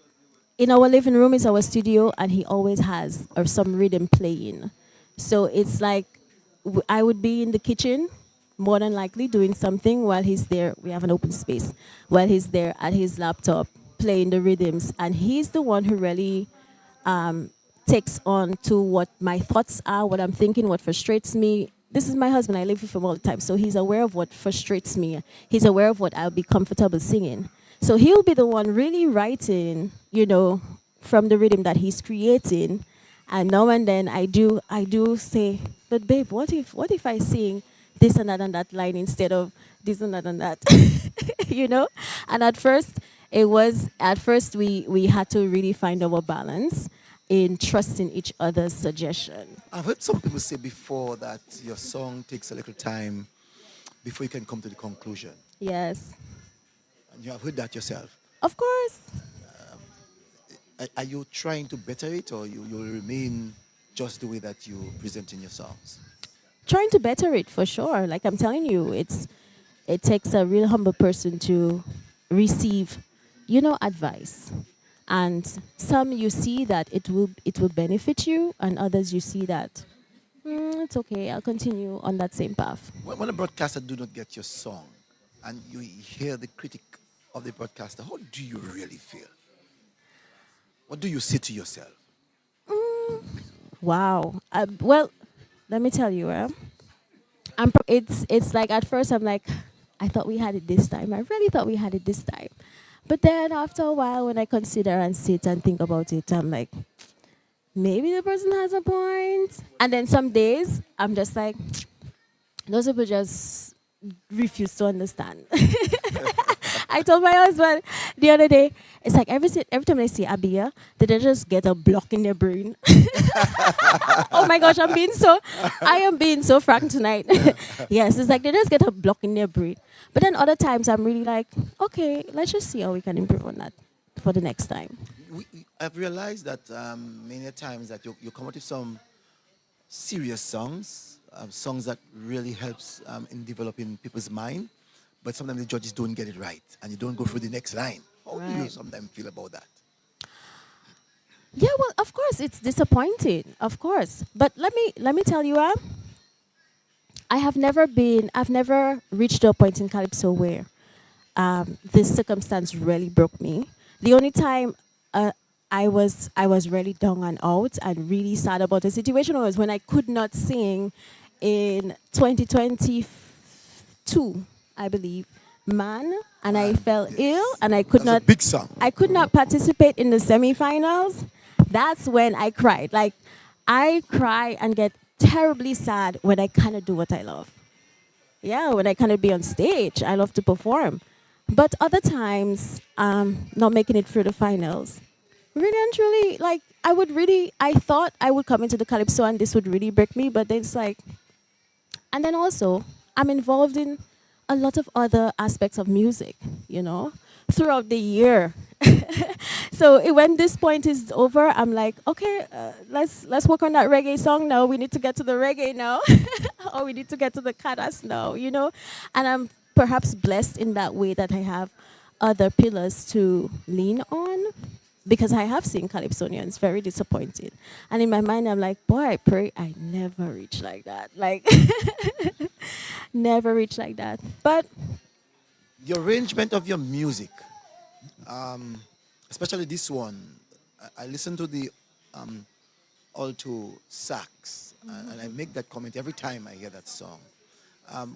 in our living room is our studio, and he always has or some rhythm playing. So it's like I would be in the kitchen, more than likely doing something while he's there. We have an open space while he's there at his laptop playing the rhythms, and he's the one who really takes on to what my thoughts are, what I'm thinking, what frustrates me. This is my husband. I live with him all the time, so he's aware of what frustrates me. He's aware of what I'll be comfortable singing. So he'll be the one really writing, you know, from the rhythm that he's creating. And now and then I do say, but babe, what if I sing this and that line instead of this and that, you know? And at first we had to really find our balance in trusting each other's suggestion. I've heard some people say before that your song takes a little time before you can come to the conclusion. Yes. And you have heard that yourself. Of course. Are you trying to better it, or you will remain just the way that you present in your songs? Trying to better it for sure. Like I'm telling you, it takes a real humble person to receive, you know, advice. And some you see that it will benefit you, and others you see that it's okay, I'll continue on that same path. When a broadcaster do not get your song, and you hear the critic of the broadcaster, how do you really feel? What do you say to yourself? Wow. Well, let me tell you, it's like at first I'm like, I thought we had it this time. I really thought we had it this time. But then after a while, when I consider and sit and think about it, I'm like, maybe the person has a point. And then some days, I'm just like, those people just refuse to understand. I told my husband the other day, it's like every time I see Abia, they just get a block in their brain. Oh my gosh, I am being so frank tonight. Yes, it's like they just get a block in their brain. But then other times I'm really like, okay, let's just see how we can improve on that for the next time. I've realized that many times that you come out with some serious songs, songs that really helps in developing people's mind, but sometimes the judges don't get it right, and you don't go through the next line. How do you sometimes feel about that? Yeah, well, of course, it's disappointing, of course. But let me tell you, I've never reached a point in Calypso where this circumstance really broke me. The only time I was really down and out and really sad about the situation was when I could not sing in 2022, I believe, Man, and I fell ill and I could not. A big song. I could not participate in the semifinals. That's when I cried. Like I cry and get terribly sad when I cannot do what I love. Yeah, when I cannot be on stage, I love to perform. But other times, not making it through the finals. Really and truly, like I thought I would come into the Calypso and this would really break me, but then it's like, and then also, I'm involved in a lot of other aspects of music, you know, throughout the year. So when this point is over, I'm like, okay, let's work on that reggae song now. We need to get to the reggae now, or we need to get to the kadas now, you know. And I'm perhaps blessed in that way that I have other pillars to lean on, because I have seen Calypsonians very disappointed. And in my mind, I'm like, boy, I pray I never reach like that. Like, never reach like that. But The arrangement of your music, especially this one, I listened to the alto sax, and I make that comment every time I hear that song.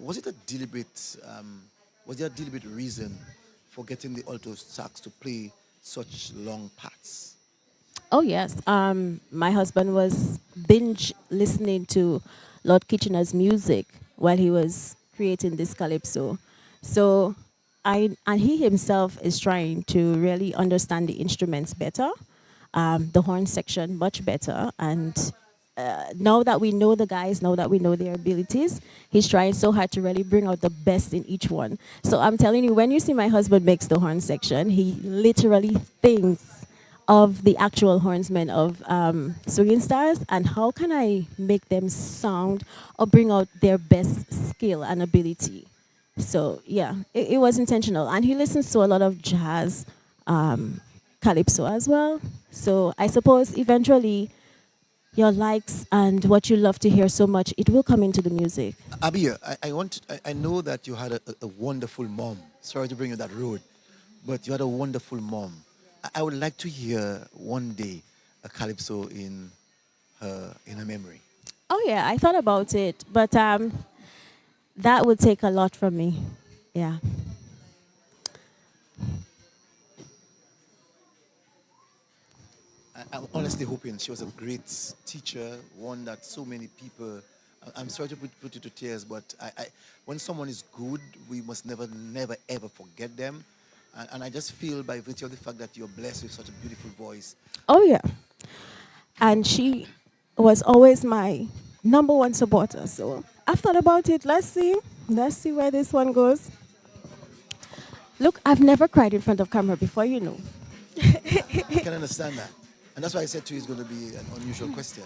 Was it a deliberate? Was there a deliberate reason for getting the alto sax to play such long parts? Oh yes. My husband was binge listening to Lord Kitchener's music while he was creating this calypso. So and he himself is trying to really understand the instruments better, the horn section much better, and now that we know the guys, now that we know their abilities, he's trying so hard to really bring out the best in each one. So I'm telling you, when you see my husband makes the horn section, he literally thinks of the actual hornsmen of Swinging Stars and how can I make them sound or bring out their best skill and ability. So yeah, it was intentional. And he listens to a lot of jazz, calypso as well. So I suppose eventually your likes and what you love to hear so much, it will come into the music. Abia, I know that you had a wonderful mom. Sorry to bring you that road, but you had a wonderful mom. I would like to hear one day a calypso in her memory. Oh yeah, I thought about it, but that would take a lot from me. Yeah. I'm honestly hoping she was a great teacher, one that so many people. I'm sorry to put you to tears, but when someone is good, we must never, ever forget them. And I just feel by virtue of the fact that you're blessed with such a beautiful voice. Oh yeah, and she was always my number one supporter. So I've thought about it. Let's see where this one goes. Look, I've never cried in front of camera before, you know. I can understand that. And that's why I said to you it's going to be an unusual question.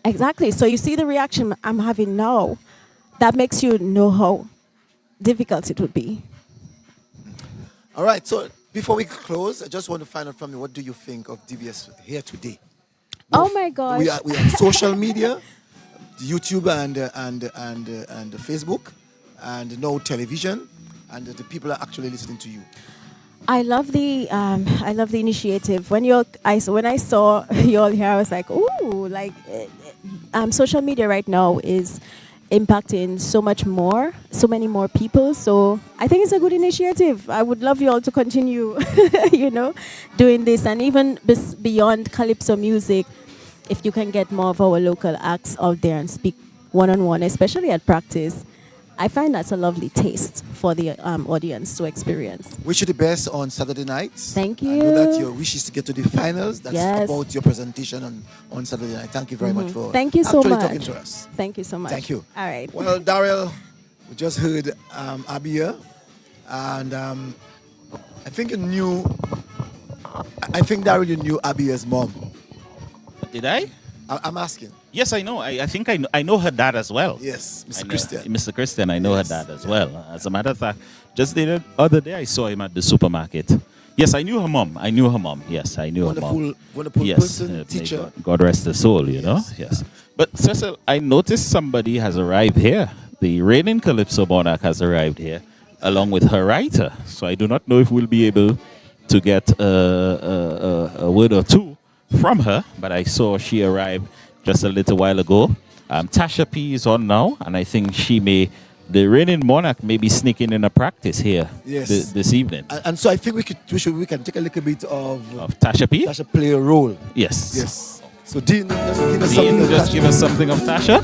Exactly. So you see the reaction I'm having now. That makes you know how difficult it would be. All right. So before we close, I just want to find out from you, what do you think of DBS here today? Oh my gosh. We are on social media, YouTube and Facebook, and now television, and the people are actually listening to you. I love the initiative. When I saw you all here, I was like, ooh, like social media right now is impacting so many more people. So I think it's a good initiative. I would love you all to continue, doing this, and even beyond calypso music, if you can get more of our local acts out there and speak one-on-one, especially at practice. I find that's a lovely taste for the audience to experience. Wish you the best on Saturday nights. Thank you. I know that your wish is to get to the finals. That's about your presentation on Saturday night. Thank you very much for Thank you so much. talking to us. Thank you so much. Thank you. All right. Well, Daryl, we just heard Abia, and I think Daryl, you knew Abia's mom. Did I? I'm asking. Yes, I know. I think I know her dad as well. Yes, Mr. Christian. Mr. Christian, I know her dad as well. As a matter of fact, just the other day I saw him at the supermarket. Yes, I knew her mom. Yes, I knew her mom. Wonderful person, teacher. God rest her soul, you know. Yes. But Cecil, I noticed somebody has arrived here. The reigning Calypso monarch has arrived here, along with her writer. So I do not know if we'll be able to get a word or two from her, but I saw she arrived just a little while ago. Tasha P is on now, and I think the reigning monarch may be sneaking in a practice here this evening. And so I think we can take a little bit of Tasha P. Tasha play a role. Yes. Yes. So Dean, just give us something of Tasha.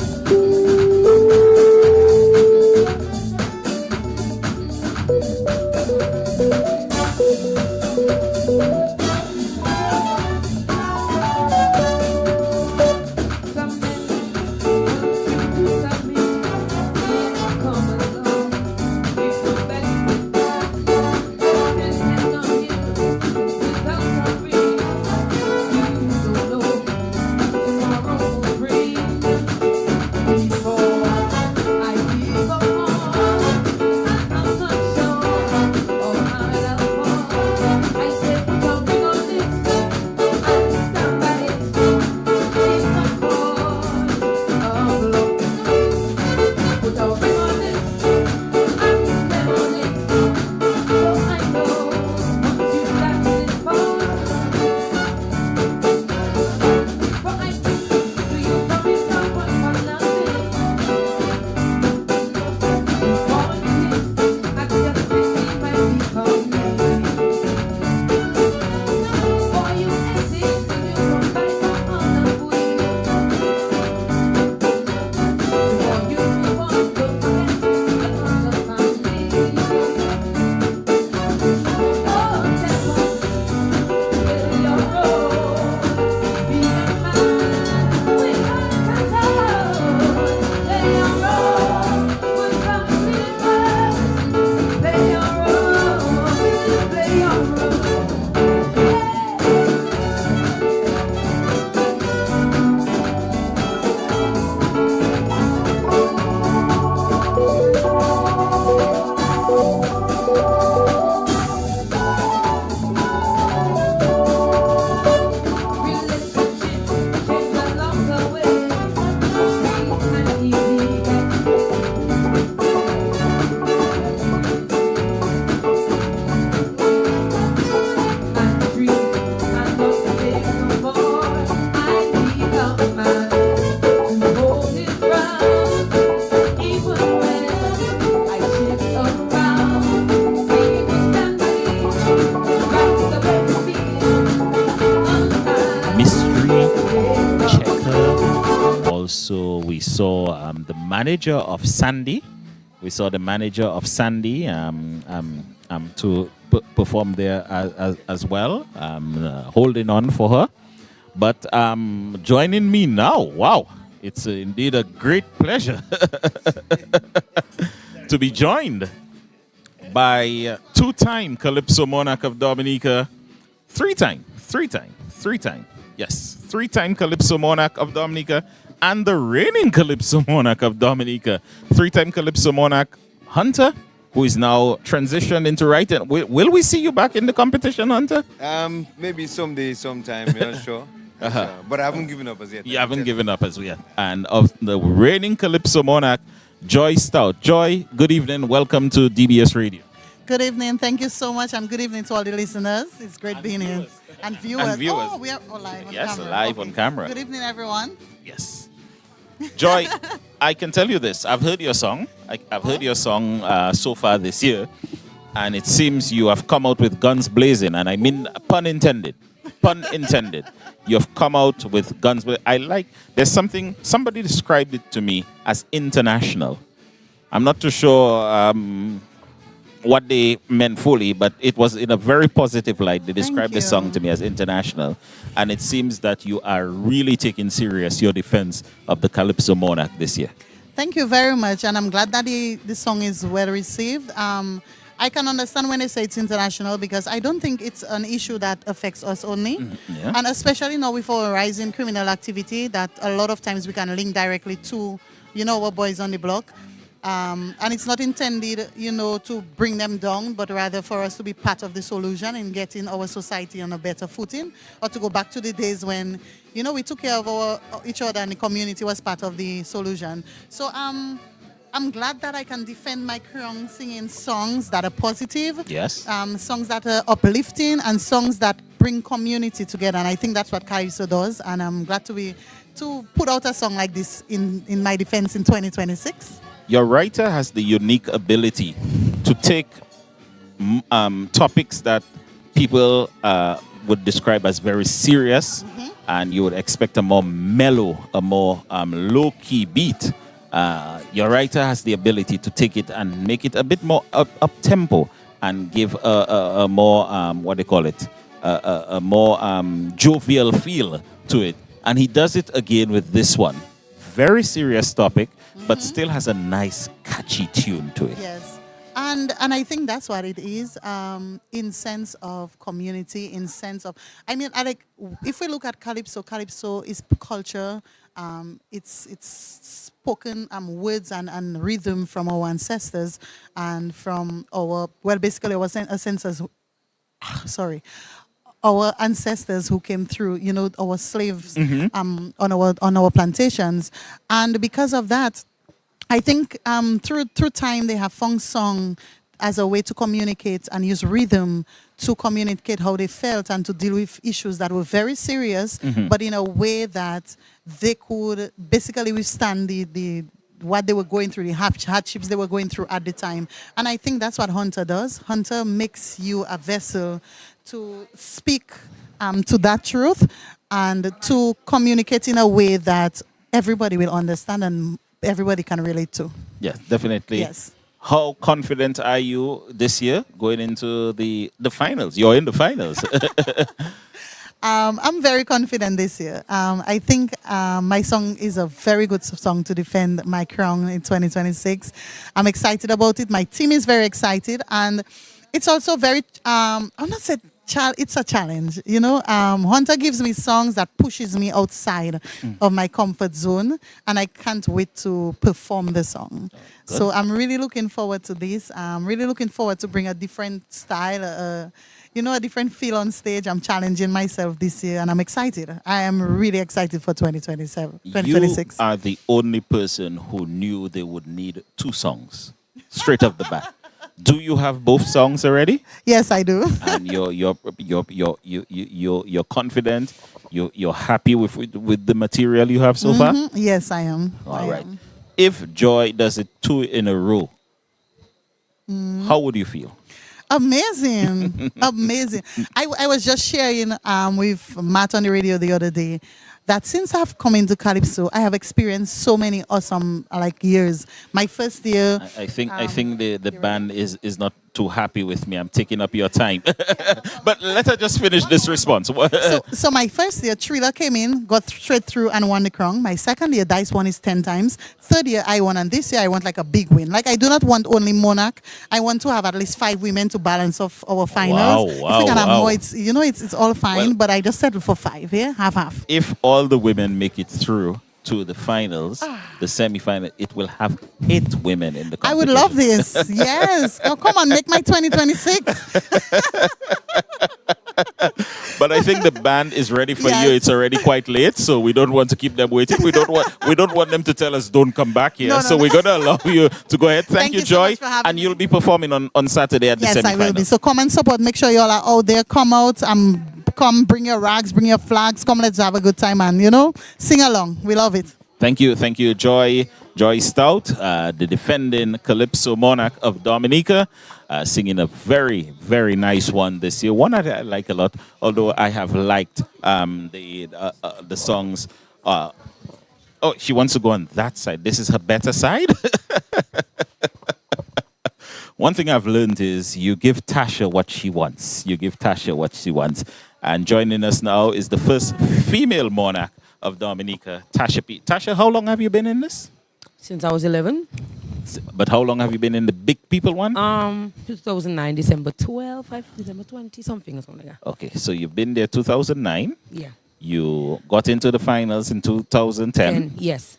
saw the manager of Sandy. We saw the manager of Sandy to perform there as well, holding on for her. But joining me now, wow, it's indeed a great pleasure to be joined by two-time Calypso Monarch of Dominica, three-time Calypso Monarch of Dominica, and the reigning Calypso Monarch of Dominica, three-time Calypso Monarch Hunter, who is now transitioned into writing. Will we see you back in the competition, Hunter? Maybe someday, sometime, we're not sure. But I haven't given up as yet. You haven't given up as yet. And of the reigning Calypso Monarch, Joy Stout. Joy, good evening. Welcome to DBS Radio. Good evening. Thank you so much. And good evening to all the listeners. It's great being here. And viewers. viewers. Oh, we are live on yes, camera. live on camera. Good evening, everyone. Yes. Joy, I can tell you this. I've heard your song. I've heard your song so far this year. And it seems you have come out with guns blazing. And I mean, pun intended. Pun intended. You have come out with guns blazing. There's something, somebody described it to me as international. I'm not too sure what they meant fully, but it was in a very positive light. They described the song to me as international. And it seems that you are really taking serious your defense of the Calypso Monarch this year. Thank you very much. And I'm glad that the song is well received. I can understand when they say it's international because I don't think it's an issue that affects us only. Yeah. And especially now with our rising criminal activity that a lot of times we can link directly to, our boys on the block. And it's not intended, to bring them down, but rather for us to be part of the solution in getting our society on a better footing, or to go back to the days when, we took care of each other and the community was part of the solution. So I'm glad that I can defend my crown singing songs that are positive. Yes. Songs that are uplifting and songs that bring community together. And I think that's what Calypso does. And I'm glad to put out a song like this in my defense in 2026. Your writer has the unique ability to take topics that people would describe as very serious, and you would expect a more mellow, a more low-key beat. Your writer has the ability to take it and make it a bit more up-tempo and give a more, a more jovial feel to it. And he does it again with this one. Very serious topic, but still has a nice, catchy tune to it. Yes. And I think that's what it is, in sense of community, in sense of, if we look at Calypso, Calypso is culture, it's spoken words and rhythm from our ancestors and from our, basically our ancestors, our ancestors who came through, our slaves on our plantations. And because of that, I think through time they have found song as a way to communicate and use rhythm to communicate how they felt and to deal with issues that were very serious, but in a way that they could basically withstand what they were going through, the hardships they were going through at the time. And I think that's what Hunter does. Hunter makes you a vessel to speak to that truth and to communicate in a way that everybody will understand and everybody can relate to. Yes, definitely. Yes. How confident are you this year going into the finals? You're in the finals. I'm very confident this year. I think my song is a very good song to defend my crown in 2026. I'm excited about it. My team is very excited. And it's also very, I'm not saying it's a challenge, Hunter gives me songs that pushes me outside of my comfort zone, and I can't wait to perform the song. So I'm really looking forward to this. I'm really looking forward to bring a different style, a different feel on stage. I'm challenging myself this year, and I'm excited. I am really excited for 2026. You are the only person who knew they would need two songs straight off the bat. Do you have both songs already? Yes, I do. And you're confident. You're happy with the material you have so far? Yes, I am. All right. If Joy does it 2 in a row, how would you feel? Amazing. Amazing. I was just sharing with Matt on the radio the other day that since I've come into Calypso, I have experienced so many awesome years. My first year, I think the band is not too happy with me. I'm taking up your time. But let her just finish this response. so my first year, Trilla came in, got straight through and won the crown. My second year, Dice won his 10 times. Third year, I won, and this year I want a big win. I do not want only Monarch. I want to have at least 5 women to balance off our finals. If we can have more, it's all fine. But I just settled for 5. Yeah, half. If all the women make it through to the finals, the semi-final, it will have 8 women in the competition. I would love this. Yes. Oh, come on, make my 2026. But I think the band is ready for you. It's already quite late, so we don't want to keep them waiting. We don't want them to tell us don't come back here. No, we're gonna allow you to go ahead. Thank you, so Joy. much for having And you'll be performing on Saturday at the semi-final. Yes, I will be. So come and support. Make sure you all are out there. Come out. Come, bring your rags, bring your flags. Come, let's have a good time and sing along. We love it. Thank you, Joy Stout, the defending Calypso Monarch of Dominica, singing a very, very nice one this year. One that I like a lot, although I have liked the songs. She wants to go on that side. This is her better side. One thing I've learned is you give Tasha what she wants. And joining us now is the first female monarch of Dominica, Tasha P. Tasha, how long have you been in this? Since I was 11. But how long have you been in the big people one? 2009, December 12, December 20, something or something like that. Okay, so you've been there 2009. Yeah. You got into the finals in 2010. Yes.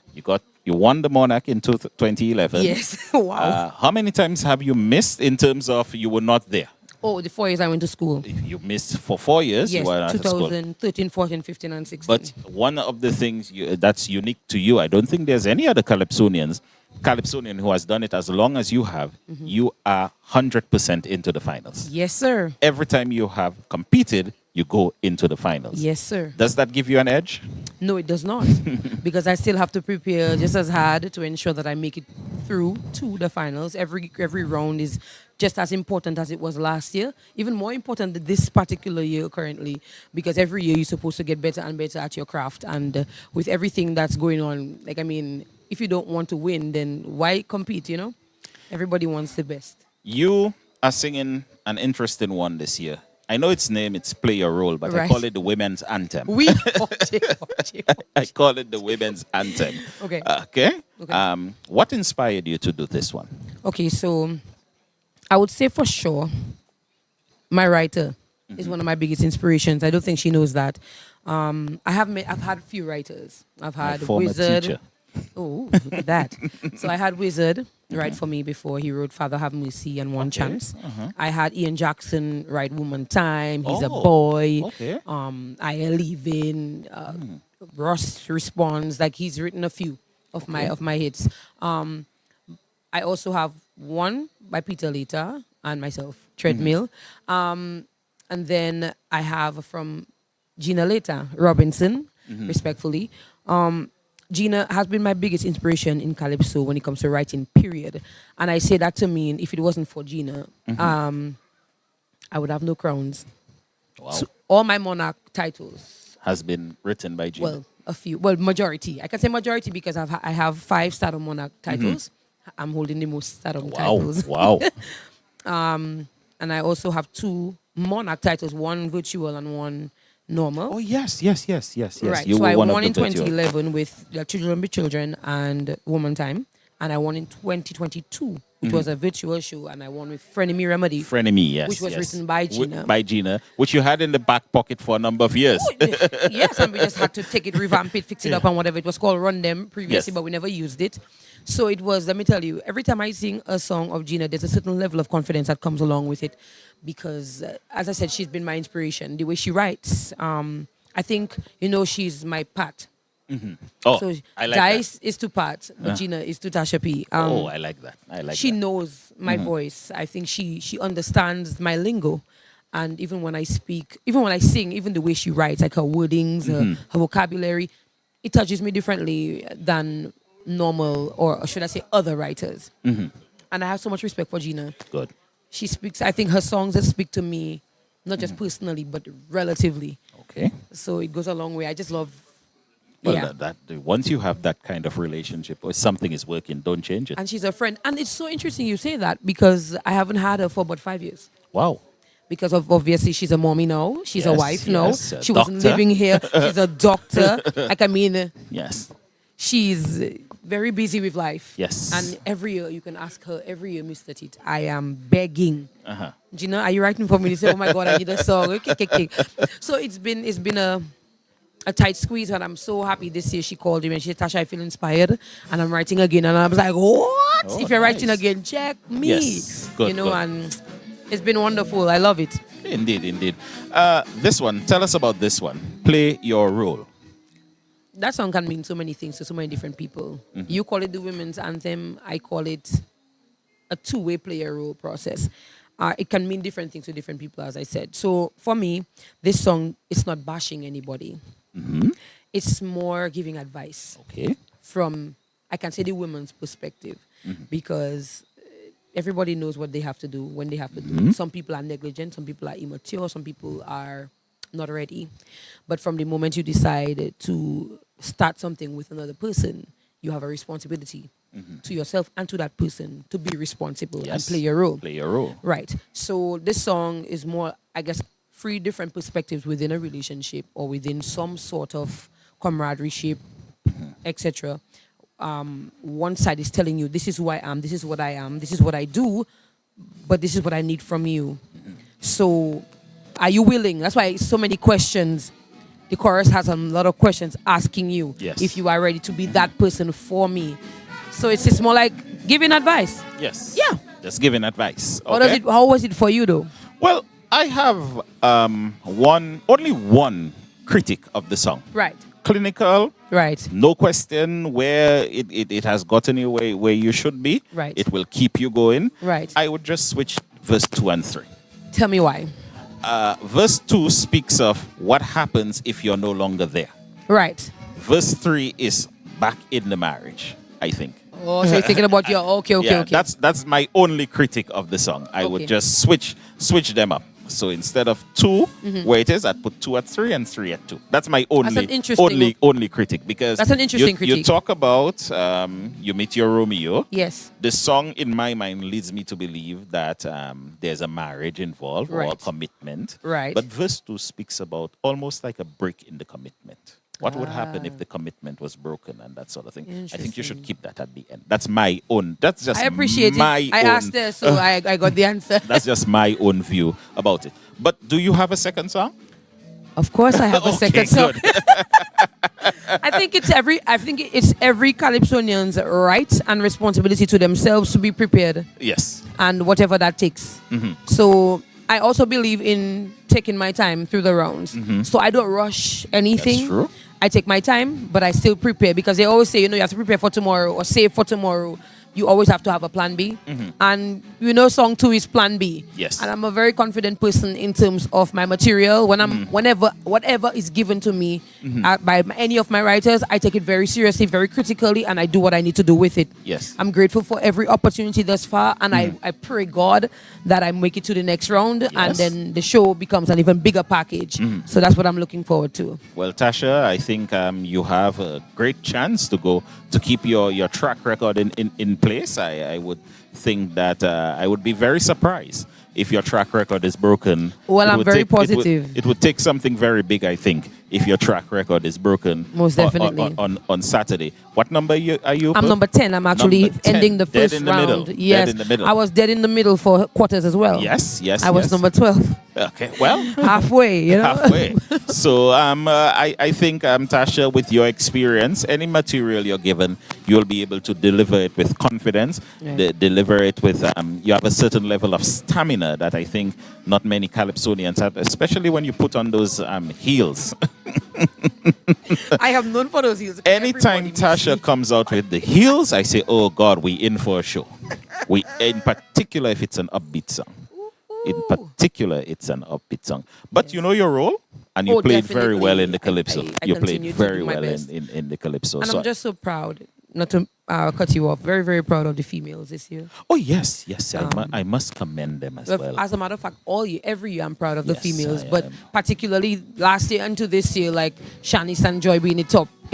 You won the Monarch in 2011. Yes. Wow. How many times have you missed in terms of you were not there? Oh, the 4 years I went to school. You missed for 4 years? Yes, You were not at school. 2013, 14, 15, and 16. But one of the things that's unique to you, I don't think there's any other Calypsonian who has done it as long as you have. Mm-hmm. You are 100% into the finals. Yes, sir. Every time you have competed, you go into the finals. Yes, sir. Does that give you an edge? No, it does not. Because I still have to prepare just as hard to ensure that I make it through to the finals. Every round is just as important as it was last year. Even more important than this particular year currently. Because every year you're supposed to get better and better at your craft. And with everything that's going on, if you don't want to win, then why compete, Everybody wants the best. You are singing an interesting one this year. I know its name, it's Play Your Role, but Right. I call it the Women's Anthem. I call it the Women's Anthem. Okay. Okay? Okay. What inspired you to do this one? Okay, so I would say for sure, my writer is one of my biggest inspirations. I don't think she knows that. I've had a few writers. I've had former Wizard. teacher. Oh, look at that. So I had Wizard write for me before he wrote Father Have Mercy and One Chance. I had Ian Jackson write Woman Time. He's a boy. Okay. I Leave In. Ross Responds. He's written a few of my hits. I also have one by Peter Lita and myself, Treadmill. And then I have from Gina Leta Robinson, respectfully. Gina has been my biggest inspiration in Calypso when it comes to writing, period. And I say that to mean if it wasn't for Gina, I would have no crowns. Wow. So all my Monarch titles Has been written by Gina. well, a few. Well, majority. I can say majority because I have 5 Stardom Monarch titles. I'm holding the most Stardom titles. Wow. And I also have 2 Monarch titles, one virtual and one normal. Oh, yes. Right. You So were I one of won the in virtual. 2011 with Children Be Children and Woman Time. And I won in 2022, which was a virtual show. And I won with Frenemy Remedy. Frenemy, yes. Which was yes. written by Gina. By Gina, which you had in the back pocket for a number of years. Yes, and we just had to take it, revamp it, fix it up, and whatever. It was called Run Them previously, Yes. but we never used it. So it was, let me tell you, every time I sing a song of Gina, there's a certain level of confidence that comes along with it. Because, as I said, she's been my inspiration. The way she writes, I think, she's my Pat. Oh, So I like Dice is to Pat, but Gina is to Tasha P. I like that. She knows my voice. I think she understands my lingo. And even when I speak, even when I sing, even the way she writes, like her wordings, her vocabulary, it touches me differently than normal, or should I say other writers. And I have so much respect for Gina. Good. She speaks, I think her songs that speak to me, not just personally, but relatively. Okay. So it goes a long way. I just love Well, Yeah. once you have that kind of relationship or something is working, don't change it. And she's a friend. And it's so interesting you say that because I haven't had her for about 5 years. Wow. Because of obviously she's a mommy now, she's a Yes, wife now. yes, a She wasn't doctor. living here. She's a doctor. Like I mean, Yes. she's very busy with life. Yes. And every year you can ask her. Every year, Mr. Tit, I am begging. Uh-huh. Gina, are you writing for me? You say, oh my God, I need a song. Okay. So it's been a tight squeeze, and I'm so happy this year she called me and she said, Tasha, I feel inspired and I'm writing again. And I was like, what? Oh, If you're writing nice. again, check me. Yes. Good, good. And it's been wonderful. I love it. Indeed. This one, tell us about this one. Play Your Role. That song can mean so many things to so many different people. Mm-hmm. You call it the women's anthem. I call it a two-way player role process. It can mean different things to different people, as I said. So for me, this song is not bashing anybody. Mm-hmm. It's more giving advice. Okay. From, I can say, the women's perspective, because everybody knows what they have to do when they have to do it. Some people are negligent, some people are immature, some people are not ready. But from the moment you decide to start something with another person, you have a responsibility to yourself and to that person to be responsible and play your role. Play your role. Right. So this song is more, I guess, 3 different perspectives within a relationship or within some sort of camaraderie, etc. One side is telling you, this is who I am, this is what I am, this is what I do, but this is what I need from you. So are you willing? That's why so many questions. The chorus has a lot of questions asking you if you are ready to be that person for me. So it's just more like giving advice. Yes. Yeah. Just giving advice. Okay. How was it for you though? Well, I have only one critic of the song. Right. Clinical. Right. No question where it has gotten you where you should be. Right. It will keep you going. Right. I would just switch verse 2 and 3. Tell me why. Verse 2 speaks of what happens if you're no longer there. Right. Verse 3 is back in the marriage, I think. Oh, so you're thinking about your okay. That's my only critic of the song. I would just switch them up. So instead of 2, where it is, I'd put 2 at 3 and 3 at 2. That's my only critic, because that's an interesting critique. You talk about you meet your Romeo. Yes. The song in my mind leads me to believe that there's a marriage involved or a commitment. Right. But verse 2 speaks about almost like a break in the commitment. What would happen if the commitment was broken and that sort of thing? I think you should keep that at the end. That's my own. That's just I appreciate my it. I own. asked her, so I got the answer. That's just my own view about it. But do you have a second song? Of course, I have a second song. I think it's every Calypsonian's right and responsibility to themselves to be prepared. Yes. And whatever that takes. So I also believe in taking my time through the rounds. So I don't rush anything. That's true. I take my time, but I still prepare, because they always say, you have to prepare for tomorrow or save for tomorrow. You always have to have a plan B. And song 2 is plan B. Yes. And I'm a very confident person in terms of my material. Whatever is given to me by any of my writers, I take it very seriously, very critically, and I do what I need to do with it. Yes. I'm grateful for every opportunity thus far, and I pray God that I make it to the next round, and then the show becomes an even bigger package. So that's what I'm looking forward to. Well, Tasha, I think you have a great chance to keep your track record in place. I would think that I would be very surprised if your track record is broken. Well, I'm very positive. It would take something very big, I think, if your track record is broken. Most definitely. On Saturday. What number are you? I'm number 10. I'm actually Number 10. ending the Dead first in the round. middle. Yes. Dead in the middle. I was dead in the middle for quarters as well. Yes. I was number 12. Okay, well. Halfway, Halfway. So I think, Tasha, with your experience, any material you're given, you'll be able to deliver it with confidence, deliver it with, you have a certain level of stamina that I think not many Calypsonians have, especially when you put on those heels. I have known for those heels. Anytime Tasha comes out with the heels, I say, oh God, we in for a show. In particular, if it's an upbeat song. In particular, it's an upbeat song. But you know your role, and you played very well in the Calypso. I you played continue to very do my well best. in the Calypso. And So I'm just so proud. not to cut you off, very, very proud of the females this year. Oh, yes. I must commend them as well. As a matter of fact, every year I'm proud of the Yes, females, I but am. particularly last year into this year, like Shanice and Joy being in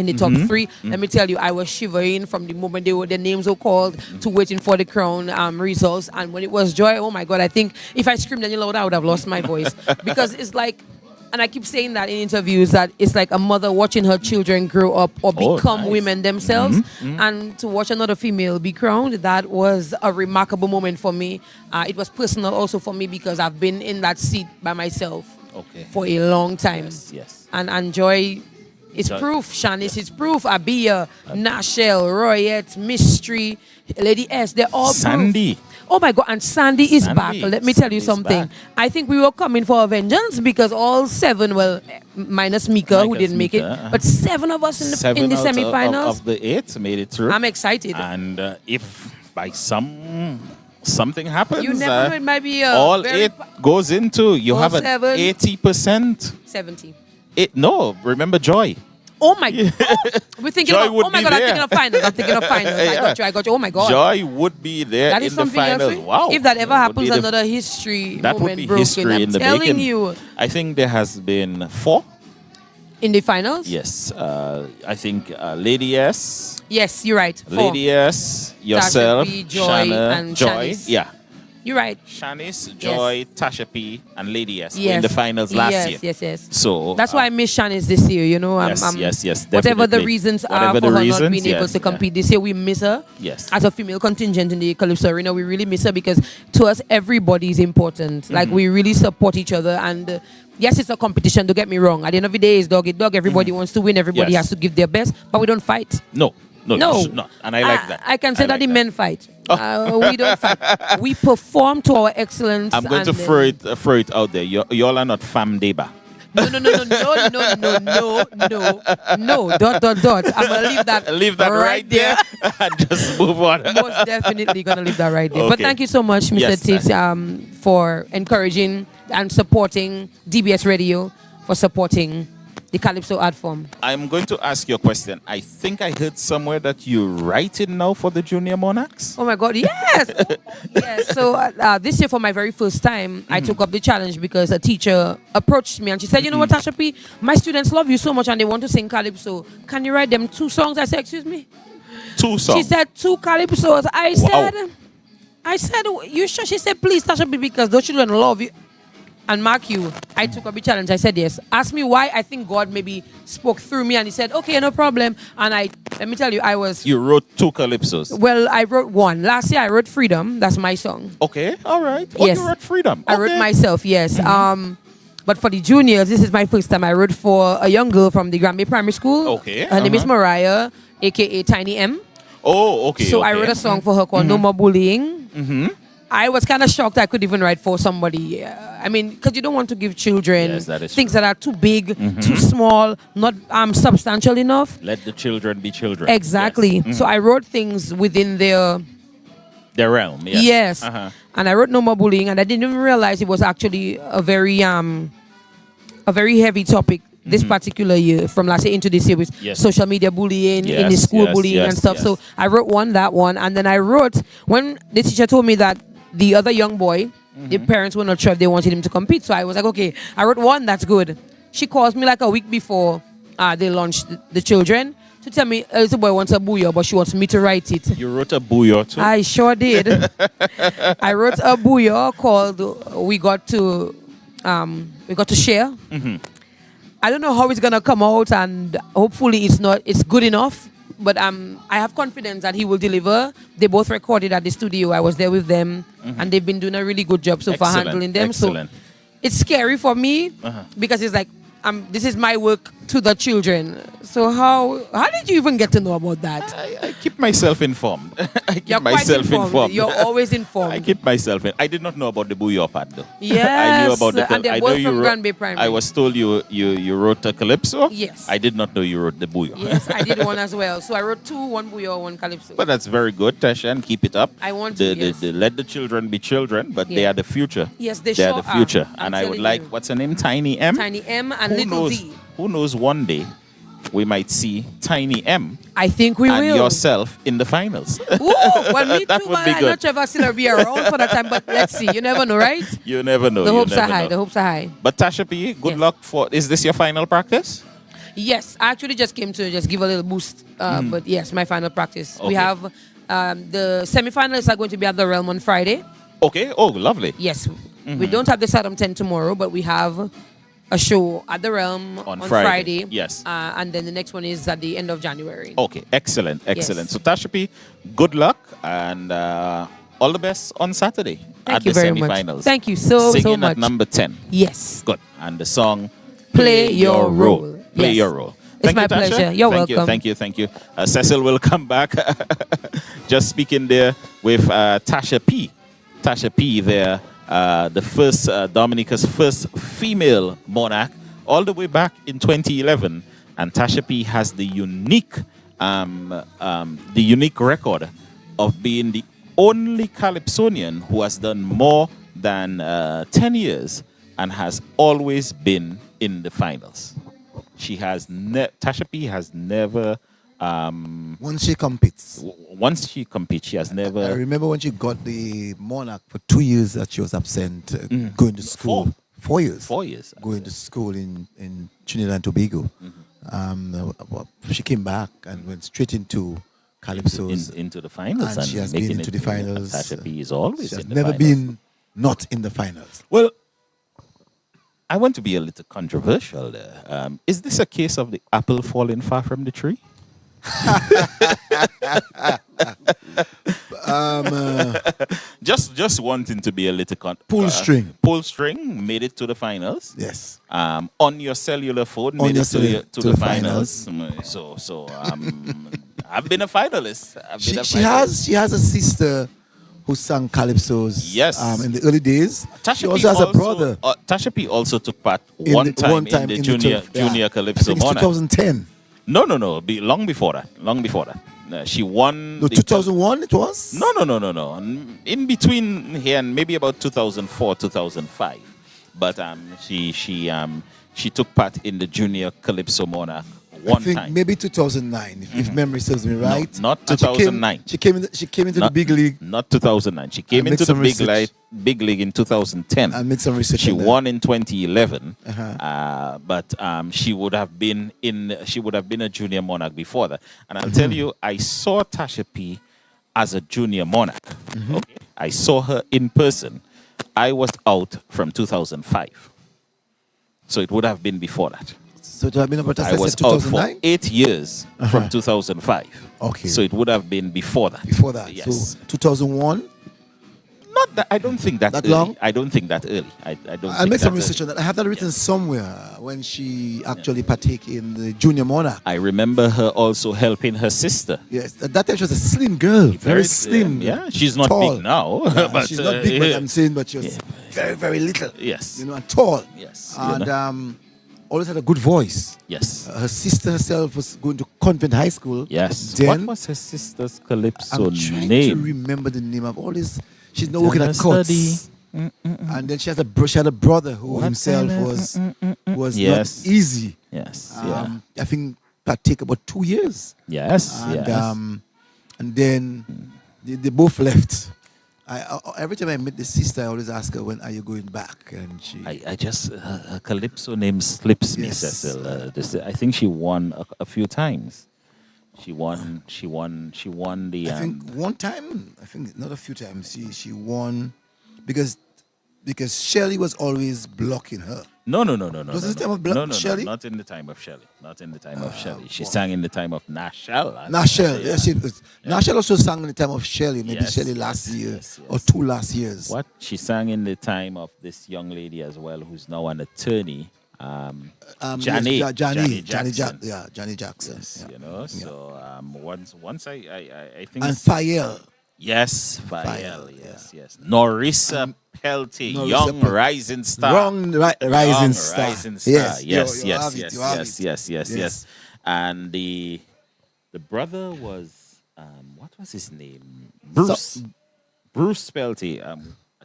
the top three. Let me tell you, I was shivering from the moment their names were called to waiting for the crown results. And when it was Joy, oh my God, I think if I screamed any louder, I would have lost my voice. Because it's like, and I keep saying that in interviews, that it's like a mother watching her children grow up or become nice. women themselves. And to watch another female be crowned, that was a remarkable moment for me. It was personal also for me because I've been in that seat by myself for a long time. Yes. And Joy, it's Joy. proof. Shanice, it's proof. Abia, Nashelle, Royette, Mystery, Lady S, they're all Sandy. proof. Oh my God, and Sandy is Sandy. back. Let me tell you Sandy's something. back. I think we were coming for a vengeance because all 7, well, minus Mika, who didn't make it, but 7 of us in the Seven out semi-finals. of the 8 made it through. I'm excited. And if by something happens, You never know, it might be a all very 8 goes into, you all have an 7. 80%. 70. No, remember Joy. Oh my God. We're thinking Joy about, would oh my be God, I'm there. thinking of finals. I got you. Oh my God. Joy would be there That is in the something else. finals. Wow. If that ever Would happens, be the- another history that would moment be broken. history I'm in the telling making. you. I think there has been 4. In the finals? Yes. I think Lady S, Yes, you're right. 4. Lady S, yourself, Tasha P, Joy, Shanna, and Joy. Shanice. Yeah. You're right. Shanice, Joy, Tasha P, and Lady S were in the finals yes, last year. Yes. So That's why I miss Shanice this year, you know. yes, Whatever the definitely. reasons are Whatever for the her reasons, not being able yes, to compete this year, we miss her. Yes. As a female contingent in the Calypso arena, we really miss her because to us, everybody is important. Like, we really support each other. And yes, it's a competition, don't get me wrong. At the end of the day, it's dog eat dog. Everybody wants to win. Everybody Yes. has to give their best. But we don't fight. No, you should not. And I like that. I can say I that like the that. men fight. We don't fight. We perform to our excellence. I'm going to and, throw it out there. Y'all are not fam deba. No. Dot. I'm gonna leave that right there and just move on. Most definitely gonna leave that right there. But Okay. thank you so much, Mr. Yes, Tits, for encouraging and supporting DBS Radio, for supporting the Calypso art form. I'm going to ask you a question. I think I heard somewhere that you're writing now for the Junior Monarchs. Oh my God, yes! Yes, so this year for my very first time, I took up the challenge because a teacher approached me and she said, you know what, Tasha P, my students love you so much and they want to sing Calypso. Can you write them 2 songs? I said, excuse me? 2 songs? She said 2 Calypsos. I said, you sure? She said, please, Tasha P, because those children love you. And mark you, I took up the challenge. I said yes. Ask me why. I think God maybe spoke through me and he said, okay, no problem. And let me tell you, You wrote 2 Calypsos. Well, I wrote 1. Last year I wrote Freedom. That's my song. Okay, all right. Oh, Yes. you wrote Freedom. I wrote Okay. myself, yes. But for the juniors, this is my first time. I wrote for a young girl from the Granby Primary School. Okay, Her name is Mariah, a.k.a. Tiny M. Oh, okay. So I okay. wrote a song for her called No More Bullying. Mm-hmm. I was kind of shocked I could even write for somebody. I mean, because you don't want to give children Yes, that is things true. that are too big, too small, not substantial enough. Let the children be children. Exactly. Yes. So I wrote things within their realm. Yes. Yes. Uh-huh. And I wrote No More Bullying, and I didn't even realize it was actually a very heavy topic this particular year, from last year into this year, with Yes. social media bullying, in the Yes, school yes, bullying and yes, stuff. yes. So I wrote that one, and then I wrote, when the teacher told me that the other young boy, the parents were not sure if they wanted him to compete. So I was like, okay, I wrote one, that's good. She calls me like a week before they launched the children to tell me, little boy wants a booyah, but she wants me to write it. You wrote a booyah too? I sure did. I wrote a booyah called We Got to Share. Mm-hmm. I don't know how it's gonna come out, and hopefully it's good enough. But I have confidence that he will deliver. They both recorded at the studio. I was there with them, and they've been doing a really good job so far handling them. Excellent. So it's scary for me because it's like this is my work to the children. So how did you even get to know about that? I keep myself informed. You're quite informed. You're always informed. I keep myself in. I did not know about the booyah part though. Yes. I knew about the And they're I both know you from wrote, Granby Primary. I was told you wrote a Calypso. Yes. I did not know you wrote the booyah. Yes, I did one as well. So I wrote 2, 1 booyah, 1 Calypso. But that's very good, Tasha, and keep it up. I want to, yes. Let the children be children, but they Yeah. are the future. Yes, they are sure the future. are. I'm and I would telling like, you. what's her name? Tiny M? Tiny M and Who Little knows, D. Who knows one day we might see Tiny M I think we and will. yourself in the finals. Ooh, well, me That too, would but be I'm good. not sure if I'll still be around for that time, but let's see. You never know, right? You never know. The you hopes are never high. know. The hopes are high. But Tasha P, good Yes. luck for. Is this your final practice? Yes, I actually just came to just give a little boost. But yes, my final practice. We Okay. have the semifinalists are going to be at the Realm on Friday. Okay. Oh, lovely. Yes, we don't have the Saddam 10 tomorrow, but we have a show at the Realm On on Friday. Friday. Yes. And then the next one is at the end of January. Okay. Excellent. Excellent. Yes. So Tasha P, good luck and all the best on Saturday Thank at you the very much. semifinals. Thank you so Singing much. at number 10. Yes. Good. And the song Play Your Role. Play Yes. your role. It's Thank my you, Tasha. pleasure. You're Thank welcome. Thank you. Cecil will come back. Just speaking there with Tasha P. Tasha P there, the first, Dominica's first female monarch, all the way back in 2011. And Tasha P has the unique record of being the only Calypsonian who has done more than 10 years and has always been in the finals. She has Tasha P has never. Once she competes. Once she competes, she has never. I remember when she got the Monarch for 2 years that she was absent, going to school. 4 years. 4 years. Going to school in Trinidad and Tobago. She came back and went straight into Calypso's. Into the finals. And she has been making into it. the finals. Tasha P is always She has in the never finals. been not in the finals. Well, I want to be a little controversial there. Is this a case of the apple falling far from the tree? Just wanting to be a little Pull string. Pull string made it to the finals. Yes. On your cellular phone On made your it to to the the finals. So I've been a finalist. She has a sister who sang Calypso's in the early days. She also has a brother. Tasha P also took part In one the- time one time in the in the junior tough- yeah. junior I Calypso think it's Monarch. 2010. No. Long before that. She won. No, 2001 it was? No. In between here and maybe about 2004, 2005. But she took part in the junior Calypso Monarch one I think time. maybe 2009, if memory serves me right. No, not And 2009. She came into the big league. Not 2009. She came And make into the some big research. big league in 2010. And make some research She on that. won in 2011, Uh-huh. but she would have been a junior monarch before that. And I'll tell you, I saw Tasha P as a junior monarch. Okay? I saw her in person. I was out from 2005, so it would have been before that. So it would have been about I was out for 2009? 8 years from 2005. Okay. So it would have been before that. Before that. Yes. So 2001. Not that. I don't think that early. long? I don't think that early. I don't. I'll think make some that research early. on that. I have that written somewhere when she actually partake in the junior monarch. I remember her also helping her sister. Yes, at that time she was a slim girl, very slim. Yeah, she's not tall. big now. Yeah, but, she's not big, but I'm saying, but she was very, very little. Yes. You know, and tall. Yes. And always had a good voice. Yes. Her sister herself was going to convent high school. Yes. Then What was her sister's Calypso I'm trying name? to remember the name of all this. She's not Tell working her at courts. study. And then she had a brother who What himself kind of- was Yes. not easy. Yes. I think partake about 2 years. Yes. And Yes. and then they both left. Every time I meet the sister, I always ask her, "When are you going back?" And she, I just her Calypso name slips me, Yes. Cecil. I think she won a few times. She won the. I think one time, I think not a few times, she won because Shelley was always blocking her. No. Was it the time of Shelley? Not in the time of Shelley. Not in the time of Shelley. She sang in the time of Nashelle. Nashelle, yes, Nashelle also sang in the time of Shelley, maybe Yes, Shelley last year or 2 last years. What she sang in the time of this young lady as well, who's now an attorney, Johnny Johnny Jackson. Johnny Jackson. Yes, Yeah. you know. So once I think. And Fael. Yes, Fael. Yes. Norissa Pelty, Norissa young Pelty. rising star. Rising star. Rising star. Yes, you have it, you have it. Yes. And the brother was what was his name? Bruce. Bruce Pelty.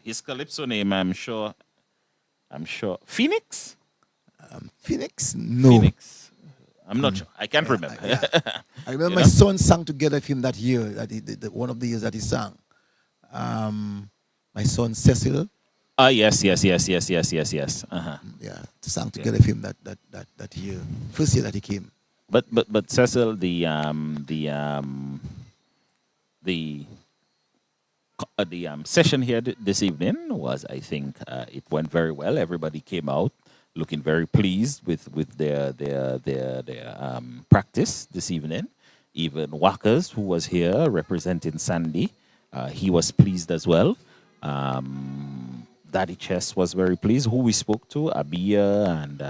His Calypso name, I'm sure. Phoenix? Phoenix? No. Phoenix. I'm not sure. I can't remember. I remember my son sang together with him that year. One of the years that he sang. My son Cecil. Yes. Sang together with him that year. First year that he came. But Cecil, the session here this evening was, I think, it went very well. Everybody came out looking very pleased with their practice this evening. Even Walkers, who was here representing Sandy, he was pleased as well. Daddy Chess was very pleased. Who we spoke to, Abia and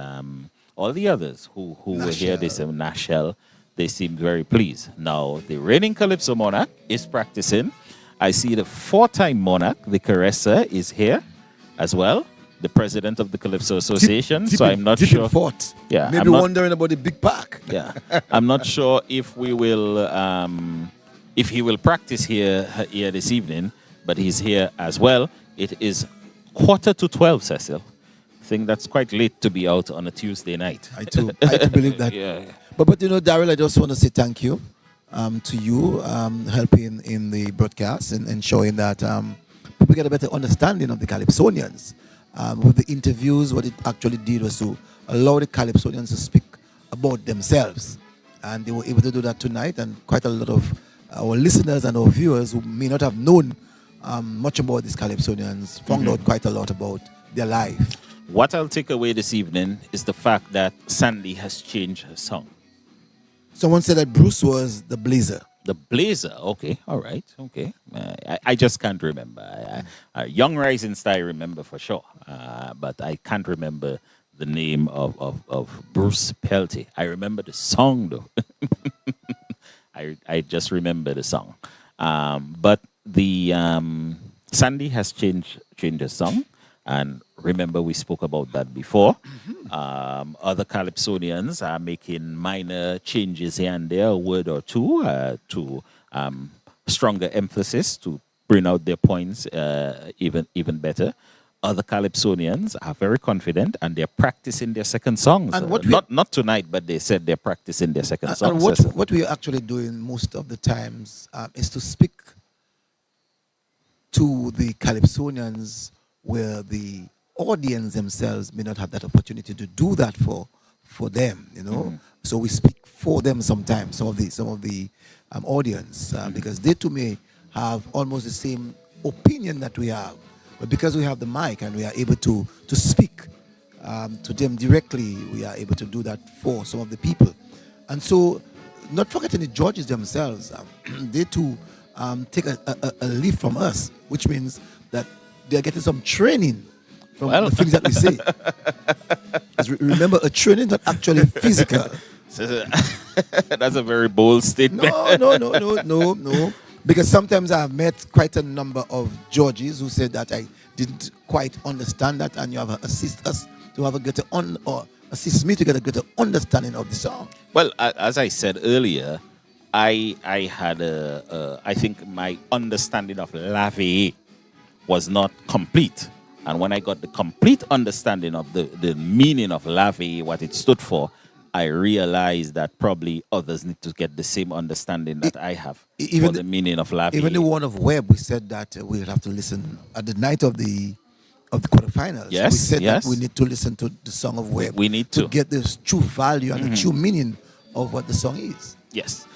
all the others who were here, they said Nashel, they seemed very pleased. Now, the reigning Calypso monarch is practicing. I see the 4-time monarch, the Caressa, is here as well, the president of the Calypso Association. So I'm not sure. Fort. Yeah, maybe wondering about the big park. Yeah, I'm not sure if we will, if he will practice here this evening, but he's here as well. It is 11:45, Cecil. I think that's quite late to be out on a Tuesday night. I too believe that. Yeah. But you know, Daryl, I just want to say thank you to you helping in the broadcast and showing that people get a better understanding of the Calypsonians. With the interviews, what it actually did was to allow the Calypsonians to speak about themselves. And they were able to do that tonight, and quite a lot of our listeners and our viewers who may not have known much about these Calypsonians found out quite a lot about their life. What I'll take away this evening is the fact that Sandy has changed her song. Someone said that Bruce was the Blazer. The Blazer, okay, all right, okay. I just can't remember. Young Rising Star I remember for sure, but I can't remember the name of Bruce Pelty. I remember the song though. I just remember the song. But the Sandy has changed her song, and remember we spoke about that before. Other Calypsonians are making minor changes here and there, a word or two, to stronger emphasis to bring out their points even better. Other Calypsonians are very confident and they're practicing their second songs. And not tonight, but they said they're practicing their second songs. And what we're actually doing most of the times is to speak to the Calypsonians where the audience themselves may not have that opportunity to do that for them, you know. So we speak for them sometimes, some of the audience, because they too may have almost the same opinion that we have, but because we have the mic and we are able to speak to them directly, we are able to do that for some of the people. And so, not forgetting the judges themselves, they too take a leaf from us, which means that they're getting some training from the things that we say. Remember, a training is not actually physical. That's a very bold statement. No. Because sometimes I've met quite a number of judges who said that I didn't quite understand that, and you have to assist us to have a greater assist me to get a greater understanding of the song. Well, as I said earlier, I had I think my understanding of La Vie was not complete. And when I got the complete understanding of the meaning of La Vie, what it stood for, I realized that probably others need to get the same understanding that I have for the meaning of La Vie. Even the one of Webb, we said that we'll have to listen at the night of the quarterfinals. Yes, we said that we need to listen to the song of Webb. We need to get the true value and the true meaning of what the song is. Yes.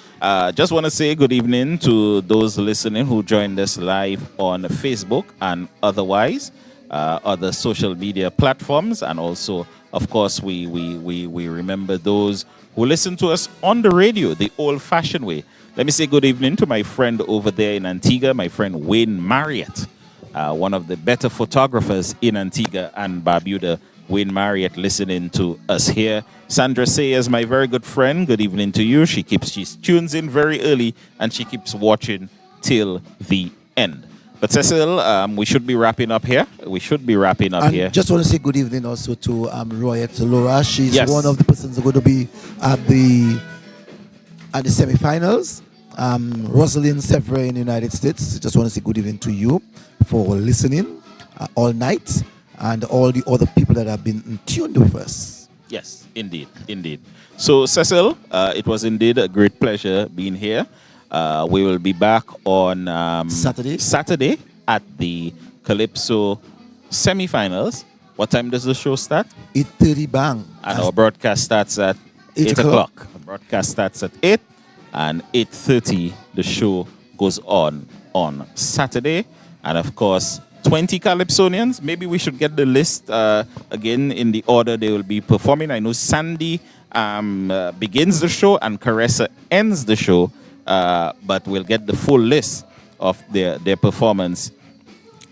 Just want to say good evening to those listening who joined us live on Facebook and otherwise, other social media platforms. And also, of course, we remember those who listen to us on the radio, the old-fashioned way. Let me say good evening to my friend over there in Antigua, my friend Wayne Marriott, one of the better photographers in Antigua and Barbuda. Wayne Marriott listening to us here. Sandra Sayers, my very good friend, good evening to you. She tunes in very early and she keeps watching till the end. But Cecil, we should be wrapping up here. Just want to say good evening also to Royette Laura. She's one of the persons who are going to be at the semifinals. Rosalind Severin in the United States. Just want to say good evening to you for listening all night. And all the other people that have been tuned with us. Yes, indeed, indeed. So, Cecil, it was indeed a great pleasure being here. We will be back on Saturday at the Calypso semifinals. What time does the show start? 8:30 bang. And our broadcast starts at 8 o'clock. The broadcast starts at 8, and 8:30 the show goes on Saturday. And of course, 20 Calypsonians. Maybe we should get the list again in the order they will be performing. I know Sandy begins the show and Caressa ends the show, but we'll get the full list of their performance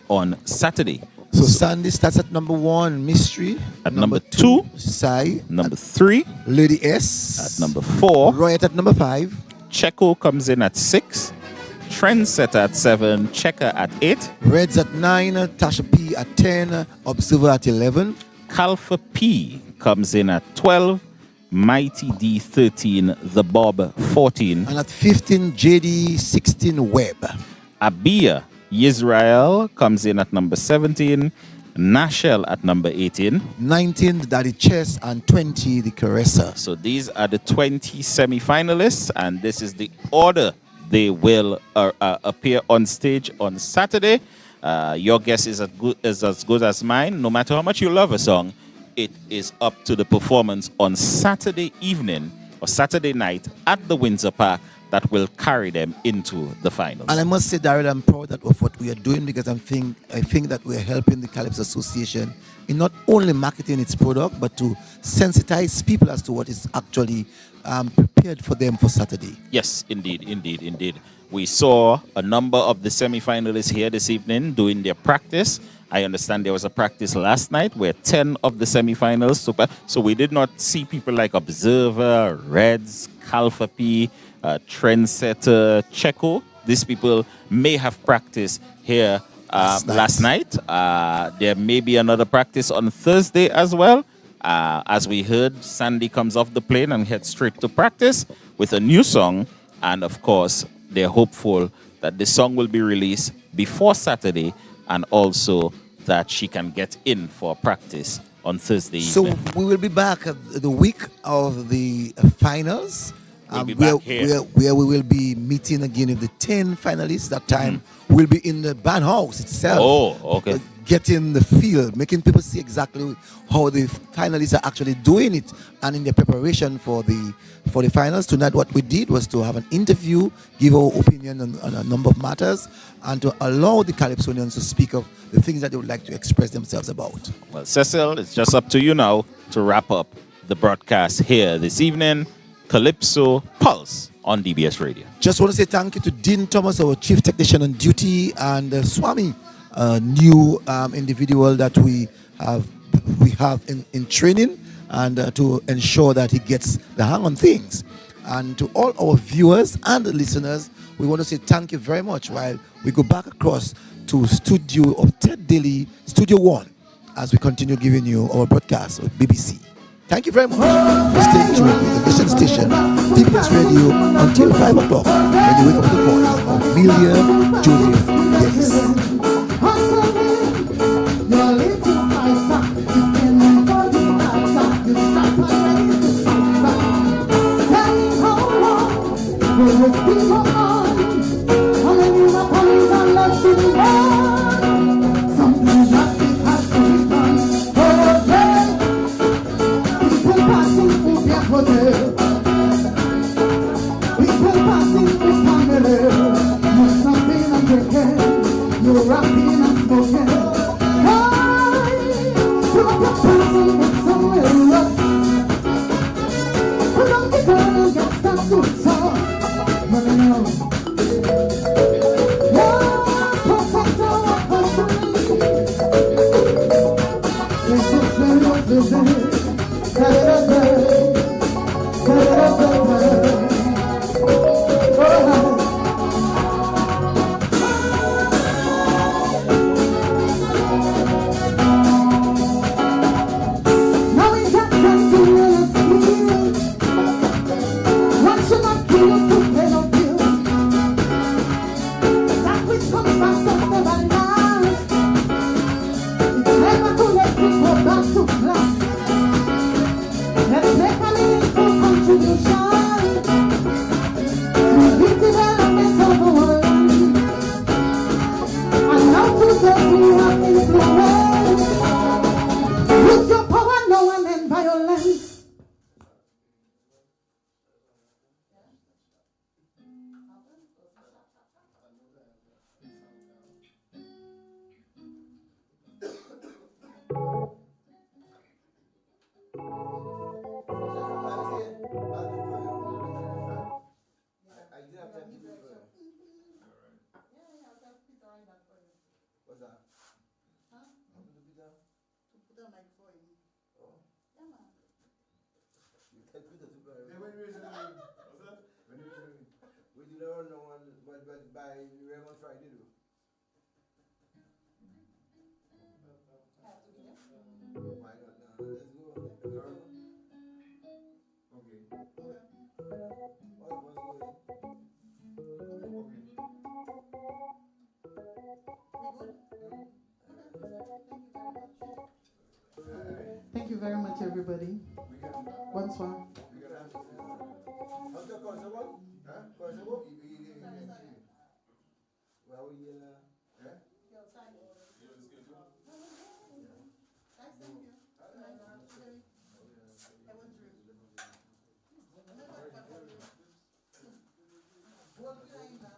on Saturday. So Sandy starts at number 1, Mystery. At number 2, Sai. Number 3, Lady S. At number 4, Royet at number 5. Checo comes in at 6. Trendsetter at 7. Checker at 8. Reds at 9. Tasha P at 10. Observer at 11. Kalfa P comes in at 12. Mighty D 13. The Bob 14. And at 15, JD 16 Webb. Abia Yisrael comes in at number 17. Nashel at number 18. 19, the Daddy Chess, and 20, the Caressa. So these are the 20 semi-finalists, and this is the order they will appear on stage on Saturday. Your guess is as good as mine. No matter how much you love a song, it is up to the performance on Saturday evening or Saturday night at the Windsor Park that will carry them into the finals. And I must say, Darrell, I'm proud of what we are doing, because I think that we're helping the Calypso Association in not only marketing its product, but to sensitize people as to what is actually prepared for them for Saturday. Yes, indeed. We saw a number of the semi-finalists here this evening doing their practice. I understand there was a practice last night where 10 of the semi-finals. So we did not see people like Observer, Reds, Kalfa P, Trendsetter, Checo. These people may have practiced here last night. There may be another practice on Thursday as well. As we heard, Sandy comes off the plane and heads straight to practice with a new song. And of course, they're hopeful that the song will be released before Saturday, and also that she can get in for practice on Thursday evening. So we will be back the week of the finals. We'll be back here. Where we will be meeting again with the 10 finalists. That time we'll be in the band house itself. Oh, okay. Getting the feel, making people see exactly how the finalists are actually doing it, and in their preparation for the finals. Tonight, what we did was to have an interview, give our opinion on a number of matters, and to allow the Calypsonians to speak of the things that they would like to express themselves about. Well, Cecil, it's just up to you now to wrap up the broadcast here this evening. Calypso Pulse on DBS Radio. Just want to say thank you to Dean Thomas, our chief technician on duty, and Swami, a new individual that we have in training, and to ensure that he gets the hang on things. And to all our viewers and listeners, we want to say thank you very much while we go back across to studio of Ted Daly, Studio 1, as we continue giving you our broadcast with BBC. Thank you very much for staying tuned with the Nation Station, DBS Radio, until 5 o'clock, when you wake up with the voice of Amelia Joseph Dennis. What's that? Huh? Happened to Peter? To put a mic for him. Oh. Yeah, man. You tell Peter to buy. Hey, when you raise the ring? What's that? When you raise the ring? We did not know one, but by Raymond Friday, do. I have to be there. Why not now? Let's go. Girl. Okay. Okay. All of us going. Okay. We good? Thank you very much, everybody. Bonsoir. Hunter Kosovo? Huh? Kosovo? Well, we, eh? Guys, thank you. I went through. What did I eat? Mr. President? Who attended that?